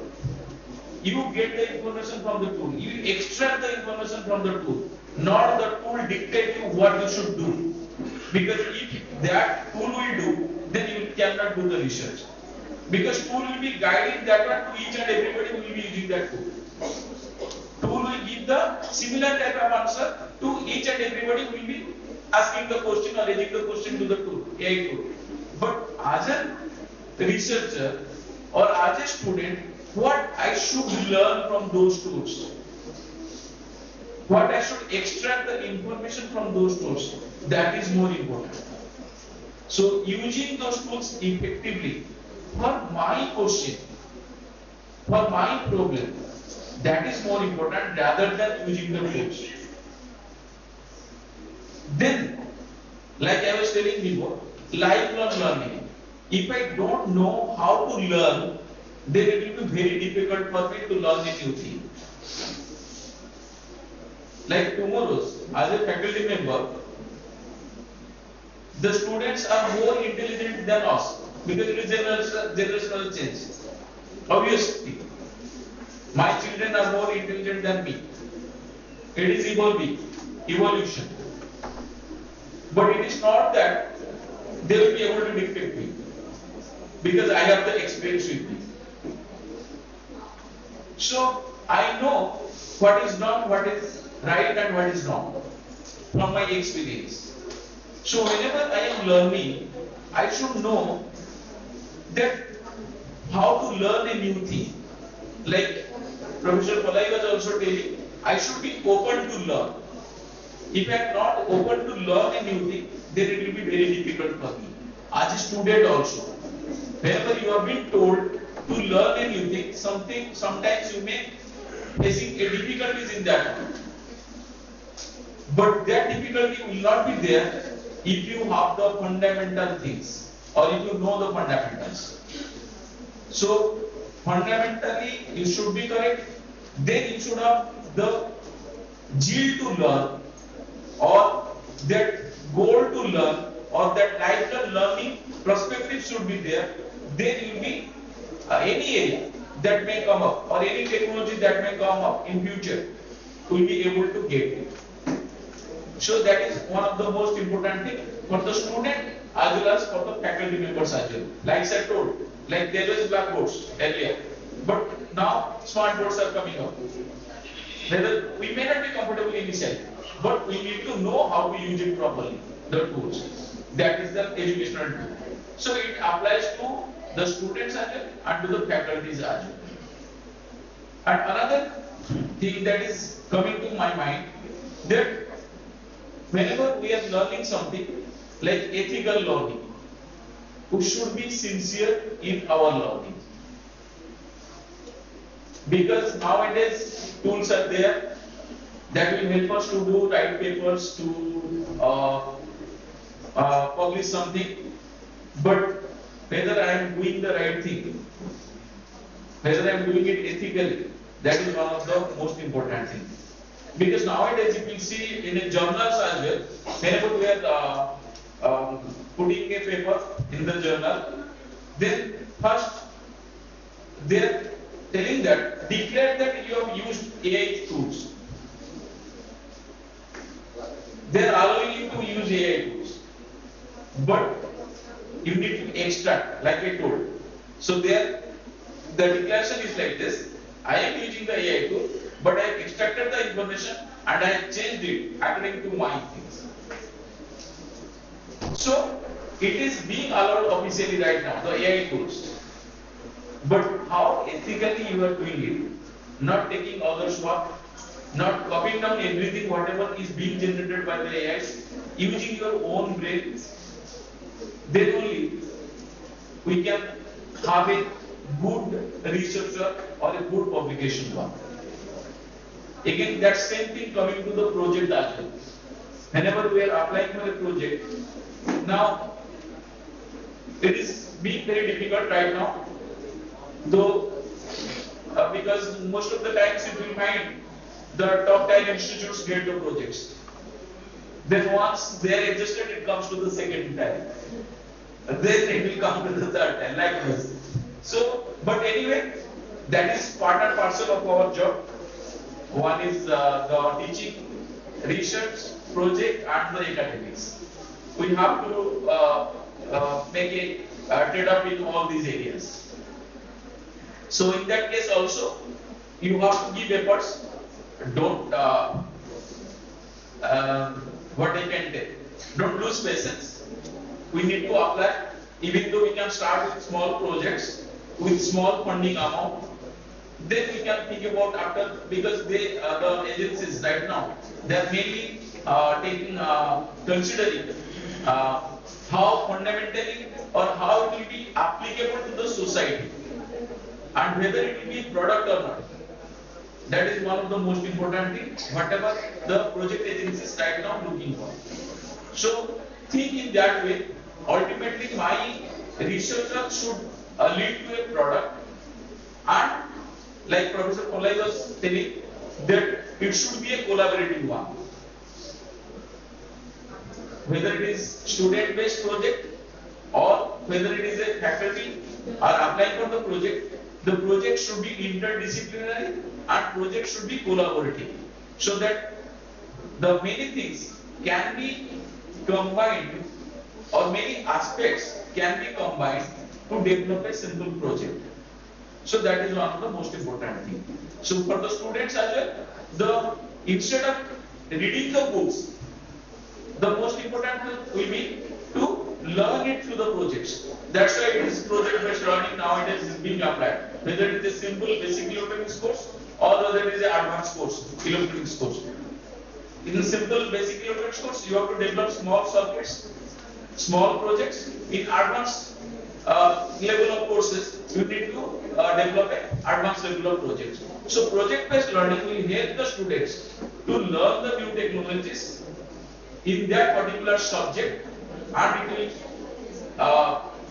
You get the information from the tool. You extract the information from the tool. Not the tool dictate you what you should do. Because if that tool will do, then you cannot do the research. Because tool will be guiding that one to each and everybody who will be using that tool. Tool will give the similar type of answer to each and everybody who will be asking the question or raising the question to the tool, AI tool. But as a researcher or as a student, what I should learn from those tools? What I should extract the information from those tools? That is more important. So using those tools effectively for my question, for my problem, that is more important rather than using the tools. Then, like I was telling before, lifelong learning. If I don't know how to learn, then it will be very difficult for me to learn a new thing. Like tomorrow's, as a faculty member, the students are more intelligent than us because it is generational change. Obviously, my children are more intelligent than me. It is evolution. But it is not that they will be able to dictate me because I have the experience with me. So I know what is done, what is right and what is wrong from my experience. So whenever I am learning, I should know that how to learn a new thing. Like Professor Palai was also telling, I should be open to learn. If I am not open to learn a new thing, then it will be very difficult for me. As a student also, whenever you have been told to learn a new thing, sometimes you may facing a difficulties in that. But that difficulty will not be there if you have the fundamental things or if you know the fundamentals. So fundamentally you should be correct. Then you should have the zeal to learn, or that goal to learn, or that lifelong learning perspective should be there. Then you will be any area that may come up or any technology that may come up in future, will be able to get it. So that is one of the most important thing for the student as well as for the faculty members as well. Like I told, like there was blackboards earlier, but now smart boards are coming up. Whether we may not be comfortable initially, but we need to know how to use it properly, the tools. That is the educational tool. So it applies to the students as well and to the faculties as well. And another thing that is coming to my mind, that whenever we are learning something like ethical learning, we should be sincere in our learning. Because nowadays tools are there that will help us to do write papers, to publish something, but whether I am doing the right thing, whether I am doing it ethically, that is one of the most important things. Because nowadays you will see in a journals as well, whenever we are putting a paper in the journal, then first they are telling that declare that you have used AI tools. They are allowing you to use AI tools, but you need to extract, like I told. So there, the declaration is like this: I am using the AI tool, but I have extracted the information and I have changed it according to my things. So it is being allowed officially right now, the AI tools. But how ethically you are doing it? Not taking others' work, not copying down everything, whatever is being generated by the AI, using your own brain. Then only we can have a good researcher or a good publication work. Again, that same thing coming to the project as well. Whenever we are applying for a project, now it is being very difficult right now, though because most of the times you will find the top 10 institutes get the projects. Then once they are adjusted, it comes to the second time. Then it will come to the third time, like this. So, but anyway, that is part and parcel of our job. One is the teaching, research, project, and the academics. We have to make a trade-off in all these areas. So in that case also, you have to give efforts. Don't what I can tell, don't lose patience. We need to apply, even though we can start with small projects with small funding amount. Then we can think about after, because they the agencies right now, they are mainly taking considering how fundamentally or how it will be applicable to the society and whether it will be product or not. That is one of the most important things, whatever the project agencies right now looking for. So think in that way. Ultimately, my researcher should lead to a product, and like Professor Collai was telling, that it should be a collaborative one. Whether it is student-based project or whether it is a faculty are applying for the project should be interdisciplinary and project should be collaborative, so that the many things can be combined or many aspects can be combined to develop a simple project. So that is one of the most important thing. So for the students as well, instead of reading the books, the most important will be to learn it through the projects. That's why it is project-based learning nowadays is being applied. Whether it is simple basic electronics course or whether it is an advanced course, electronics course. In a simple basic electronics course, you have to develop small circuits, small projects. In advanced level of courses, you need to develop an advanced level of projects. So project-based learning will help the students to learn the new technologies in that particular subject, and it will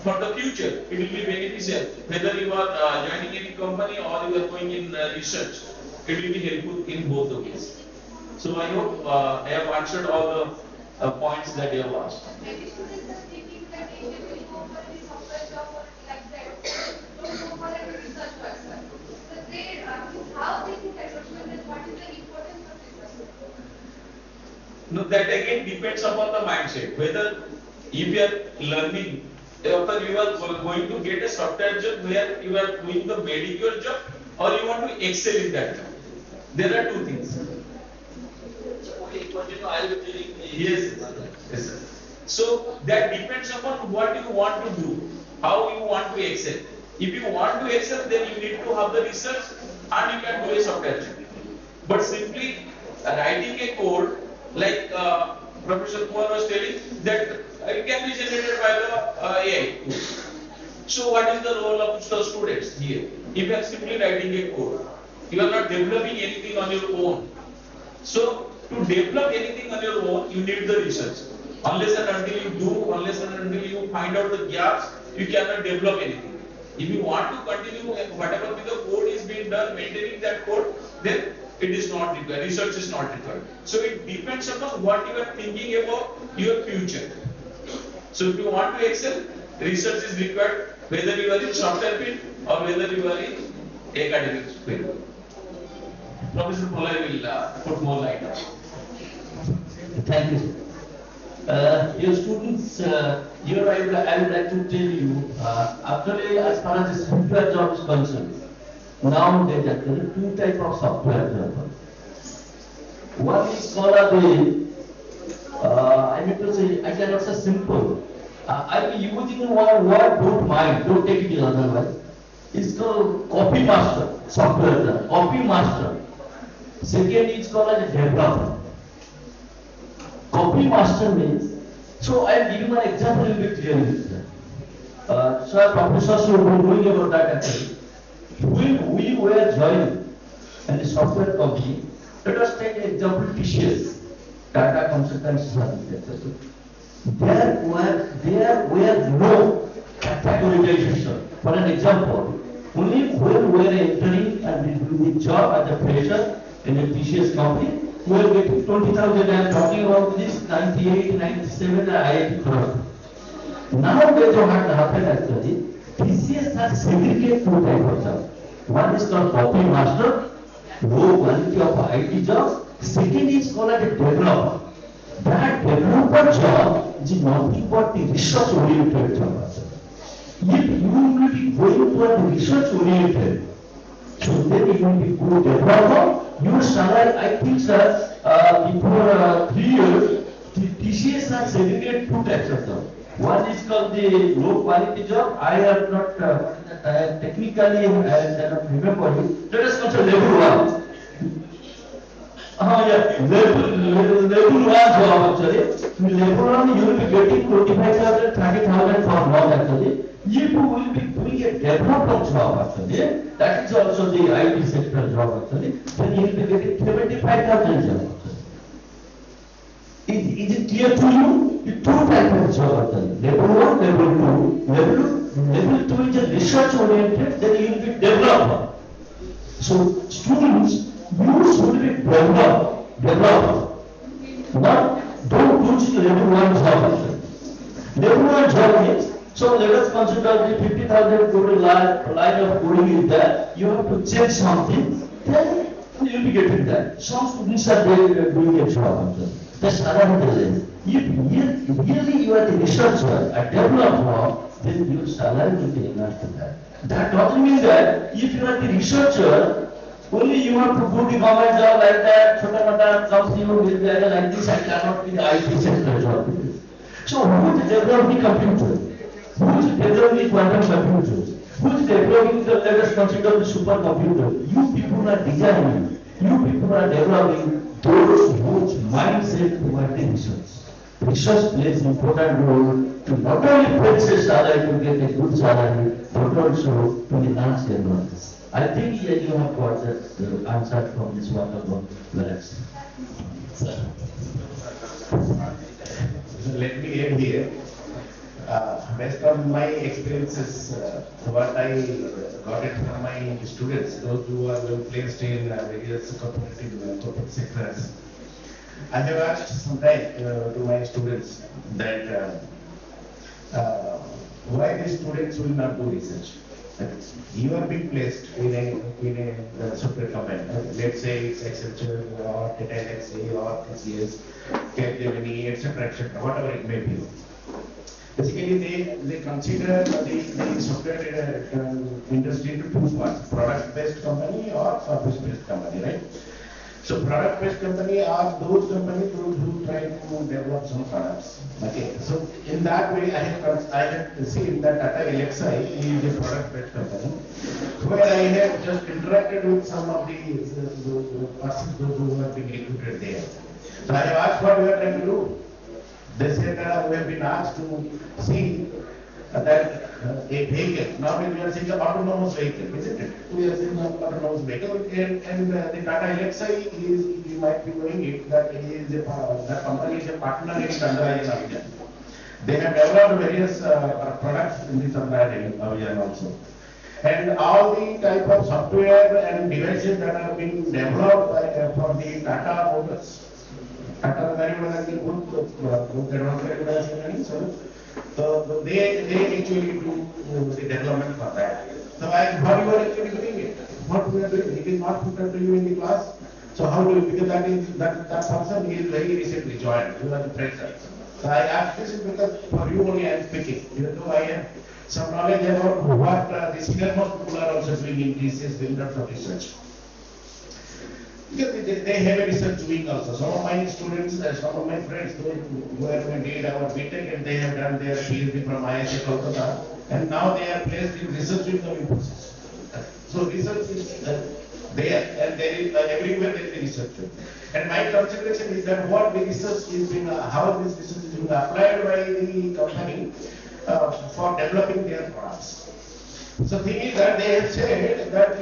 for the future it will be beneficial. Whether you are joining any company or you are going in research, it will be helpful in both the ways. So I hope I have answered all the points that you have asked. Many students are thinking that they will go for the software job or like that. Don't go for a research person. So they, how they think attachment is what is the importance of research? No, that again depends upon the mindset. Whether if you are learning, after you are going to get a software job where you are doing the medical job, or you want to excel in that job. There are two things. Okay, continue. I will be telling. Yes, yes, sir. So that depends upon what you want to do, how you want to excel. If you want to excel, then you need to have the research and you can do a software job. But simply writing a code, like Professor Kumar was telling, that it can be generated by the AI. So what is the role of the students here? If you are simply writing a code, you are not developing anything on your own. So to develop anything on your own, you need the research. Unless and until you do, unless and until you find out the gaps, you cannot develop anything. If you want to continue whatever the code is being done, maintaining that code, then it is not required. Research is not required. So it depends upon what you are thinking about your future. So if you want to excel, research is required, whether you are in software field or whether you are in academic field. Professor Pralay will put more light on it. Thank you, sir. Your students, here I would like to tell you, actually as far as the software job is concerned, now there are actually two types of software jobs. One is called I mean to say, I cannot say simple. I will using one word, don't mind, don't take it otherwise. It's called copy master software job, copy master. Second is called as a developer. Copy master means, so I am giving an example in the clear. Sir, professors who were doing about that actually. When we were joining in the software company, let us take an example TCS, Tata Consultancy Services. There were no categorization. For an example, only when we were entering and doing the job as a fresher in a TCS company, we were getting 20,000. I am talking about this 98, 97 IIT Kharagpur. Now what happened actually, TCS has segregated two types of jobs. One is called copy master, low quality of IT job. Second is called a developer. That developer job is nothing but the research oriented job. If you will be going for the research oriented, so then you will be good developer. Your salary, I think, sir, before 3 years, the TCS has segregated two types of jobs. One is called the low quality job. I am not technically, I cannot remember it. Let us consider level 1. Level 1 job actually. Level 1 you will be getting 25,000, 30,000 for month actually. You will be doing a developer job actually. That is also the IT sector job actually. Then you will be getting 75,000 job. Is it clear to you? The two types of job actually. Level 1, level 2. Level 2 is a research oriented, then you will be developer. So students, you should be developer. Not don't choose level 1 job actually. Level 1 job means, so let us consider the 50,000 code line of coding is there. You have to change something, then you will be getting that. Some students are doing a job actually. That's another reason. If really you are the researcher, a developer, then a huge salary will be enough to that. That doesn't mean that if you are the researcher, only you have to do the government job like that, chota mota comes you will be like this, I cannot be the IT sector job. So who is developing computer? Who is developing quantum computers? Who is developing the latest concept of the supercomputer? You people are designing. You people are developing those whose mindset toward the research. Research plays an important role to not only fetch a salary to get a good salary, but also to enhance their knowledge. I think here you have got that answer from this wonderful Alex. Let me end here. Based on my experiences, what I got it from my students, those who are well placed in various corporate sectors, I have asked sometimes to my students that why these students will not do research. You are being placed in a software company. Let's say it's Accenture or Technocrats or TCS, Capgemini, etc., whatever it may be. Basically, they consider the software industry into two parts: product-based company or service-based company, right? So product-based company are those companies who try to develop some products. Okay. So in that way, I have seen that Tata Elxsi is a product-based company, where I have just interacted with some of the persons who have been recruited there. So I have asked what we are trying to do. They said that we have been asked to see that a vehicle, normally we are saying autonomous vehicle, isn't it? We are saying autonomous vehicle, and the Tata Elxsi is, you might be knowing it, that that company is a partner in Gandhi Abhijan. They have developed various products in this Abhijan also. And all the type of software and devices that are being developed for the Tata Motors. Tata very well, so they actually do the development for that. So how you are actually doing it? What we are doing? It is not put up to you in the class. So how do you? Because that person is very recently joined. You are the fresher. So I ask this because for you only I am speaking. Even though I have some knowledge about what the senior most people are also doing in TCS in terms of research. Because they have a research wing also. Some of my students, some of my friends, who have did our BTech and they have done their PhD from IIT Kolkata, and now they are placed in research wing of Infosys. So research is there, and there is everywhere there is research. And my consideration is that what the research is being, how this research is being applied by the company for developing their products. So the thing is that they have said that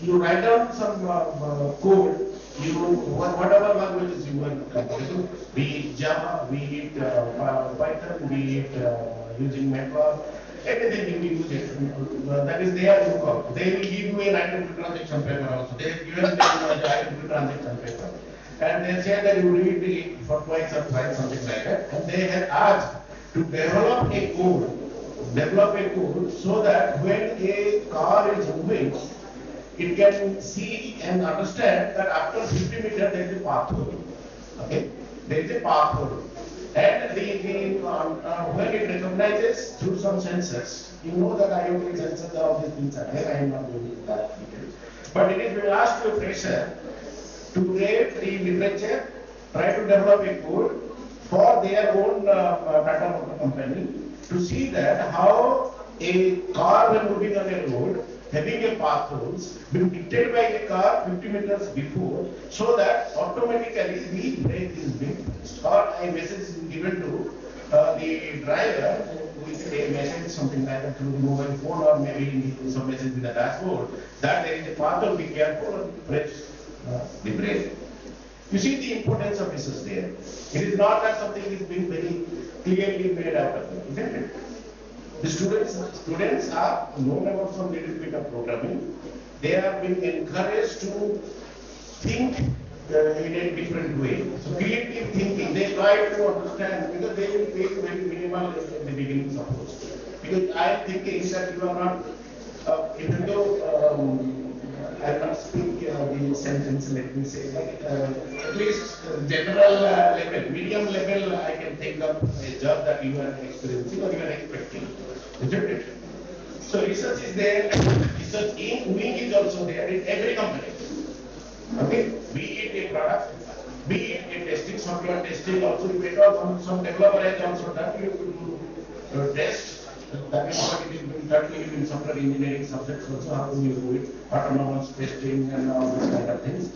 you write down some code, whatever languages you want to, be it Java, be it Python, be it using MATLAB, anything you use it. That is their code. They will give you a random transaction paper also. They have given them a random transaction paper. And they say that you read it for twice or thrice, something like that. And they have asked to develop a code so that when a car is moving, it can see and understand that after 50 meters there is a path hole. Okay? There is a path hole. And when it recognizes through some sensors, you know that IoT sensors, all these things are there. I am not going into that detail. But it is being asked to a fresher to read the literature, try to develop a code for their own Tata Motor company to see that how a car when moving on a road having a path holes being detected by a car 50 meters before, so that automatically the brake is being pressed or a message is given to the driver with a message something like that through the mobile phone or maybe some message with the dashboard that there is a path hole, be careful and press the brake. You see the importance of research there. It is not that something is being very clearly made out of it, isn't it? The students are known about some little bit of programming. They are being encouraged to think in a different way. So creative thinking, they try to understand because they will pay very minimal at the beginning, suppose. Because I am thinking that you are not, even though I will not speak the sentence, let me say, like, at least general level, medium level, I can think of a job that you are experiencing or you are expecting. isn't it? So research is there, research in wing is also there in every company. Okay, be it a product, be it a testing, software testing also, because some developer has also done, you test. That is what it is being done in software engineering subjects also, how do you do it, autonomous testing and all these kind of things.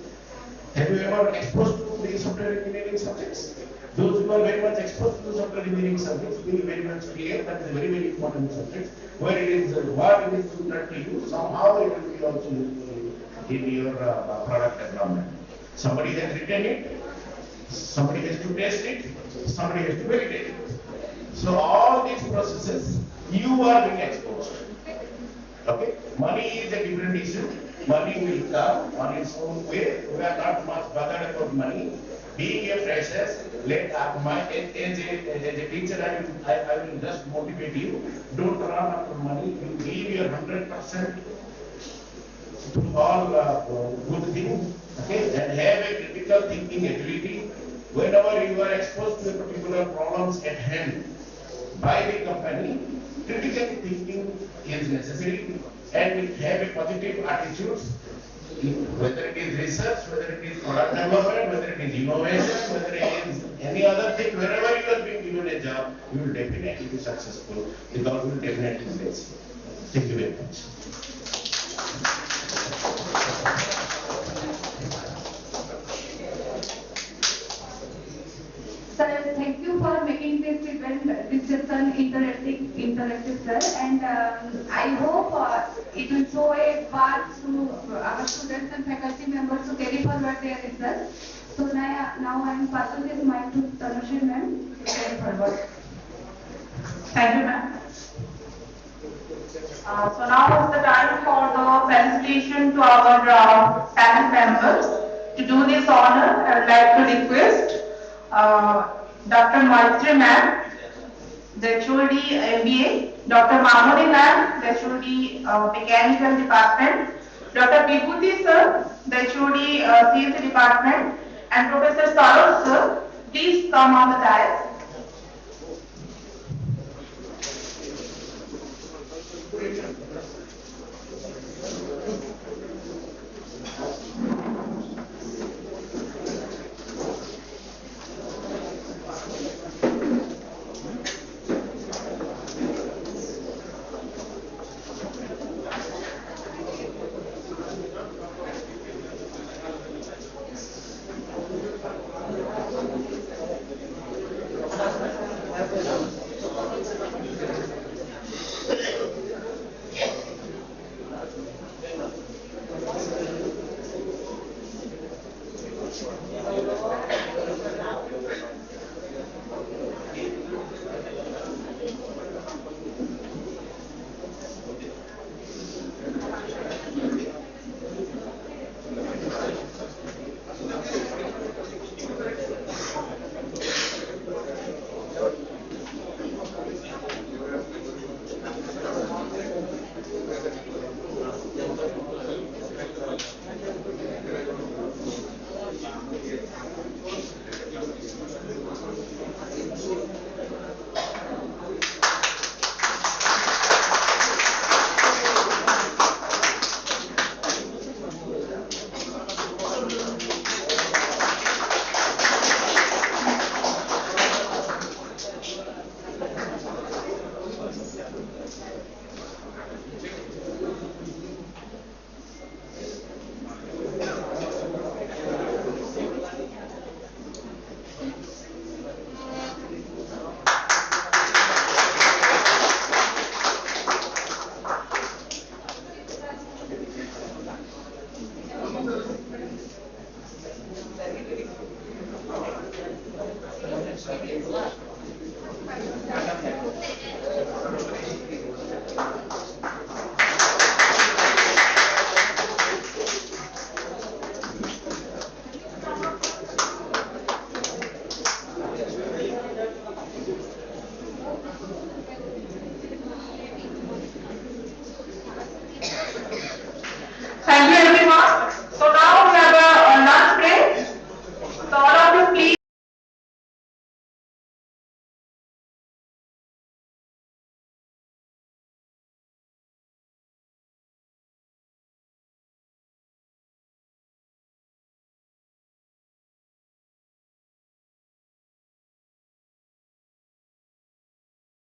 Have you ever exposed to the software engineering subjects? Those who are very much exposed to the software engineering subjects will be very much clear that is a very, very important subject, where it is what it is that to you, somehow it will be also useful in your product development. Somebody has written it, somebody has to test it, somebody has to validate it. So all these processes, you are being exposed. Okay? Money is a different issue. Money will come on its own way. We are not much bothered about money. Being a fresher, as a teacher, I will just motivate you. Don't run after money. You give your 100% to all good things. Okay? And have a critical thinking ability. Whenever you are exposed to a particular problems at hand by the company, critical thinking is necessary, and have a positive attitude, whether it is research, whether it is product development, whether it is innovation, whether it is any other thing, wherever you are being given a job, you will definitely be successful, because you will definitely succeed. Thank you very much. Sir, thank you for making this event discussion interactive, sir. And I hope it will show a path to our students and faculty members to carry forward their research. So now I am passing this mic to Tanushree ma'am to carry forward. Thank you, ma'am. So now is the time for the presentation to our panel members. To do this honor, I would like to request Dr. Maitri ma'am, the HOD MBA, Dr. Mahmoodi ma'am, the HOD Mechanical Department, Dr. Vibhuti sir, the HOD CSE Department, and Professor Saroj sir, please come on the dais.